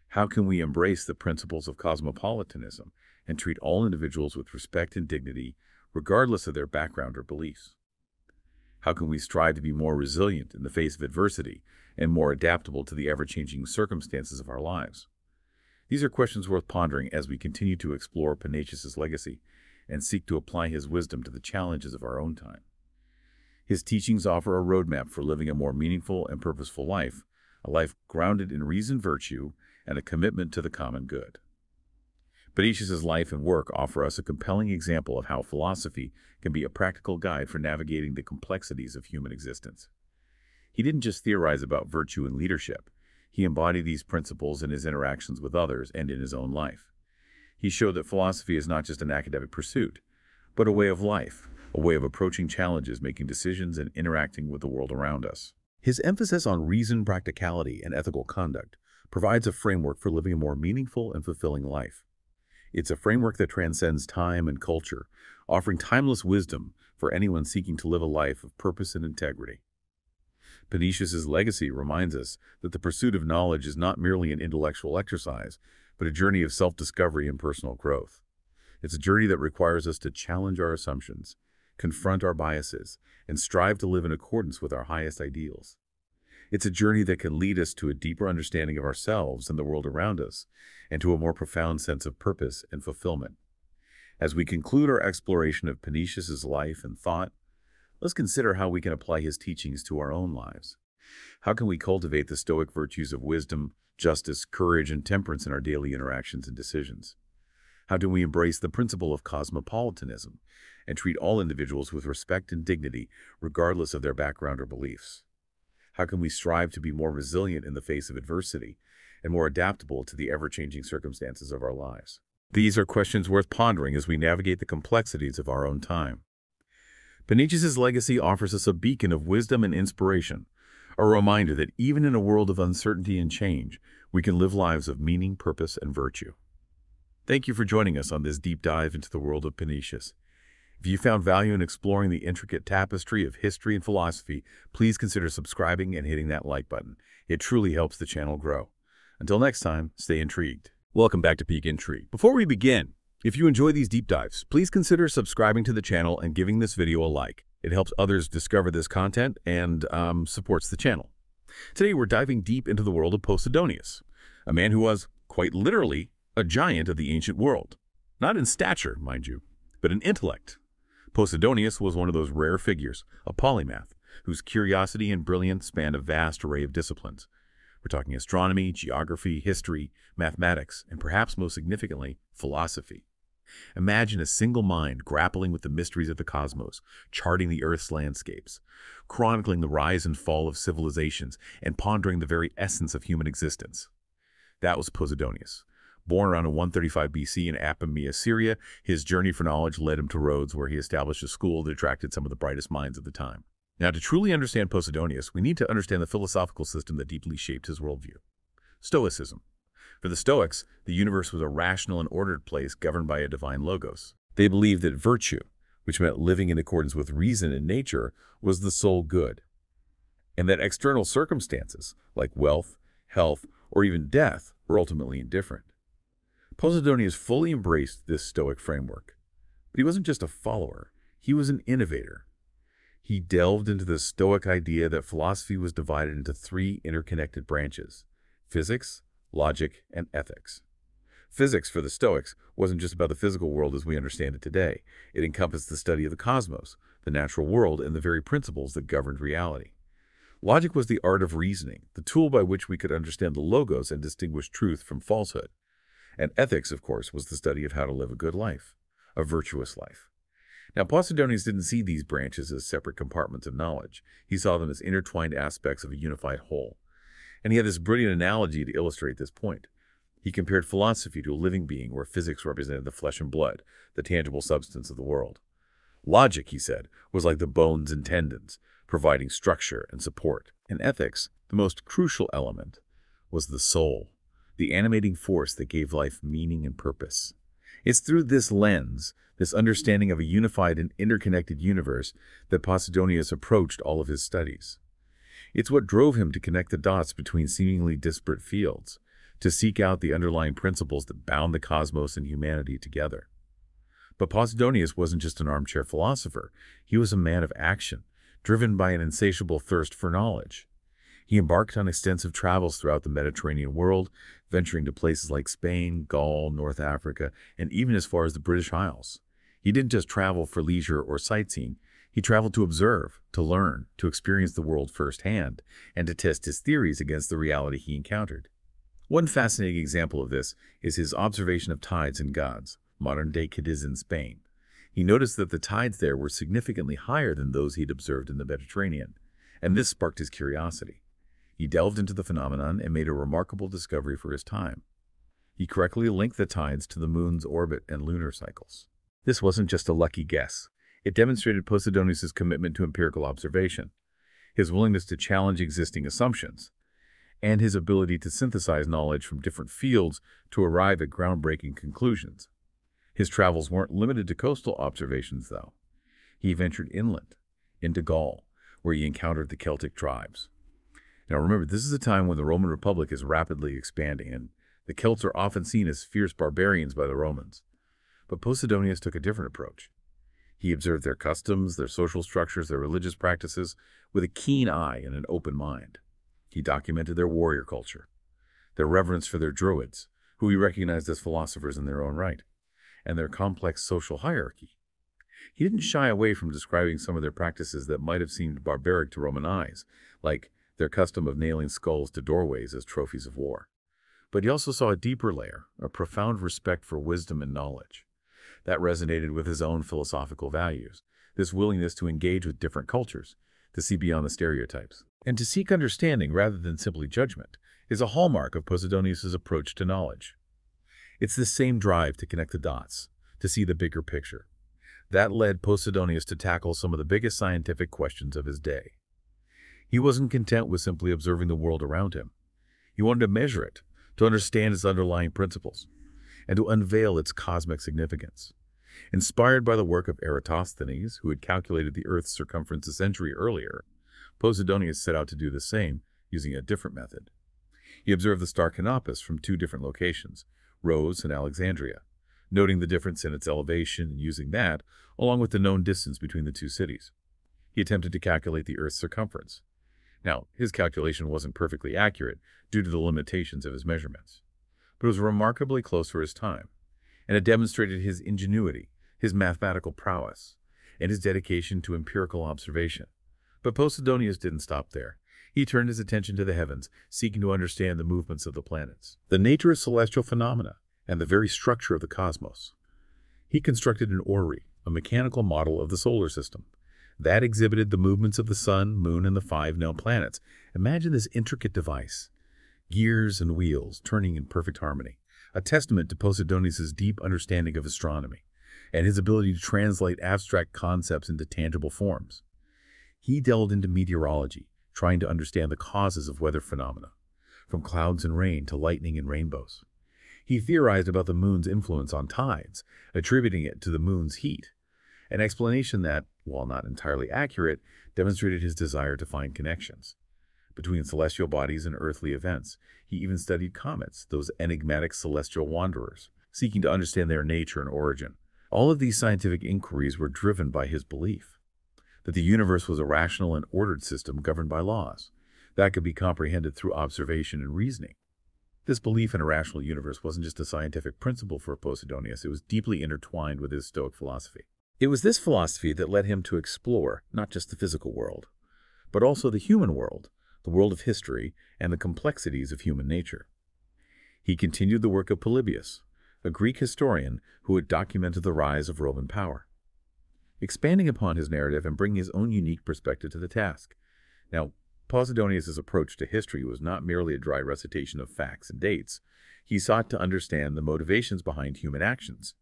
Speaker 3: How can we embrace the principles of cosmopolitanism and treat all individuals with respect and dignity, regardless of their background or beliefs? How can we strive to be more resilient in the face of adversity and more adaptable to the ever-changing circumstances of our lives? These are questions worth pondering as we continue to explore Panaetius's legacy and seek to apply his wisdom to the challenges of our own time. His teachings offer a roadmap for living a more meaningful and purposeful life, a life grounded in reason, virtue, and a commitment to the common good. Panaetius's life and work offer us a compelling example of how philosophy can be a practical guide for navigating the complexities of human existence. He didn't just theorize about virtue and leadership. He embodied these principles in his interactions with others and in his own life. He showed that philosophy is not just an academic pursuit, but a way of life, a way of approaching challenges, making decisions, and interacting with the world around us. His emphasis on reason, practicality, and ethical conduct provides a framework for living a more meaningful and fulfilling life. It's a framework that transcends time and culture, offering timeless wisdom for anyone seeking to live a life of purpose and integrity. Panaetius's legacy reminds us that the pursuit of knowledge is not merely an intellectual exercise, but a journey of self-discovery and personal growth. It's a journey that requires us to challenge our assumptions, confront our biases, and strive to live in accordance with our highest ideals. It's a journey that can lead us to a deeper understanding of ourselves and the world around us, and to a more profound sense of purpose and fulfillment. As we conclude our exploration of Panaetius's life and thought, let's consider how we can apply his teachings to our own lives. How can we cultivate the Stoic virtues of wisdom, justice, courage, and temperance in our daily interactions and decisions? How do we embrace the principle of cosmopolitanism and treat all individuals with respect and dignity, regardless of their background or beliefs? How can we strive to be more resilient in the face of adversity and more adaptable to the ever-changing circumstances of our lives? These are questions worth pondering as we navigate the complexities of our own time. Panaetius's legacy offers us a beacon of wisdom and inspiration, a reminder that even in a world of uncertainty and change, we can live lives of meaning, purpose, and virtue. Thank you for joining us on this deep dive into the world of Panaetius. If you found value in exploring the intricate tapestry of history and philosophy, please consider subscribing and hitting that like button. It truly helps the channel grow. Until next time, stay intrigued.
Speaker 2: Welcome back to Peak Intrigue. Before we begin, if you enjoy these deep dives, please consider subscribing to the channel and giving this video a like. It helps others discover this content and supports the channel. Today, we're diving deep into the world of Posidonius, a man who was, quite literally, a giant of the ancient world. Not in stature, mind you, but in intellect. Posidonius was one of those rare figures, a polymath, whose curiosity and brilliance spanned a vast array of disciplines. We're talking astronomy, geography, history, mathematics, and perhaps most significantly, philosophy. Imagine a single mind grappling with the mysteries of the cosmos, charting the Earth's landscapes, chronicling the rise and fall of civilizations, and pondering the very essence of human existence. That was Posidonius. Born around 135 BC in Apamea, Syria, his journey for knowledge led him to Rhodes, where he established a school that attracted some of the brightest minds of the time. Now, to truly understand Posidonius, we need to understand the philosophical system that deeply shaped his worldview. Stoicism. For the Stoics, the universe was a rational and ordered place governed by a divine logos. They believed that virtue, which meant living in accordance with reason and nature, was the sole good.
Speaker 1: and that external circumstances, like wealth, health, or even death, were ultimately indifferent. Posidonius fully embraced this Stoic framework. But he wasn't just a follower, he was an innovator. He delved into the Stoic idea that philosophy was divided into three interconnected branches: physics, logic, and ethics. Physics, for the Stoics, wasn't just about the physical world as we understand it today. It encompassed the study of the cosmos, the natural world, and the very principles that governed reality. Logic was the art of reasoning, the tool by which we could understand the logos and distinguish truth from falsehood. And ethics, of course, was the study of how to live a good life, a virtuous life. Now, Posidonius didn't see these branches as separate compartments of knowledge. He saw them as intertwined aspects of a unified whole. And he had this brilliant analogy to illustrate this point. He compared philosophy to a living being where physics represented the flesh and blood, the tangible substance of the world. Logic, he said, was like the bones and tendons, providing structure and support. And ethics, the most crucial element, was the soul, the animating force that gave life meaning and purpose. It's through this lens, this understanding of a unified and interconnected universe, that Posidonius approached all of his studies. It's what drove him to connect the dots between seemingly disparate fields, to seek out the underlying principles that bound the cosmos and humanity together. But Posidonius wasn't just an armchair philosopher. He was a man of action, driven by an insatiable thirst for knowledge. He embarked on extensive travels throughout the Mediterranean world, venturing to places like Spain, Gaul, North Africa, and even as far as the British Isles. He didn't just travel for leisure or sightseeing. He traveled to observe, to learn, to experience the world firsthand, and to test his theories against the reality he encountered. One fascinating example of this is his observation of tides in Gades, modern-day Cadiz in Spain. He noticed that the tides there were significantly higher than those he'd observed in the Mediterranean, and this sparked his curiosity. He delved into the phenomenon and made a remarkable discovery for his time. He correctly linked the tides to the moon's orbit and lunar cycles. This wasn't just a lucky guess. It demonstrated Posidonius' commitment to empirical observation, his willingness to challenge existing assumptions, and his ability to synthesize knowledge from different fields to arrive at groundbreaking conclusions. His travels weren't limited to coastal observations, though. He ventured inland, into Gaul, where he encountered the Celtic tribes. Now remember, this is a time when the Roman Republic is rapidly expanding, and the Celts are often seen as fierce barbarians by the Romans. But Posidonius took a different approach. He observed their customs, their social structures, their religious practices with a keen eye and an open mind. He documented their warrior culture, their reverence for their druids, who he recognized as philosophers in their own right, and their complex social hierarchy. He didn't shy away from describing some of their practices that might have seemed barbaric to Roman eyes, like their custom of nailing skulls to doorways as trophies of war. But he also saw a deeper layer, a profound respect for wisdom and knowledge. That resonated with his own philosophical values, this willingness to engage with different cultures, to see beyond the stereotypes, and to seek understanding rather than simply judgment, is a hallmark of Posidonius' approach to knowledge. It's the same drive to connect the dots, to see the bigger picture. That led Posidonius to tackle some of the biggest scientific questions of his day. He wasn't content with simply observing the world around him. He wanted to measure it, to understand its underlying principles, and to unveil its cosmic significance. Inspired by the work of Eratosthenes, who had calculated the Earth's circumference a century earlier, Posidonius set out to do the same using a different method. He observed the star Canopus from two different locations, Rhodes and Alexandria, noting the difference in its elevation and using that, along with the known distance between the two cities. He attempted to calculate the Earth's circumference. Now, his calculation wasn't perfectly accurate due to the limitations of his measurements, but it was remarkably close for his time, and it demonstrated his ingenuity, his mathematical prowess, and his dedication to empirical observation. But Posidonius didn't stop there. He turned his attention to the heavens, seeking to understand the movements of the planets, the nature of celestial phenomena, and the very structure of the cosmos. He constructed an orrery, a mechanical model of the solar system, that exhibited the movements of the sun, moon, and the 5 known planets. Imagine this intricate device, gears and wheels turning in perfect harmony, a testament to Posidonius' deep understanding of astronomy and his ability to translate abstract concepts into tangible forms. He delved into meteorology, trying to understand the causes of weather phenomena, from clouds and rain to lightning and rainbows. He theorized about the moon's influence on tides, attributing it to the moon's heat, an explanation that, while not entirely accurate, demonstrated his desire to find connections. between celestial bodies and earthly events. He even studied comets, those enigmatic celestial wanderers, seeking to understand their nature and origin. All of these scientific inquiries were driven by his belief that the universe was a rational and ordered system governed by laws that could be comprehended through observation and reasoning. This belief in a rational universe wasn't just a scientific principle for Posidonius, it was deeply intertwined with his Stoic philosophy. It was this philosophy that led him to explore not just the physical world, but also the human world, the world of history, and the complexities of human nature. He continued the work of Polybius, a Greek historian who had documented the rise of Roman power, expanding upon his narrative and bringing his own unique perspective to the task. Now, Posidonius' approach to history was not merely a dry recitation of facts and dates. He sought to understand the motivations behind human actions,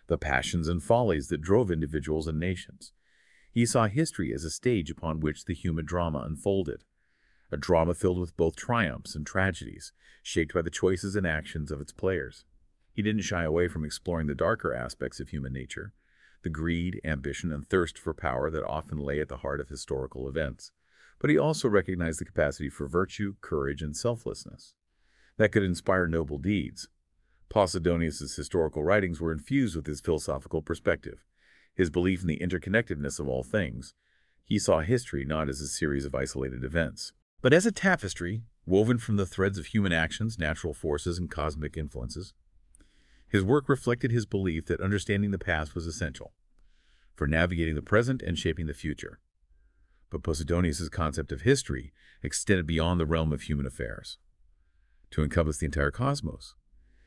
Speaker 1: the passions and follies that drove individuals and nations. He saw history as a stage upon which the human drama unfolded, a drama filled with both triumphs and tragedies, shaped by the choices and actions of its players. He didn't shy away from exploring the darker aspects of human nature, the greed, ambition, and thirst for power that often lay at the heart of historical events. But he also recognized the capacity for virtue, courage, and selflessness that could inspire noble deeds. Posidonius' historical writings were infused with his philosophical perspective, his belief in the interconnectedness of all things. He saw history not as a series of isolated events, but as a tapestry woven from the threads of human actions, natural forces, and cosmic influences. His work reflected his belief that understanding the past was essential for navigating the present and shaping the future. But Posidonius' concept of history extended beyond the realm of human affairs to encompass the entire cosmos.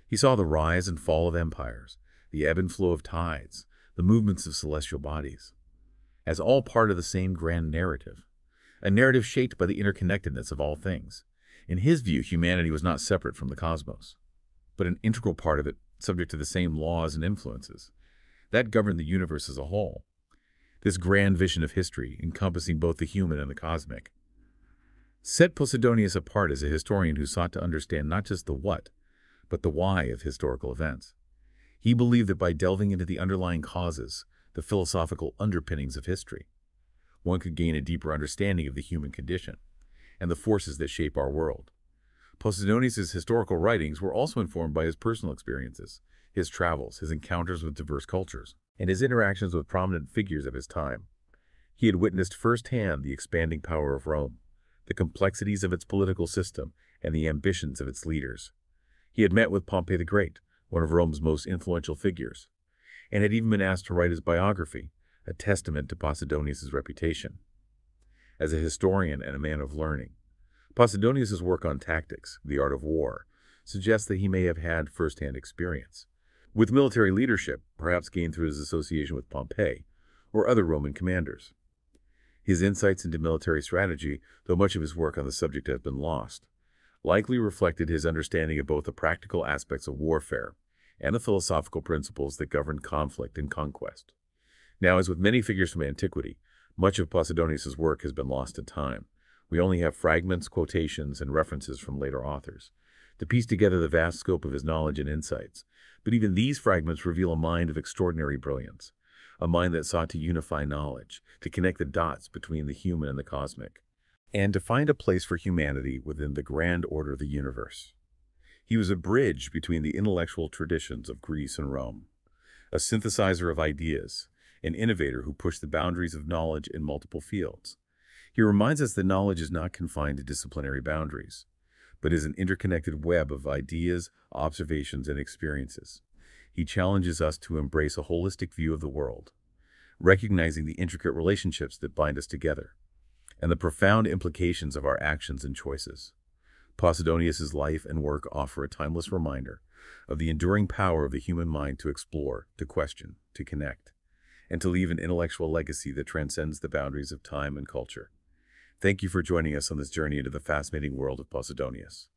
Speaker 1: He saw the rise and fall of empires, the ebb and flow of tides, the movements of celestial bodies, as all part of the same grand narrative, a narrative shaped by the interconnectedness of all things. In his view, humanity was not separate from the cosmos, but an integral part of it, subject to the same laws and influences that govern the universe as a whole. This grand vision of history, encompassing both the human and the cosmic, set Posidonius apart as a historian who sought to understand not just the what, but the why of historical events. He believed that by delving into the underlying causes, the philosophical underpinnings of history, one could gain a deeper understanding of the human condition and the forces that shape our world. Posidonius' historical writings were also informed by his personal experiences, his travels, his encounters with diverse cultures, and his interactions with prominent figures of his time. He had witnessed firsthand the expanding power of Rome, the complexities of its political system, and the ambitions of its leaders. He had met with Pompey the Great, one of Rome's most influential figures, and had even been asked to write his biography, a testament to Posidonius' reputation as a historian and a man of learning. Posidonius' work on tactics, the art of war, suggests that he may have had first-hand experience with military leadership, perhaps gained through his association with Pompey or other Roman commanders. His insights into military strategy, though much of his work on the subject has been lost, likely reflected his understanding of both the practical aspects of warfare and the philosophical principles that govern conflict and conquest. Now, as with many figures from antiquity, much of Posidonius' work has been lost to time. We only have fragments, quotations, and references from later authors to piece together the vast scope of his knowledge and insights. But even these fragments reveal a mind of extraordinary brilliance, a mind that sought to unify knowledge, to connect the dots between the human and the cosmic, and to find a place for humanity within the grand order of the universe. He was a bridge between the intellectual traditions of Greece and Rome, a synthesizer of ideas, an innovator who pushed the boundaries of knowledge in multiple fields. He reminds us that knowledge is not confined to disciplinary boundaries, but is an interconnected web of ideas, observations, and experiences. He challenges us to embrace a holistic view of the world, recognizing the intricate relationships that bind us together, and the profound implications of our actions and choices. Posidonius' life and work offer a timeless reminder of the enduring power of the human mind to explore, to question, to connect, and to leave an intellectual legacy that transcends the boundaries of time and culture. Thank you for joining us on this journey into the fascinating world of Posidonius.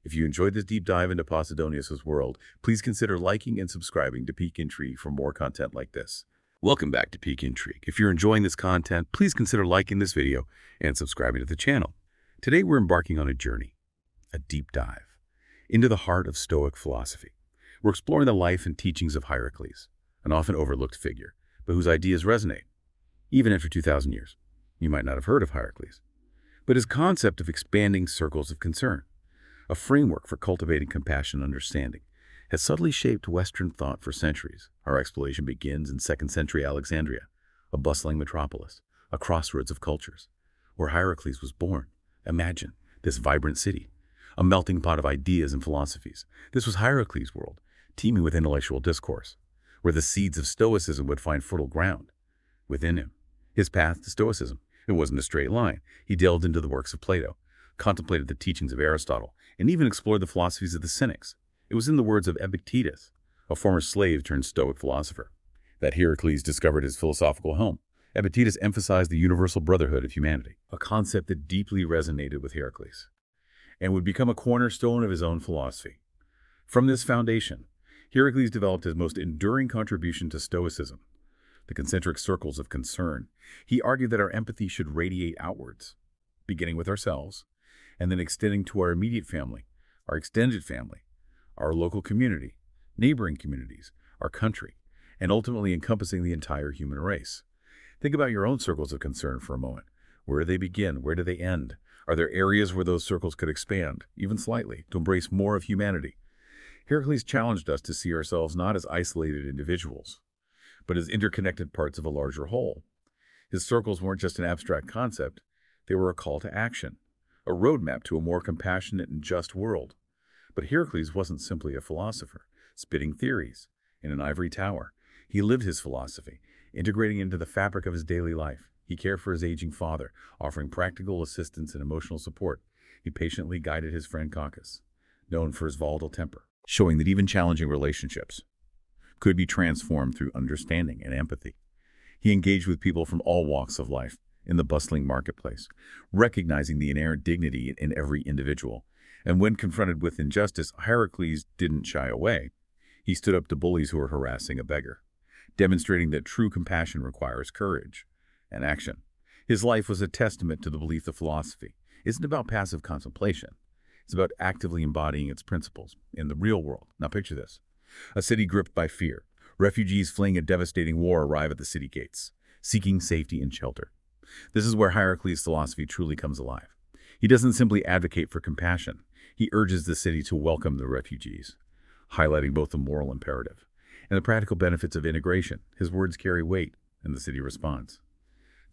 Speaker 1: If you enjoyed this deep dive into Posidonius' world, please consider liking and subscribing to Peak Intrigue for more content like this. Welcome back to Peak Intrigue. If you're enjoying this content, please consider liking this video and subscribing to the channel. Today we're embarking on a journey, a deep dive, into the heart of Stoic philosophy. We're exploring the life and teachings of Hierocles, an often overlooked figure, but whose ideas resonate. Even after 2,000 years, you might not have heard of Hierocles.
Speaker 3: but his concept of expanding circles of concern, a framework for cultivating compassion and understanding, has subtly shaped Western thought for centuries. Our exploration begins in 2nd century Alexandria, a bustling metropolis, a crossroads of cultures, where Hierocles was born. Imagine this vibrant city, a melting pot of ideas and philosophies. This was Hierocles' world, teeming with intellectual discourse, where the seeds of Stoicism would find fertile ground. Within him, his path to Stoicism, it wasn't a straight line. He delved into the works of Plato, contemplated the teachings of Aristotle, and even explored the philosophies of the Cynics. It was in the words of Epictetus, a former slave turned Stoic philosopher, that Hierocles discovered his philosophical home. Epictetus emphasized the universal brotherhood of humanity, a concept that deeply resonated with Hierocles, and would become a cornerstone of his own philosophy. From this foundation, Hierocles developed his most enduring contribution to Stoicism, the concentric circles of concern. He argued that our empathy should radiate outwards, beginning with ourselves, and then extending to our immediate family, our extended family, our local community, neighboring communities, our country, and ultimately encompassing the entire human race. Think about your own circles of concern for a moment. Where do they begin? Where do they end? Are there areas where those circles could expand, even slightly, to embrace more of humanity? Hierocles challenged us to see ourselves not as isolated individuals, but as interconnected parts of a larger whole. His circles weren't just an abstract concept, they were a call to action, a roadmap to a more compassionate and just world. But Hierocles wasn't simply a philosopher, spitting theories in an ivory tower. He lived his philosophy, integrating it into the fabric of his daily life. He cared for his aging father, offering practical assistance and emotional support. He patiently guided his friend Caucus, known for his volatile temper, showing that even challenging relationships could be transformed through understanding and empathy. He engaged with people from all walks of life in the bustling marketplace, recognizing the inherent dignity in every individual. And when confronted with injustice, Hierocles didn't shy away. He stood up to bullies who were harassing a beggar, demonstrating that true compassion requires courage and action. His life was a testament to the belief that philosophy isn't about passive contemplation. It's about actively embodying its principles in the real world. Now picture this. A city gripped by fear. Refugees fleeing a devastating war arrive at the city gates, seeking safety and shelter. This is where Hierocles' philosophy truly comes alive. He doesn't simply advocate for compassion. He urges the city to welcome the refugees, highlighting both the moral imperative and the practical benefits of integration. His words carry weight, and the city responds.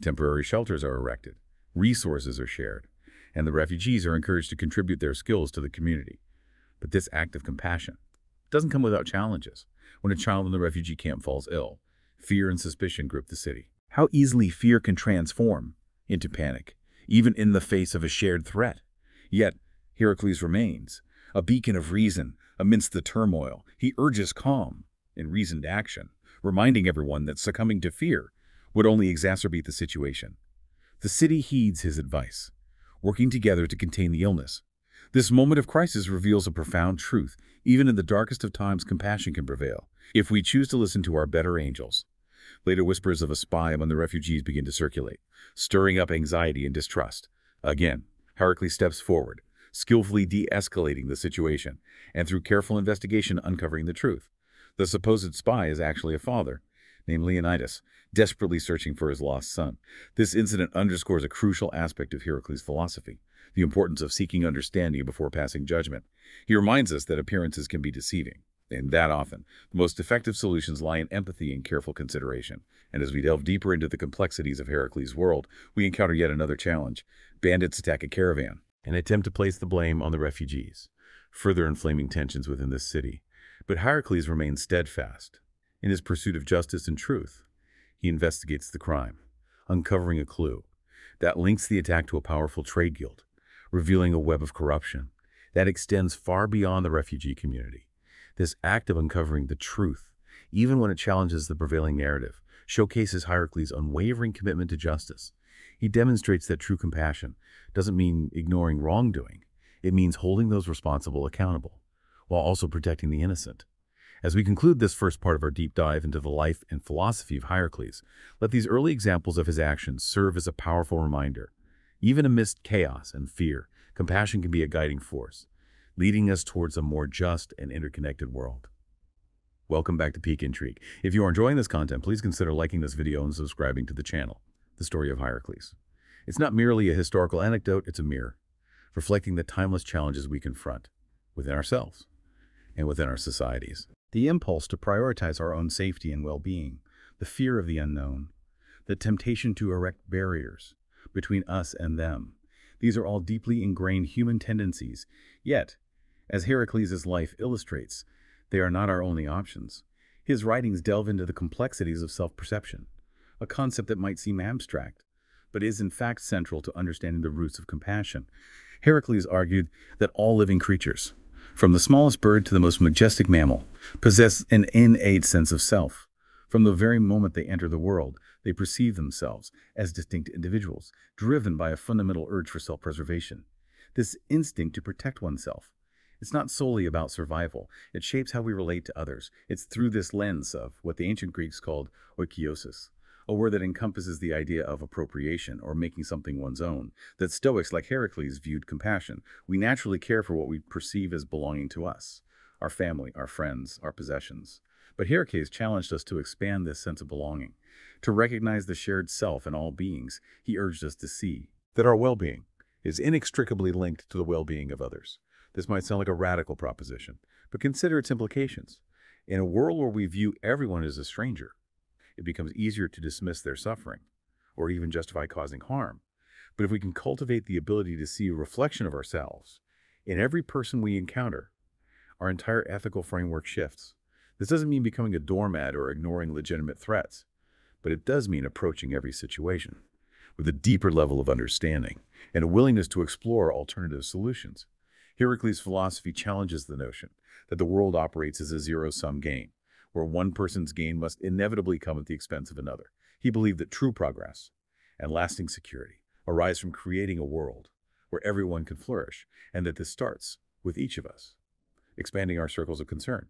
Speaker 3: Temporary shelters are erected, resources are shared, and the refugees are encouraged to contribute their skills to the community. But this act of compassion doesn't come without challenges. When a child in the refugee camp falls ill, fear and suspicion grip the city. How easily fear can transform into panic, even in the face of a shared threat. Yet, Hierocles remains, a beacon of reason amidst the turmoil. He urges calm and reasoned action, reminding everyone that succumbing to fear would only exacerbate the situation. The city heeds his advice, working together to contain the illness. This moment of crisis reveals a profound truth. Even in the darkest of times, compassion can prevail, if we choose to listen to our better angels. Later, whispers of a spy among the refugees begin to circulate, stirring up anxiety and distrust. Again, Hierocles steps forward, skillfully de-escalating the situation, and through careful investigation uncovering the truth. The supposed spy is actually a father, named Leonidas, desperately searching for his lost son. This incident underscores a crucial aspect of Hierocles' philosophy, the importance of seeking understanding before passing judgment. He reminds us that appearances can be deceiving, and that often, the most effective solutions lie in empathy and careful consideration. And as we delve deeper into the complexities of Hierocles' world, we encounter yet another challenge. Bandits attack a caravan and attempt to place the blame on the refugees, further inflaming tensions within this city. But Hierocles remains steadfast in his pursuit of justice and truth. He investigates the crime, uncovering a clue that links the attack to a powerful trade guild, revealing a web of corruption that extends far beyond the refugee community. This act of uncovering the truth, even when it challenges the prevailing narrative, showcases Hierocles' unwavering commitment to justice. He demonstrates that true compassion doesn't mean ignoring wrongdoing. It means holding those responsible accountable, while also protecting the innocent. As we conclude this first part of our deep dive into the life and philosophy of Hierocles, let these early examples of his actions serve as a powerful reminder. Even amidst chaos and fear, compassion can be a guiding force, leading us towards a more just and interconnected world. Welcome back to Peak Intrigue. If you are enjoying this content, please consider liking this video and subscribing to the channel, The Story of Hierocles. It's not merely a historical anecdote, it's a mirror, reflecting the timeless challenges we confront within ourselves and within our societies. The impulse to prioritize our own safety and well-being, the fear of the unknown, the temptation to erect barriers between us and them. These are all deeply ingrained human tendencies, yet, as Heracles' life illustrates, they are not our only options. His writings delve into the complexities of self-perception, a concept that might seem abstract, but is in fact central to understanding the roots of compassion. Heracles argued that all living creatures, from the smallest bird to the most majestic mammal, possess an innate sense of self. From the very moment they enter the world, they perceive themselves as distinct individuals, driven by a fundamental urge for self-preservation. This instinct to protect oneself, it's not solely about survival. It shapes how we relate to others. It's through this lens of what the ancient Greeks called oikeiosis, a word that encompasses the idea of appropriation or making something one's own, that Stoics like Heracles viewed compassion. We naturally care for what we perceive as belonging to us, our family, our friends, our possessions. But Heracles challenged us to expand this sense of belonging, to recognize the shared self in all beings. He urged us to see
Speaker 1: That our well-being is inextricably linked to the well-being of others. This might sound like a radical proposition, but consider its implications. In a world where we view everyone as a stranger, it becomes easier to dismiss their suffering, or even justify causing harm. But if we can cultivate the ability to see a reflection of ourselves in every person we encounter, our entire ethical framework shifts. This doesn't mean becoming a doormat or ignoring legitimate threats, but it does mean approaching every situation with a deeper level of understanding and a willingness to explore alternative solutions. Heracles' philosophy challenges the notion that the world operates as a zero-sum game, where one person's gain must inevitably come at the expense of another. He believed that true progress and lasting security arise from creating a world where everyone can flourish, and that this starts with each of us, expanding our circles of concern.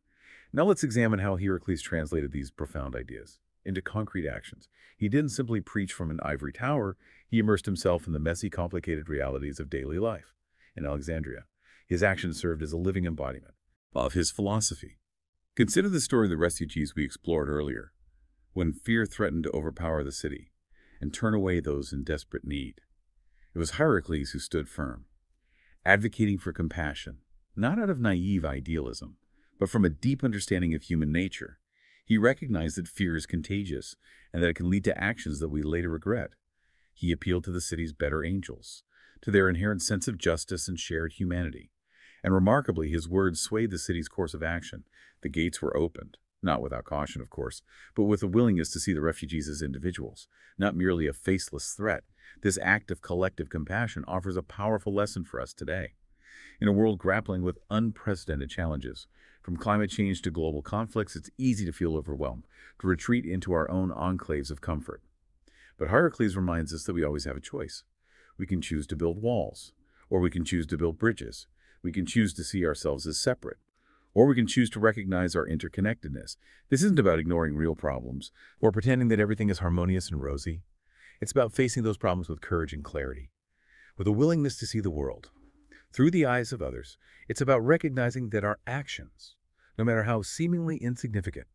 Speaker 1: Now let's examine how Heracles translated these profound ideas into concrete actions. He didn't simply preach from an ivory tower, he immersed himself in the messy, complicated realities of daily life. In Alexandria, his actions served as a living embodiment of his philosophy. Consider the story of the refugees we explored earlier, when fear threatened to overpower the city and turn away those in desperate need. It was Heracles who stood firm, advocating for compassion, not out of naive idealism, but from a deep understanding of human nature. He recognized that fear is contagious and that it can lead to actions that we later regret. He appealed to the city's better angels, to their inherent sense of justice and shared humanity. And remarkably, his words swayed the city's course of action. The gates were opened, not without caution, of course, but with a willingness to see the refugees as individuals, not merely a faceless threat. This act of collective compassion offers a powerful lesson for us today. In a world grappling with unprecedented challenges, from climate change to global conflicts, it's easy to feel overwhelmed, to retreat into our own enclaves of comfort. But Heracles reminds us that we always have a choice. We can choose to build walls, or we can choose to build bridges. We can choose to see ourselves as separate, or we can choose to recognize our interconnectedness. This isn't about ignoring real problems or pretending that everything is harmonious and rosy. It's about facing those problems with courage and clarity, with a willingness to see the world through the eyes of others. It's about recognizing that our actions, no matter how seemingly insignificant,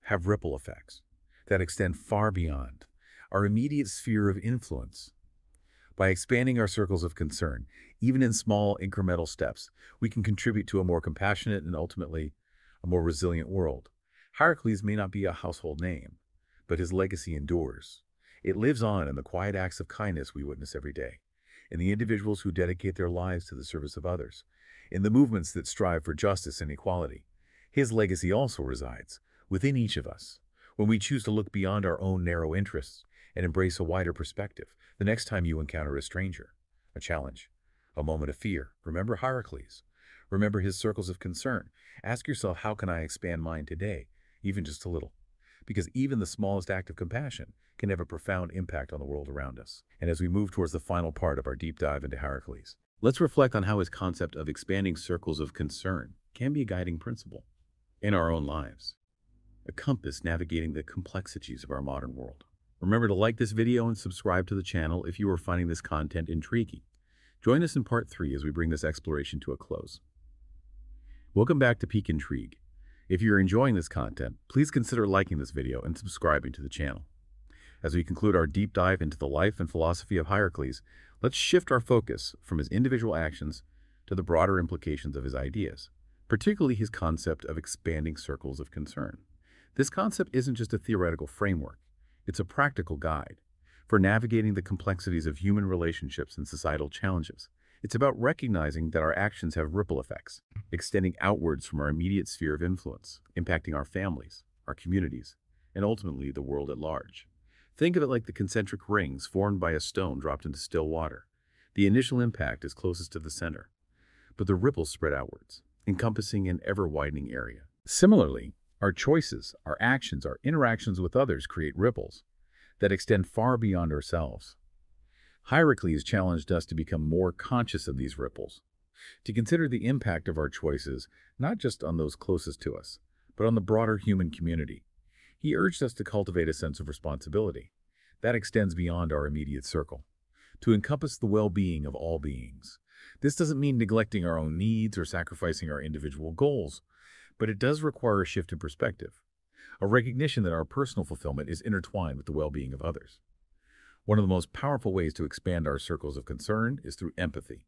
Speaker 1: have ripple effects that extend far beyond our immediate sphere of influence. By expanding our circles of concern, even in small incremental steps, we can contribute to a more compassionate and ultimately a more resilient world. Heracles may not be a household name, but his legacy endures. It lives on in the quiet acts of kindness we witness every day, in the individuals who dedicate their lives to the service of others, in the movements that strive for justice and equality. His legacy also resides within each of us. When we choose to look beyond our own narrow interests and embrace a wider perspective, the next time you encounter a stranger, a challenge, a moment of fear, remember Heracles. Remember his circles of concern. Ask yourself, how can I expand mine today, even just a little? Because even the smallest act of compassion can have a profound impact on the world around us. And as we move towards the final part of our deep dive into Heracles, let's reflect on how his concept of expanding circles of concern can be a guiding principle in our own lives, a compass navigating the complexities of our modern world. Remember to like this video and subscribe to the channel if you are finding this content intriguing. Join us in part 3 as we bring this exploration to a close. Welcome back to Peak Intrigue. If you're enjoying this content, please consider liking this video and subscribing to the channel.
Speaker 3: As we conclude our deep dive into the life and philosophy of Hierocles, let's shift our focus from his individual actions to the broader implications of his ideas, particularly his concept of expanding circles of concern. This concept isn't just a theoretical framework, it's a practical guide for navigating the complexities of human relationships and societal challenges. It's about recognizing that our actions have ripple effects, extending outwards from our immediate sphere of influence, impacting our families, our communities, and ultimately the world at large. Think of it like the concentric rings formed by a stone dropped into still water. The initial impact is closest to the center, but the ripples spread outwards, encompassing an ever-widening area. Similarly, our choices, our actions, our interactions with others create ripples that extend far beyond ourselves. Hierocles challenged us to become more conscious of these ripples, to consider the impact of our choices not just on those closest to us, but on the broader human community. He urged us to cultivate a sense of responsibility that extends beyond our immediate circle, to encompass the well-being of all beings. This doesn't mean neglecting our own needs or sacrificing our individual goals, but it does require a shift in perspective, a recognition that our personal fulfillment is intertwined with the well-being of others. One of the most powerful ways to expand our circles of concern is through empathy,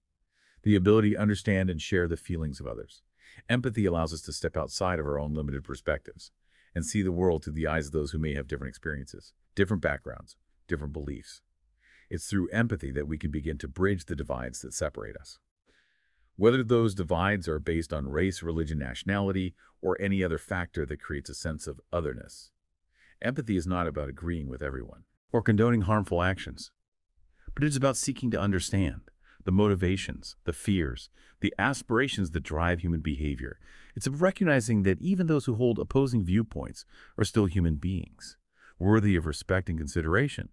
Speaker 3: the ability to understand and share the feelings of others. Empathy allows us to step outside of our own limited perspectives and see the world through the eyes of those who may have different experiences, different backgrounds, different beliefs. It's through empathy that we can begin to bridge the divides that separate us. Whether those divides are based on race, religion, nationality, or any other factor that creates a sense of otherness. Empathy is not about agreeing with everyone or condoning harmful actions, but it's about seeking to understand the motivations, the fears, the aspirations that drive human behavior. It's of recognizing that even those who hold opposing viewpoints are still human beings, worthy of respect and consideration.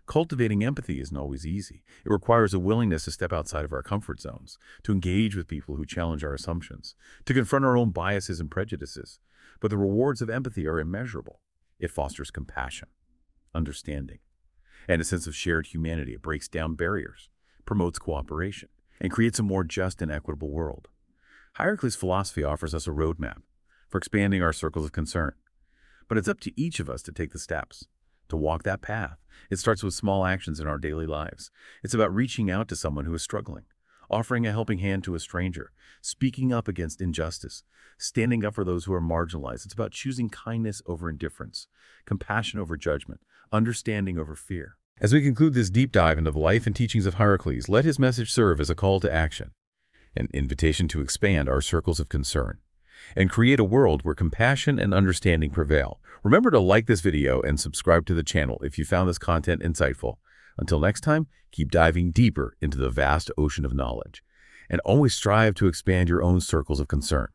Speaker 3: Cultivating empathy isn't always easy. It requires a willingness to step outside of our comfort zones, to engage with people who challenge our assumptions, to confront our own biases and prejudices. But the rewards of empathy are immeasurable. It fosters compassion, understanding, and a sense of shared humanity. It breaks down barriers, promotes cooperation, and creates a more just and equitable world. Hierocles' philosophy offers us a roadmap for expanding our circles of concern. But it's up to each of us to take the steps, to walk that path. It starts with small actions in our daily lives. It's about reaching out to someone who is struggling, offering a helping hand to a stranger, speaking up against injustice, standing up for those who are marginalized. It's about choosing kindness over indifference, compassion over judgment, understanding over fear. As we conclude this deep dive into the life and teachings of Hierocles, let his message serve as a call to action, an invitation to expand our circles of concern, and create a world where compassion and understanding prevail. Remember to like this video and subscribe to the channel if you found this content insightful. Until next time, keep diving deeper into the vast ocean of knowledge, and always strive to expand your own circles of concern.